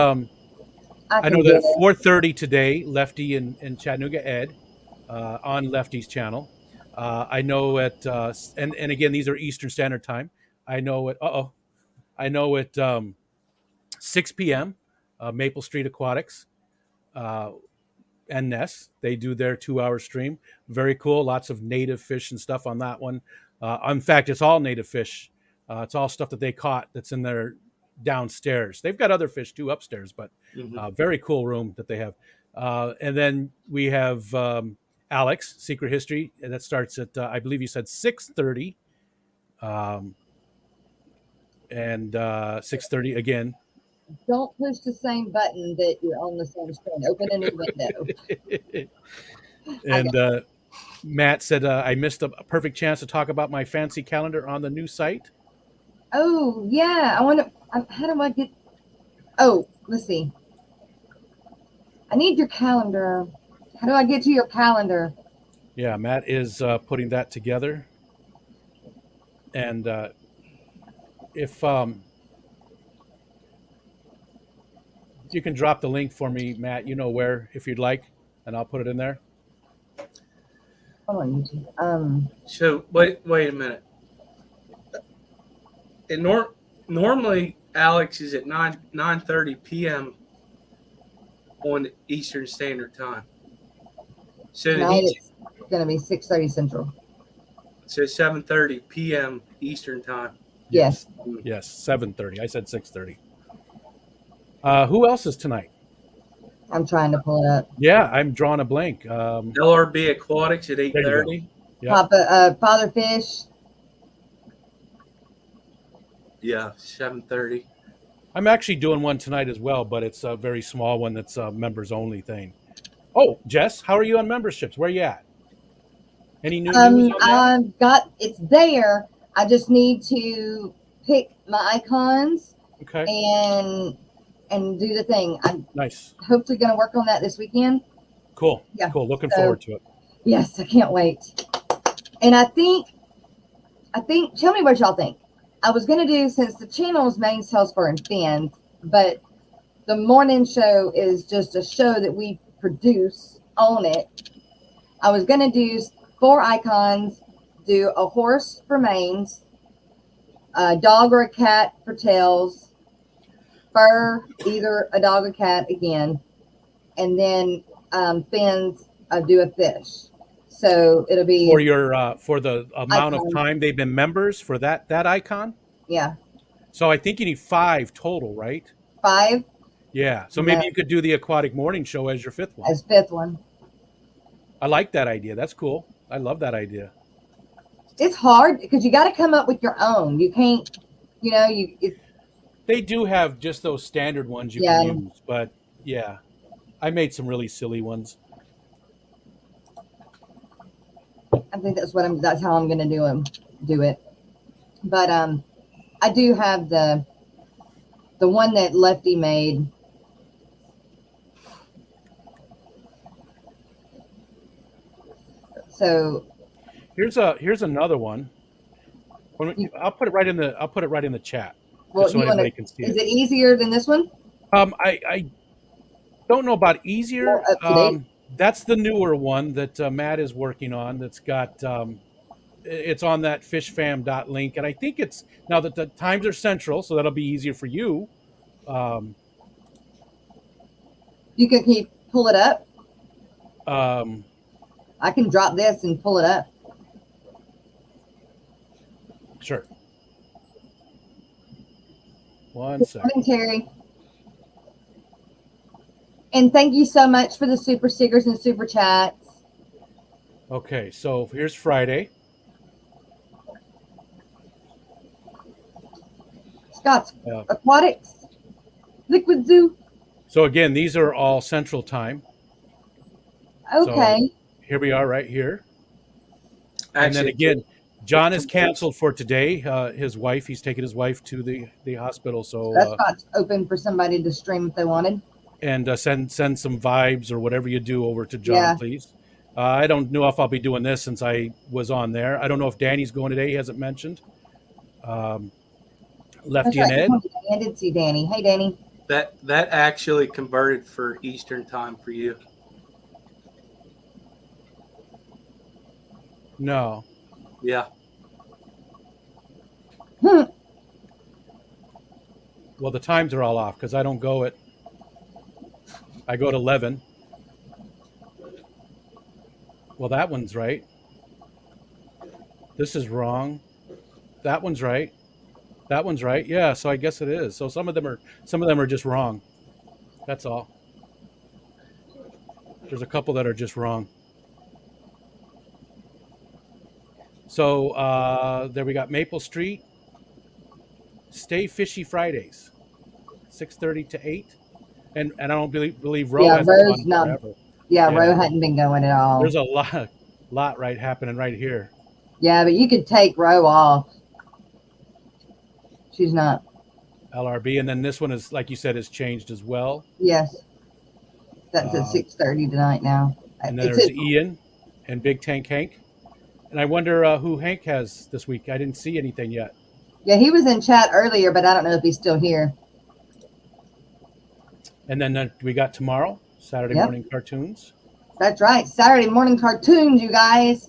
I know that at 4:30 today, Lefty and Chattanooga Ed on Lefty's channel. I know at and again, these are Eastern Standard Time. I know at 6 p.m. Maple Street Aquatics and Ness. They do their 2-hour stream. Very cool. Lots of native fish and stuff on that one. In fact, it's all native fish. It's all stuff that they caught that's in their downstairs. They've got other fish too upstairs, but very cool room that they have. And then we have Alex, Secret History, and that starts at I believe you said 6:30. And 6:30 again. Don't push the same button that you're on the same screen. Open a new window. And Matt said, I missed a perfect chance to talk about my fancy calendar on the new site. Oh, yeah. I want to. How do I get. Oh, let's see. I need your calendar. How do I get to your calendar? Yeah, Matt is putting that together. And if you can drop the link for me, Matt, you know where, if you'd like, and I'll put it in there. Hold on, YouTube. So wait a minute. Normally Alex is at 9:30 p.m. on Eastern Standard Time. So Tonight it's going to be 6:30 Central. So 7:30 p.m. Eastern Time. Yes. Yes, 7:30. I said 6:30. Who else is tonight? I'm trying to pull it up. Yeah, I'm drawing a blank. LRB Aquatics at 8:30. Yep. Papa, Father Fish. Yeah, 7:30. I'm actually doing one tonight as well, but it's a very small one that's a members only thing. Oh, Jess, how are you on memberships? Where are you at? Any new news on that? I've got it's there. I just need to pick my icons. Okay. And do the thing. I'm nice. Hopefully going to work on that this weekend. Cool. Yeah. Cool. Looking forward to it. Yes, I can't wait. And I think, tell me what y'all think. I was going to do, since the channel is main sales for and fans, but the morning show is just a show that we produce on it. I was going to do 4 icons, do a horse for mains, a dog or a cat for tails, fur, either a dog or cat again, and then fins, do a fish. So it'll be for your for the amount icon. Of time they've been members for that icon. Yeah. So I think you need 5 total, right? 5. Yeah. So maybe you could do the Aquatic Morning Show as your 5th one. As 5th one. I like that idea. That's cool. I love that idea. It's hard because you got to come up with your own. You can't, They do have just those standard ones you can use, but yeah, I made some really silly ones. I think that's how I'm going to do it. But I do have the one that Lefty made. So here's another one. I'll put it right in the chat. Well, so anybody can see is it easier than this one? I don't know about easier. That's the newer one that Matt is working on. That's got it's on that fishfam.link, and I think it's now that the times are central, so that'll be easier for you. You can pull it up. I can drop this and pull it up. Sure. One second. Morning, Terry. And thank you so much for the super stickers and super chats. Okay, so here's Friday. Scott's Aquatics, Liquid Zoo. So again, these are all Central Time. Okay. So here we are right here. Actually, And then again, John is canceled for today. His wife, he's taking his wife to the hospital. So that spot's open for somebody to stream if they wanted. And send some vibes or whatever you do over to John, please. I don't know if I'll be doing this since I was on there. I don't know if Danny's going today. He hasn't mentioned. Lefty and Ed. I did see Danny. Hey, Danny. That actually converted for Eastern time for you. No. Yeah. Well, the times are all off because I don't go at. I go at 11. Well, that one's right. This is wrong. That one's right. That one's right. Yeah, so I guess it is. So some of them are just wrong. That's all. There's a couple that are just wrong. So there we got Maple Street. Stay Fishy Fridays, 6:30 to 8. And I don't believe Ro hasn't Ro's gone forever. Ro hadn't been going at all. There's a lot right happening right here. Yeah, but you could take Ro off. She's not. LRB, and then this one is, like you said, is changed as well. Yes. That's at 6:30 tonight now. And then there's Ian and Big Tank Hank. And I wonder who Hank has this week. I didn't see anything yet. Yeah, he was in chat earlier, but I don't know if he's still here. And then we got tomorrow, Saturday morning cartoons. That's right. Saturday morning cartoons, you guys.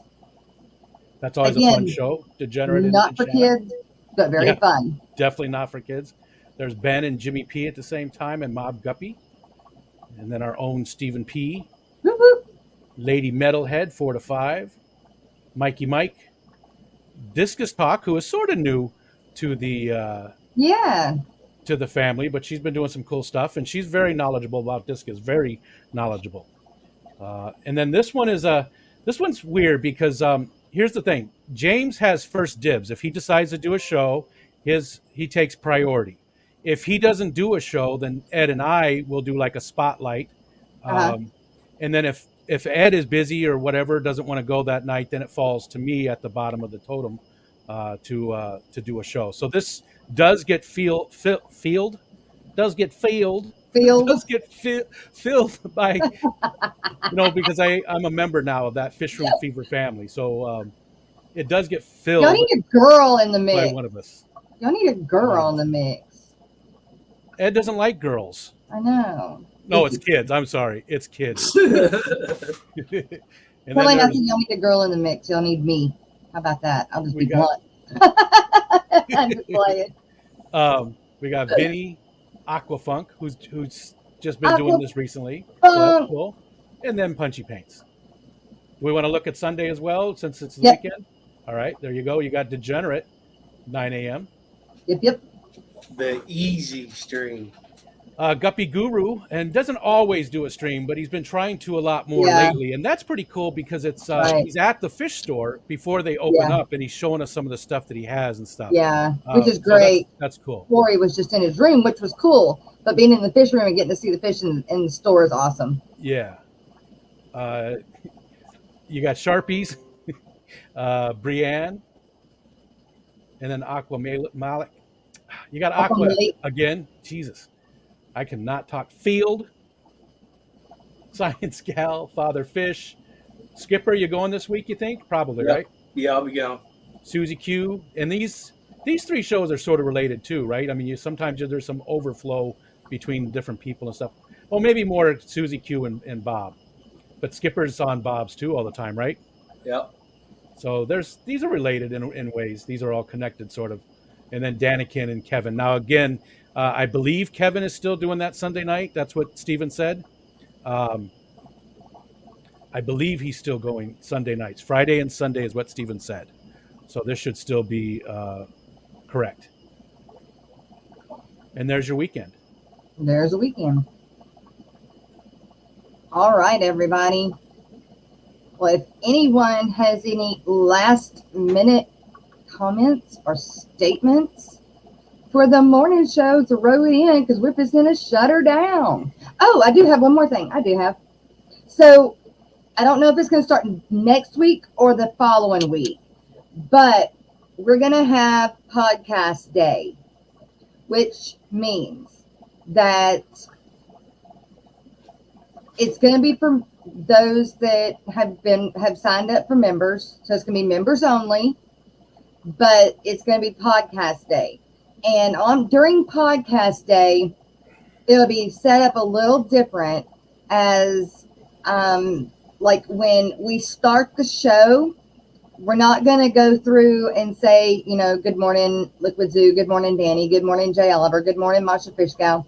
That's always a fun show. Degenerate. Not for kids, but very fun. Definitely not for kids. There's Ben and Jimmy P at the same time and Mob Guppy. And then our own Stephen P. Woo-hoo. Lady Metalhead, 4 to 5. Mikey Mike. Discus Talk, who is sort of new to the to the family, but she's been doing some cool stuff, and she's very knowledgeable about discus, very knowledgeable. And then this one is this one's weird because here's the thing: James has first dibs. If he decides to do a show, he takes priority. If he doesn't do a show, then Ed and I will do like a spotlight. And then if Ed is busy or whatever, doesn't want to go that night, then it falls to me at the bottom of the totem to do a show. So this does get filled by, because I'm a member now of that Fish Room Fever family. So it does get filled. Y'all need a girl in the mix. By one of us. Y'all need a girl in the mix. Ed doesn't like girls. I know. No, it's kids. I'm sorry. It's kids. Probably nothing. Y'all need a girl in the mix. Y'all need me. How about that? I'll just be blunt. I'm just playing. We got Vinny Aquafunk, who's just been doing this recently. So that's cool. And then Punchy Paints. Do we want to look at Sunday as well since it's the weekend? All right, there you go. You got Degenerate, 9 a.m. Yep. The easy stream. Guppy Guru, and doesn't always do a stream, but he's been trying to a lot more lately, and that's pretty cool because it's he's at the fish store before they open up, and he's showing us some of the stuff that he has and stuff. Yeah, which is great. So that's cool. Corey was just in his room, which was cool, but being in the fish room and getting to see the fish in the store is awesome. Yeah. You got Sharpies, Brienne, and then Aqua Malik. You got Aqua again. Jesus. I cannot talk. Field, Science Gal, Father Fish, Skipper. You going this week? You think? Probably, right? Yeah, I'll be going. Susie Q, and these three shows are sort of related too, right? I mean, sometimes there's some overflow between different people and stuff. Well, maybe more Susie Q and Bob, but Skipper's on Bob's too all the time, right? Yep. So these are related in ways. These are all connected, sort of. And then Danikin and Kevin. Now again. I believe Kevin is still doing that Sunday night. That's what Steven said. I believe he's still going Sunday nights. Friday and Sunday is what Steven said. So this should still be correct. And there's your weekend. There's a weekend. All right, everybody. Well, if anyone has any last minute comments or statements, for the morning show to roll it in because we're just going to shut her down. Oh, I do have one more thing. So I don't know if it's going to start next week or the following week, but we're going to have podcast day, which means that it's going to be for those that have signed up for members. So it's going to be members only, but it's going to be podcast day. And during podcast day, it'll be set up a little different as like when we start the show, we're not going to go through and say, good morning, Liquid Zoo, good morning, Danny, good morning, Jay Oliver, good morning, Masha Fishcow.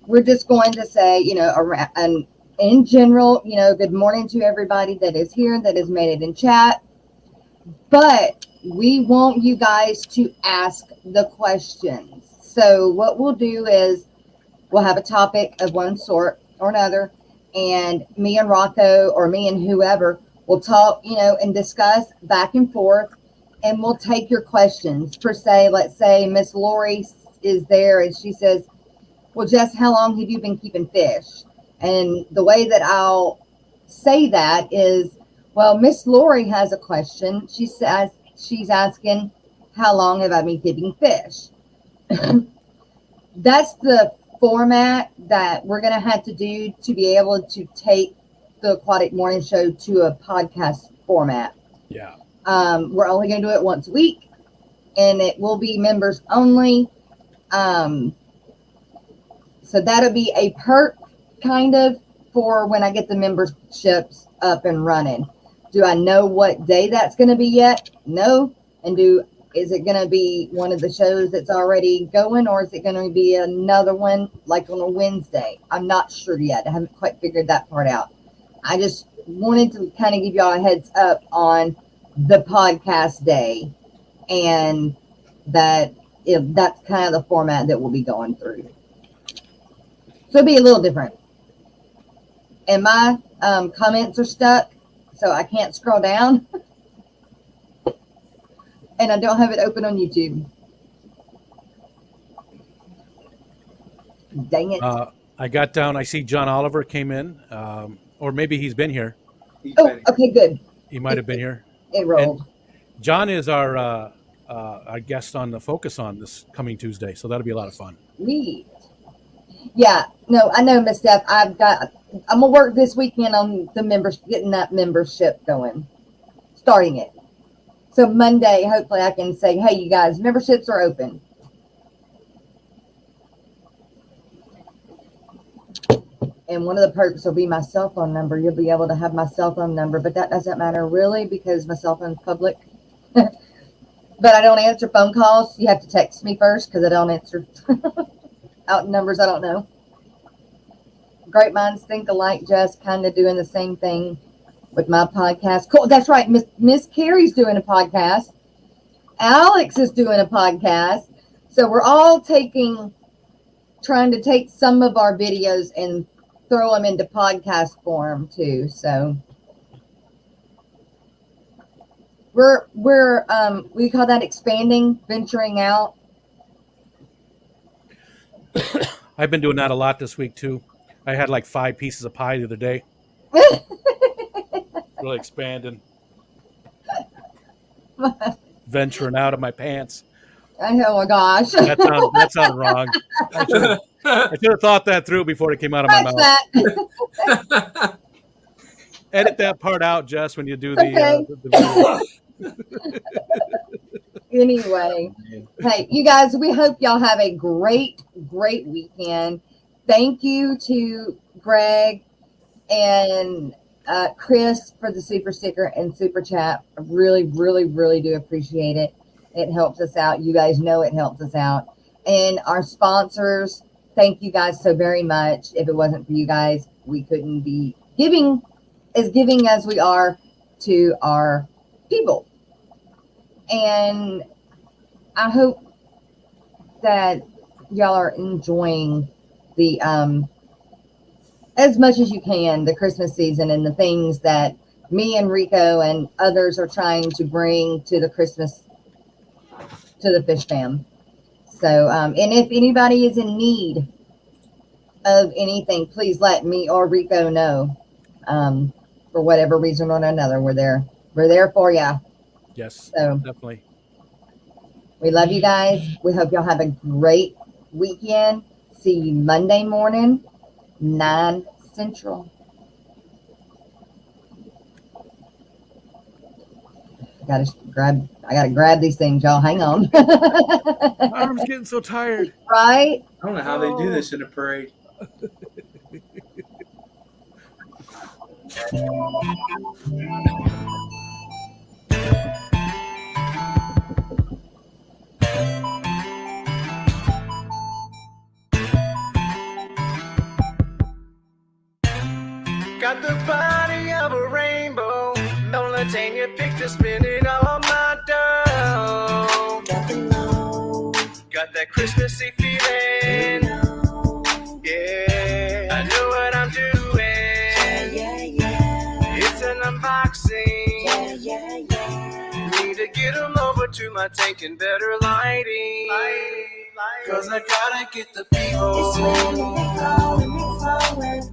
We're just going to say, in general, good morning to everybody that is here, that has made it in chat. But we want you guys to ask the questions. So what we'll do is we'll have a topic of one sort or another, and me and Rocko or me and whoever will talk, and discuss back and forth, and we'll take your questions. Per se, let's say Miss Lori is there and she says, well, Jess, how long have you been keeping fish? And the way that I'll say that is, well, Miss Lori has a question. She says she's asking, how long have I been keeping fish? That's the format that we're going to have to do to be able to take the Aquatic Morning Show to a podcast format. Yeah. We're only going to do it once a week, and it will be members only. So that'll be a perk kind of for when I get the memberships up and running. Do I know what day that's going to be yet? No. And is it going to be one of the shows that's already going, or is it going to be another one like on a Wednesday? I'm not sure yet. I haven't quite figured that part out. I just wanted to kind of give y'all a heads up on the podcast day, and that's kind of the format that we'll be going through. So it'll be a little different. And my comments are stuck, so I can't scroll down. And I don't have it open on YouTube. Dang it. I got down. I see John Oliver came in, or maybe he's been here. Okay, good. He might have been here. It rolled. And John is our guest on the Focus On this coming Tuesday, so that'll be a lot of fun. Neat. Yeah, no, I know, Miss Steph. I'm gonna work this weekend on the getting that membership going, starting it. So Monday, hopefully I can say, hey, you guys, memberships are open. And one of the perks will be my cell phone number. You'll be able to have my cell phone number, but that doesn't matter really because my cell phone's public. But I don't answer phone calls. You have to text me first because I don't answer out numbers I don't know. Great minds think alike, just kind of doing the same thing with my podcast. Cool. That's right. Miss Carrie's doing a podcast. Alex is doing a podcast. So we're all trying to take some of our videos and throw them into podcast form too. So we call that expanding, venturing out. I've been doing that a lot this week too. I had like 5 pieces of pie the other day. Really expanding. Venturing out of my pants. Oh my gosh. That sounded wrong. I should have thought that through before it came out of my mouth. Edit that part out, Jess, when you do the Anyway, hey, you guys, we hope y'all have a great weekend. Thank you to Greg and Chris for the super sticker and super chat. I really do appreciate it. It helps us out. You guys know it helps us out. And our sponsors, thank you guys so very much. If it wasn't for you guys, we couldn't be giving as we are to our people. And I hope that y'all are enjoying the as much as you can the Christmas season and the things that me and Rico and others are trying to bring to the Christmas to the Fish Fam. So, and if anybody is in need of anything, please let me or Rico know. For whatever reason or another, we're there. We're there for you. Yes, so definitely. We love you guys. We hope y'all have a great weekend. See you Monday morning, 9 Central. I gotta grab these things, y'all. Hang on. My arm's getting so tired. Right? I don't know how they do this in a parade. Got the body of a rainbow. Don't let your picture spin it on my dough. Got that Christmassy feeling. Yeah, I know what I'm doing. It's an unboxing. Need to get them over to my tank and better lighting. Cause I gotta get the B-roll. It's raining and flowing.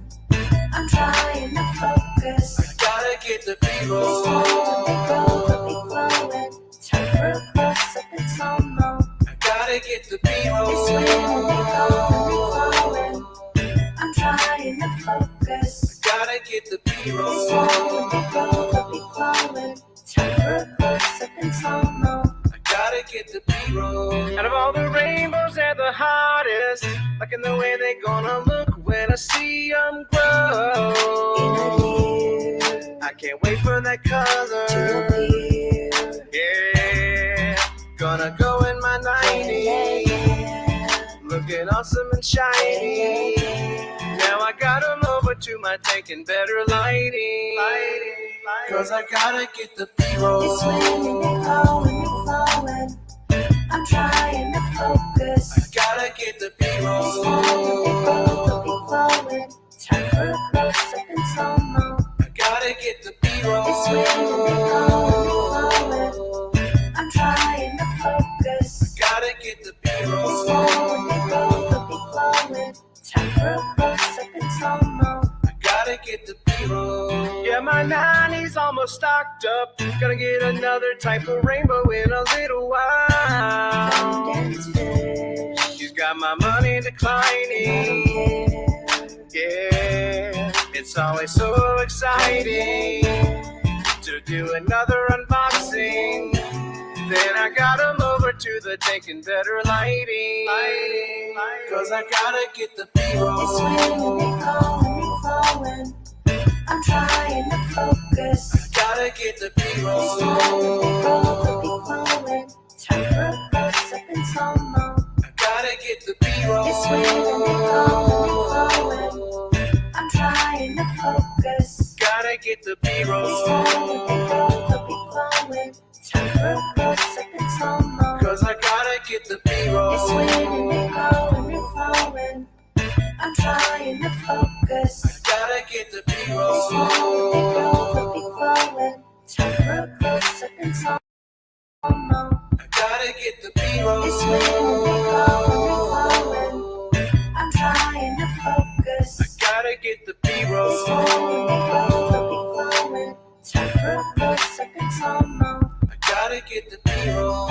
I'm trying to focus. I gotta get the B-roll. Time for a close-up and slow mo. I gotta get the B-roll. It's raining and flowing. I'm trying to focus. I gotta get the B-roll. Time for a close-up and slow mo. I gotta get the B-roll. Out of all the rainbows, they're the hottest. Liking the way they gonna look when I see them grow. I can't wait for that color. Yeah, gonna go in my 90s. Looking awesome and shiny. Now I got them over to my tank and better lighting. Cause I gotta get the B-roll. It's raining and flowing. I'm trying to focus. I gotta get the B-roll. Time for a close-up and slow mo. I gotta get the B-roll. It's raining and flowing. I'm trying to focus. I gotta get the B-roll. It's flowing. Time for a close-up and slow mo. I gotta get the B-roll. Yeah, my 90s almost stocked up. Gonna get another type of rainbow in a little while. She's got my money declining. Yeah, it's always so exciting to do another unboxing. Then I got them over to the tank and better lighting. Cause I gotta get the B-roll. It's raining and flowing. I'm trying to focus. I gotta get the B-roll. Time for a close-up and slow mo. I gotta get the B-roll. It's raining and flowing. I'm trying to focus. Gotta get the B-roll. Time for a close-up and slow mo. Cause I gotta get the B-roll. It's raining and flowing. I'm trying to focus. Gotta get the B-roll. Time for a close-up and slow mo. I gotta get the B-roll. It's raining and flowing. I'm trying to focus. Gotta get the B-roll. Time for a close-up and slow mo. I gotta get the B-roll.